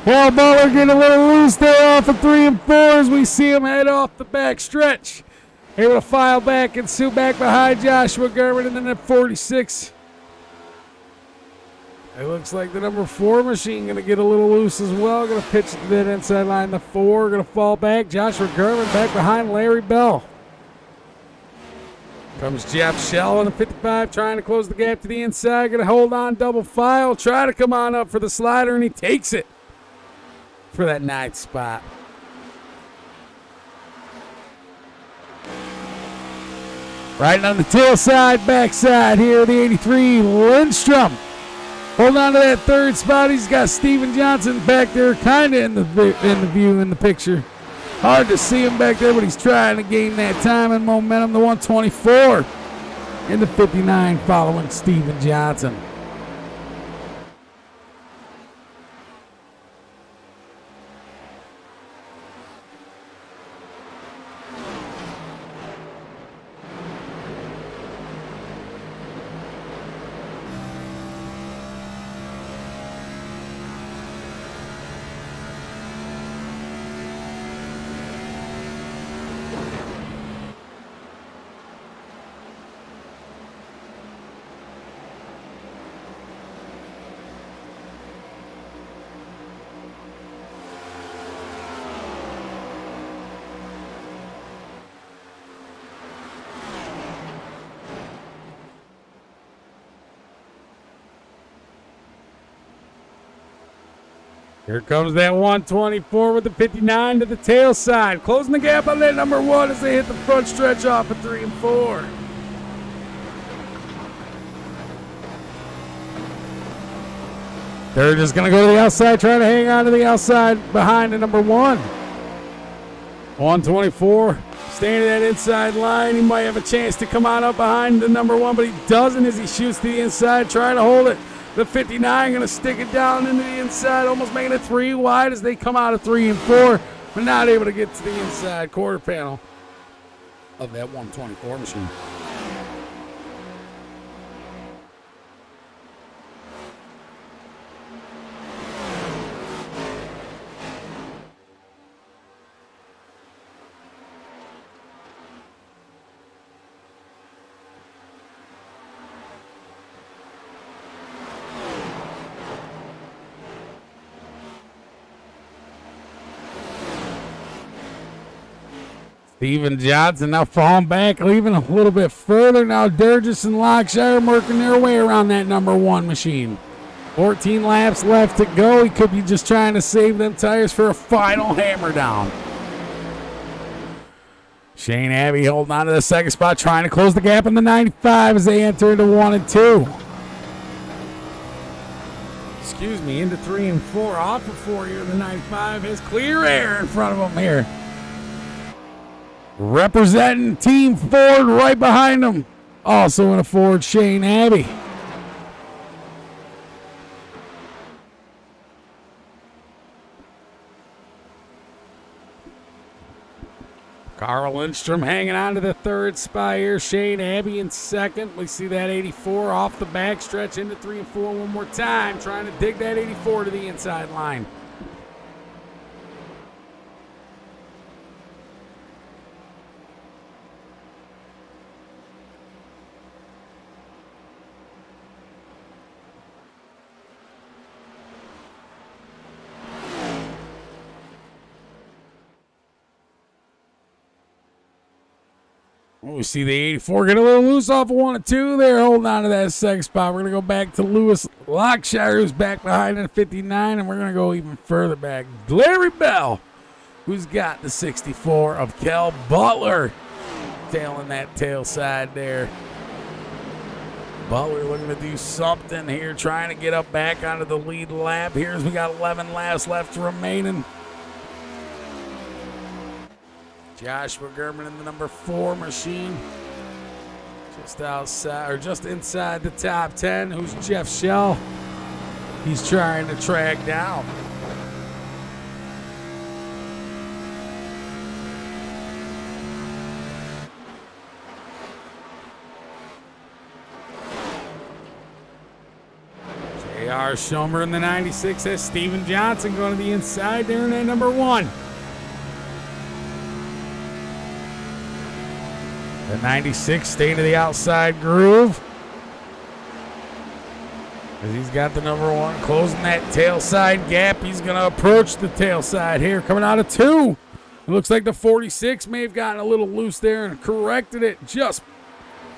Kel Butler getting a little loose there off of 3 and 4 as we see him head off the back stretch. Able to file back and sue back behind Joshua Garrett, and then at 46. It looks like the number 4 machine going to get a little loose as well. Going to pitch to that inside line. The 4 going to fall back. Joshua Garrett back behind Larry Bell. Comes Jeff Shell on the 55, trying to close the gap to the inside. Going to hold on, double file. Try to come on up for the slider, and he takes it for that 9th spot. Right on the tail side, backside here, the 83, Lindstrom. Hold on to that 3rd spot. He's got Steven Johnson back there, kind of in the view, in the picture. Hard to see him back there, but he's trying to gain that time and momentum. The 124 in the 59 following Steven Johnson. Here comes that 124 with the 59 to the tail side. Closing the gap on that number 1 as they hit the front stretch off of 3 and 4. They're just going to go to the outside, trying to hang on to the outside behind the number 1. 124 staying to that inside line. He might have a chance to come on up behind the number 1, but he doesn't as he shoots to the inside, trying to hold it. The 59 going to stick it down into the inside, almost making it 3 wide as they come out of 3 and 4, but not able to get to the inside quarter panel of that 124 machine. Steven Johnson now falling back, leaving a little bit further. Now Durgis and Lockshire working their way around that number 1 machine. 14 laps left to go. He could be just trying to save them tires for a final hammer down. Shane Abbey holding on to the 2nd spot, trying to close the gap in the 95 as they enter into 1 and 2. Excuse me, into 3 and 4. Off of 4 here. The 95 has clear air in front of them here. Representing Team Ford right behind them. Also in a Ford, Shane Abbey. Carl Lindstrom hanging on to the third spot here. Shane Abbey in second. We see that 84 off the back stretch into 3 and 4 one more time, trying to dig that 84 to the inside line. We see the 84 get a little loose off of 1 and 2 there, holding on to that second spot. We're going to go back to Lewis Lockshire, who's back behind at 59, and we're going to go even further back. Larry Bell, who's got the 64 of Kel Butler, tailing that tail side there. Butler looking to do something here, trying to get up back onto the lead lap here as we got 11 laps left remaining. Joshua Gurman in the number 4 machine. Just outside, or just inside the top 10. Who's Jeff Shell? He's trying to track down. J.R. Schomer in the 96 has Steven Johnson going to the inside there in that number 1. The 96 staying to the outside groove. As he's got the number 1 closing that tail side gap. He's going to approach the tail side here. Coming out of 2. It looks like the 46 may have gotten a little loose there and corrected it just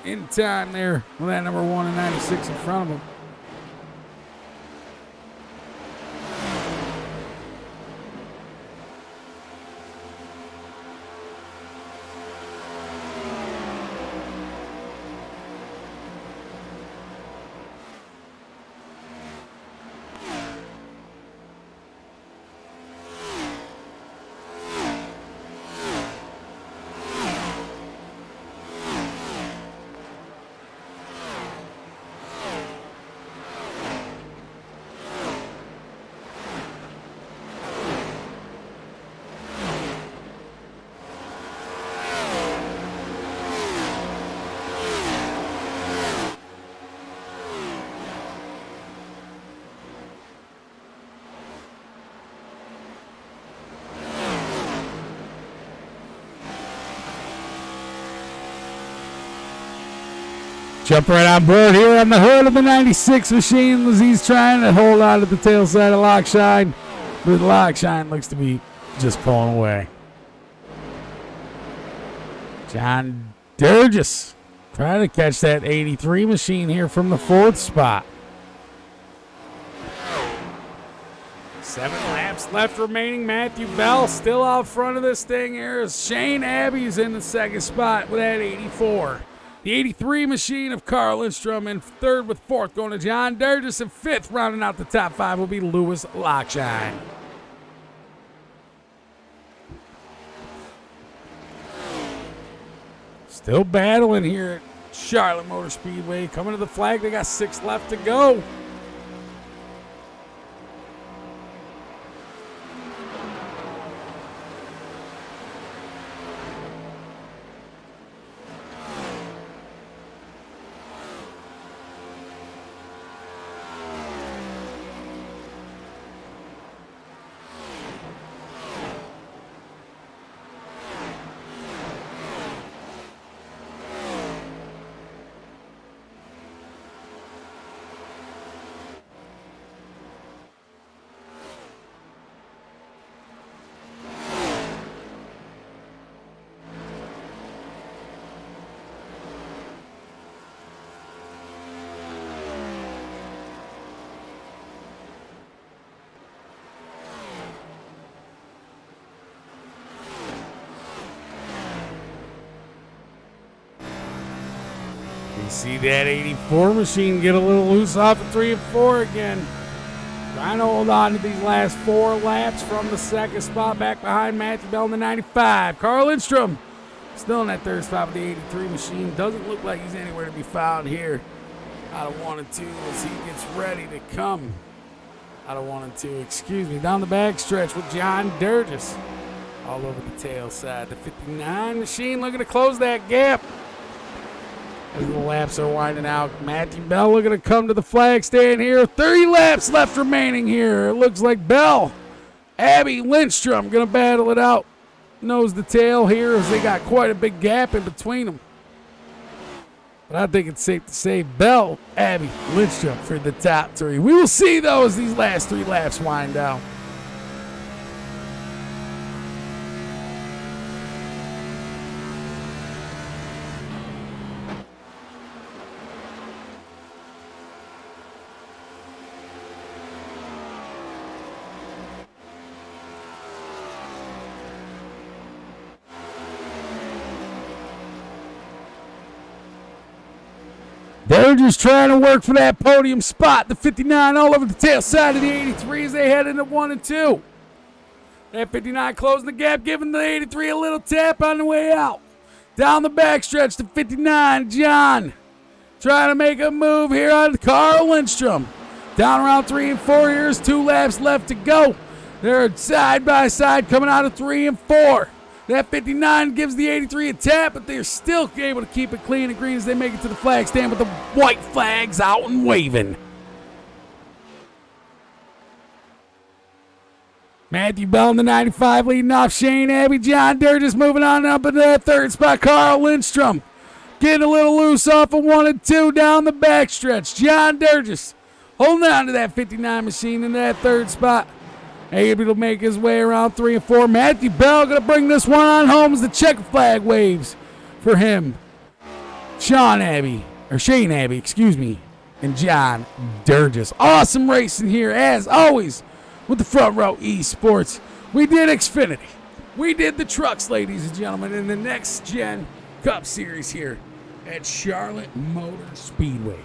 in time there with that number 1 and 96 in front of him. Jump right on board here on the hood of the 96 machine as he's trying to hold on to the tail side of Lockshine. But Lockshine looks to be just pulling away. John Durgis trying to catch that 83 machine here from the 4th spot. 7 laps left remaining. Matthew Bell still out front of this thing here. Shane Abbey's in the 2nd spot with that 84. The 83 machine of Carl Lindstrom in 3rd with 4th going to John Durgis, and 5th rounding out the top 5 will be Lewis Lockshine. Still battling here at Charlotte Motor Speedway. Coming to the flag, they got 6 left to go. You see that 84 machine get a little loose off of 3 and 4 again. Trying to hold on to these last 4 laps from the 2nd spot back behind Matthew Bell in the 95. Carl Lindstrom still in that 3rd spot with the 83 machine. Doesn't look like he's anywhere to be found here. Out of 1 and 2 as he gets ready to come. Out of 1 and 2, excuse me. Down the back stretch with John Durgis. all over the tail side. The 59 machine looking to close that gap. As the laps are winding out, Matthew Bell looking to come to the flag stand here. 30 laps left remaining here. It looks like Bell, Abby, Lindstrom going to battle it out. Nose to tail here as they got quite a big gap in between them. But I think it's safe to say Bell, Abby, Lindstrom for the top three. We will see, though, as these last 3 laps wind down. They're just trying to work for that podium spot. The 59 all over the tail side of the 83 as they head into 1 and 2. That 59 closing the gap, giving the 83 a little tap on the way out. Down the backstretch to 59, John. Trying to make a move here on Carl Lindstrom. Down around 3 and 4. Here's 2 laps left to go. They're side by side coming out of 3 and 4. That 59 gives the 83 a tap, but they're still able to keep it clean and green as they make it to the flag stand with the white flags out and waving. Matthew Bell in the 95 leading off Shane Abbey. John Durgis moving on up into that 3rd spot. Carl Lindstrom getting a little loose off of 1 and 2 down the backstretch. John Durgis holding on to that 59 machine in that 3rd spot. Able to make his way around 3 and 4. Matthew Bell going to bring this one on home as the checker flag waves for him. Shane Abbey, and John Durgis. Awesome racing here, as always, with the Front Row Esports. We did Xfinity. We did the trucks, ladies and gentlemen, in the Next Gen Cup Series here at Charlotte Motor Speedway.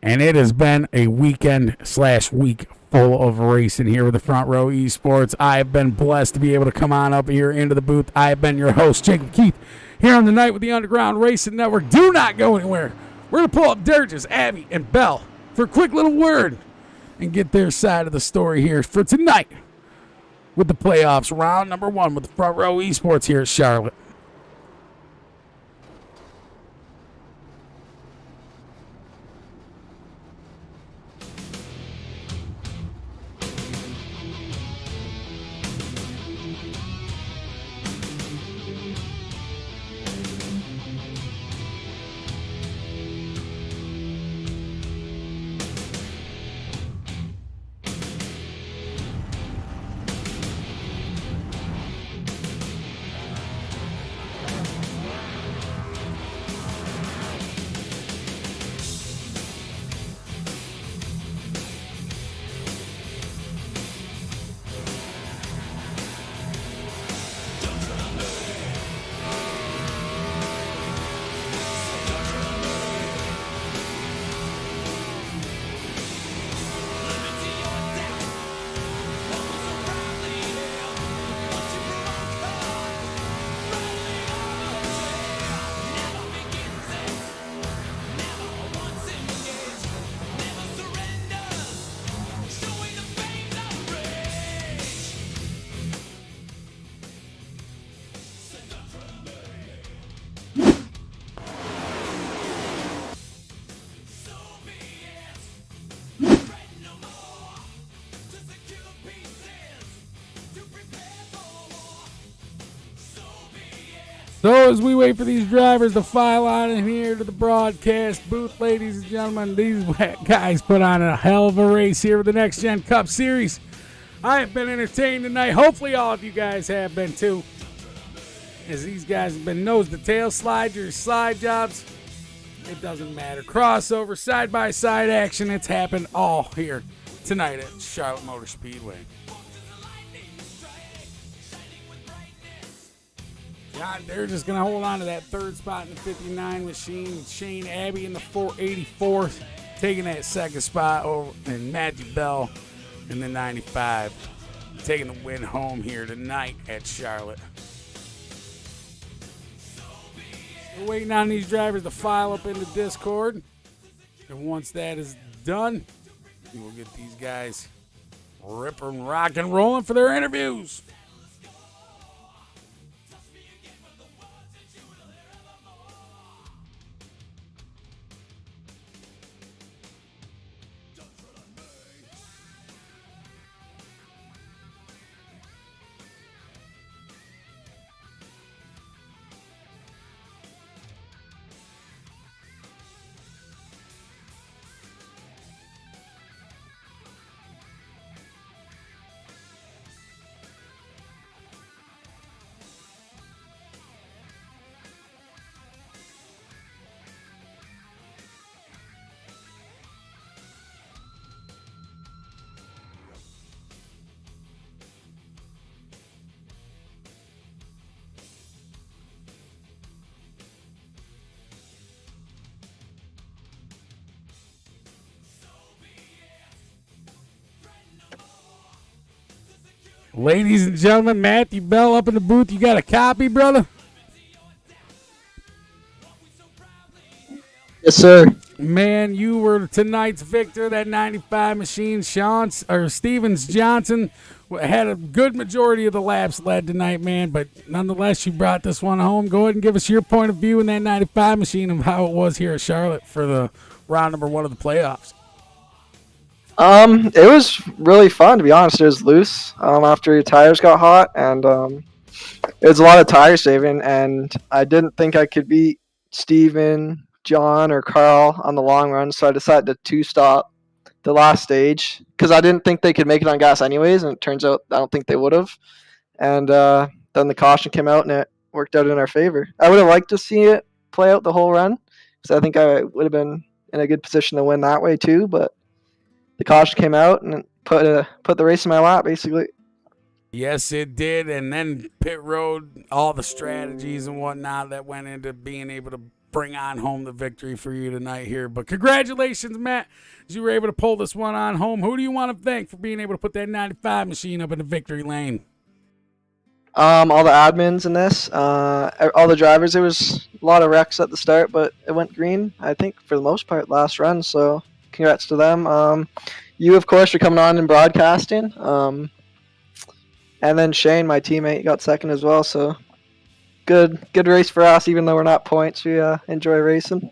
And it has been a weekend/week full of racing here with the Front Row Esports. I have been blessed to be able to come on up here into the booth. I have been your host, Jacob Keith, here on the night with the Underground Racing Network. Do not go anywhere. We're going to pull up Durgis, Abby, and Bell for a quick little word and get their side of the story here for tonight with the playoffs, round number 1 with the Front Row Esports here at Charlotte. So as we wait for these drivers to file on in here to the broadcast booth, ladies and gentlemen, these guys put on a hell of a race here with the Next Gen Cup Series. I have been entertained tonight. Hopefully all of you guys have been too. As these guys have been nose to tail slide jobs. It doesn't matter. Crossover, side-by-side action. It's happened all here tonight at Charlotte Motor Speedway. God, they're just going to hold on to that 3rd spot in the 59 machine. Shane Abbey in the 484th, taking that 2nd spot over, and Matthew Bell in the 95, taking the win home here tonight at Charlotte. We're waiting on these drivers to file up into Discord. And once that is done, we will get these guys ripping, rock, and rolling for their interviews. Ladies and gentlemen, Matthew Bell up in the booth. You got a copy, brother? Yes, sir. Man, you were tonight's victor. That 95 machine, Stevens Johnson, had a good majority of the laps led tonight, man. But nonetheless, you brought this one home. Go ahead and give us your point of view in that 95 machine of how it was here at Charlotte for the round number 1 of the playoffs. It was really fun, to be honest. It was loose after your tires got hot, and it was a lot of tire saving. And I didn't think I could beat Steven, John, or Carl on the long run, so I decided to two-stop the last stage because I didn't think they could make it on gas anyways, and it turns out I don't think they would have. And then the caution came out, and it worked out in our favor. I would have liked to see it play out the whole run because I think I would have been in a good position to win that way too, but the caution came out and put the race in my lap, basically. Yes, it did. And then pit road, all the strategies and whatnot that went into being able to bring on home the victory for you tonight here. But congratulations, Matt, as you were able to pull this one on home. Who do you want to thank for being able to put that 95 machine up in the victory lane? All the admins in this, all the drivers. There was a lot of wrecks at the start, but it went green, I think, for the most part last run. So congrats to them. You, of course, for coming on and broadcasting. And then Shane, my teammate, got second as well. So good race for us, even though we're not points. We enjoy racing.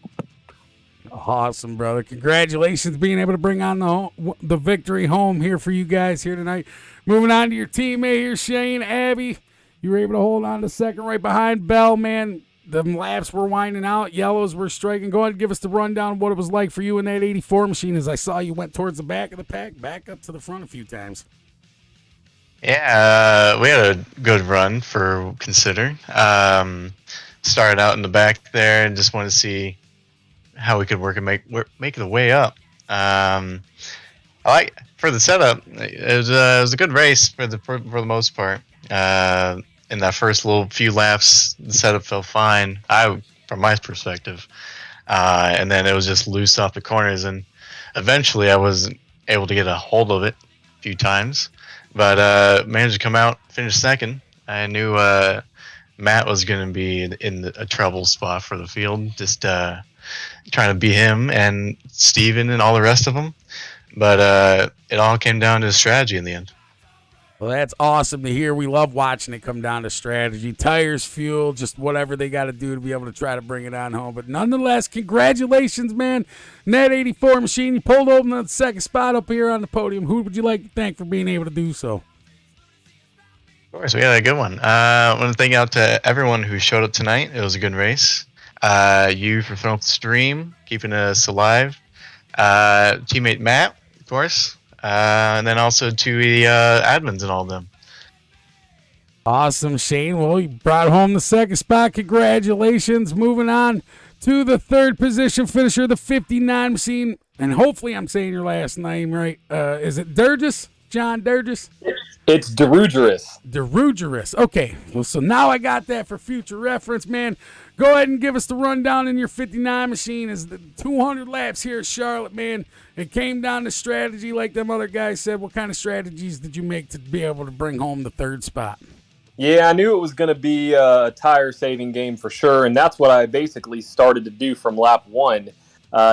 Awesome, brother. Congratulations being able to bring on the victory home here for you guys here tonight. Moving on to your teammate here, Shane, Abby. You were able to hold on to second right behind Bell, man. The laps were winding out. Yellows were striking. Go ahead and give us the rundown of what it was like for you in that 84 machine as I saw you went towards the back of the pack, back up to the front a few times. Yeah, we had a good run for consider. Started out in the back there and just wanted to see how we could work and make the way up. I like for the setup. It was a good race for the most part. In that first few laps, the setup felt fine. From my perspective, and then it was just loose off the corners, and eventually I was able to get a hold of it a few times, but managed to come out, finish second. I knew Matt was going to be in a trouble spot for the field, just trying to beat him and Steven and all the rest of them. But it all came down to strategy in the end. Well, that's awesome to hear. We love watching it come down to strategy. Tires, fuel, just whatever they got to do to be able to try to bring it on home. But nonetheless, congratulations, man. Net 84 machine, you pulled open the second spot up here on the podium. Who would you like to thank for being able to do so? Of course, we had a good one. I want to thank out to everyone who showed up tonight. It was a good race. You for throwing up the stream, keeping us alive. Teammate Matt, of course. And then also to the admins and all of them. Awesome, Shane. Well, you brought home the second spot. Congratulations. Moving on to the third position finisher, the 59 machine. And hopefully I'm saying your last name right. Is it Durgis? John Durgis? It's DeRugerous. DeRugerous. Okay. Well, so now I got that for future reference, man. Go ahead and give us the rundown in your 59 machine. Is the 200 laps here at Charlotte, man. It came down to strategy like them other guys said. What kind of strategies did you make to be able to bring home the third spot? Yeah, I knew it was going to be a tire-saving game for sure, and that's what I basically started to do from lap one.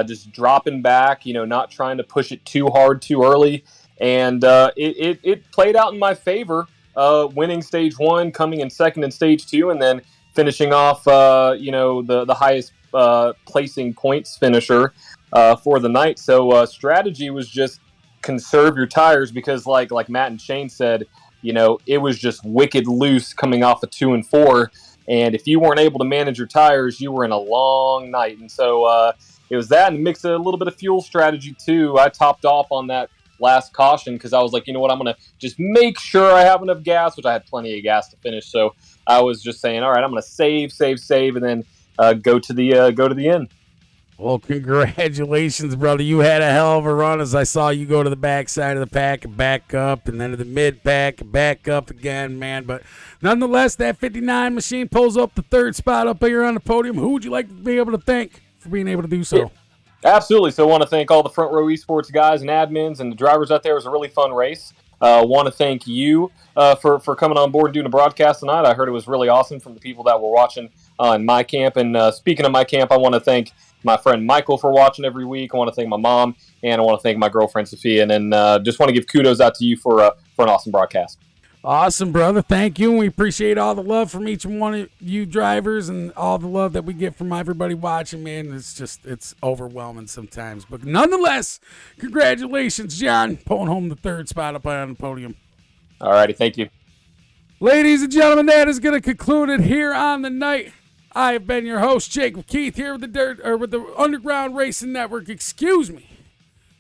Just dropping back, not trying to push it too hard too early. And it played out in my favor, winning stage one, coming in second in stage two, and then finishing off, the highest placing points finisher for the night. So strategy was just conserve your tires because, like Matt and Shane said, it was just wicked loose coming off of 2 and 4. And if you weren't able to manage your tires, you were in a long night. And so it was that and mix a little bit of fuel strategy too. I topped off on that last caution because I was like, you know what, I'm going to just make sure I have enough gas, which I had plenty of gas to finish. So I was just saying, all right, I'm going to save, and then go to the end. Well, congratulations, brother. You had a hell of a run as I saw you go to the back side of the pack and back up, and then to the mid pack and back up again, man. But nonetheless, that 59 machine pulls up the third spot up here on the podium. Who would you like to be able to thank for being able to do so? Yeah. Absolutely. So I want to thank all the Front Row Esports guys and admins and the drivers out there. It was a really fun race. Want to thank you for coming on board and doing a broadcast tonight. I heard it was really awesome from the people that were watching in my camp. And speaking of my camp, I want to thank my friend Michael for watching every week. I want to thank my mom, and I want to thank my girlfriend Sophia. And then just want to give kudos out to you for an awesome broadcast. Awesome, brother. Thank you. And we appreciate all the love from each one of you drivers and all the love that we get from everybody watching, man. It's overwhelming sometimes. But nonetheless, congratulations, John, pulling home the third spot up on the podium. All righty. Thank you. Ladies and gentlemen, that is going to conclude it here on the night. I have been your host, Jacob Keith, here with the Underground Racing Network. Excuse me.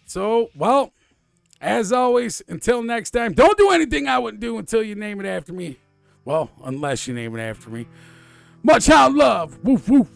So, well, as always, until next time, don't do anything I wouldn't do until you name it after me. Well, unless you name it after me. Much hound love. Woof, woof.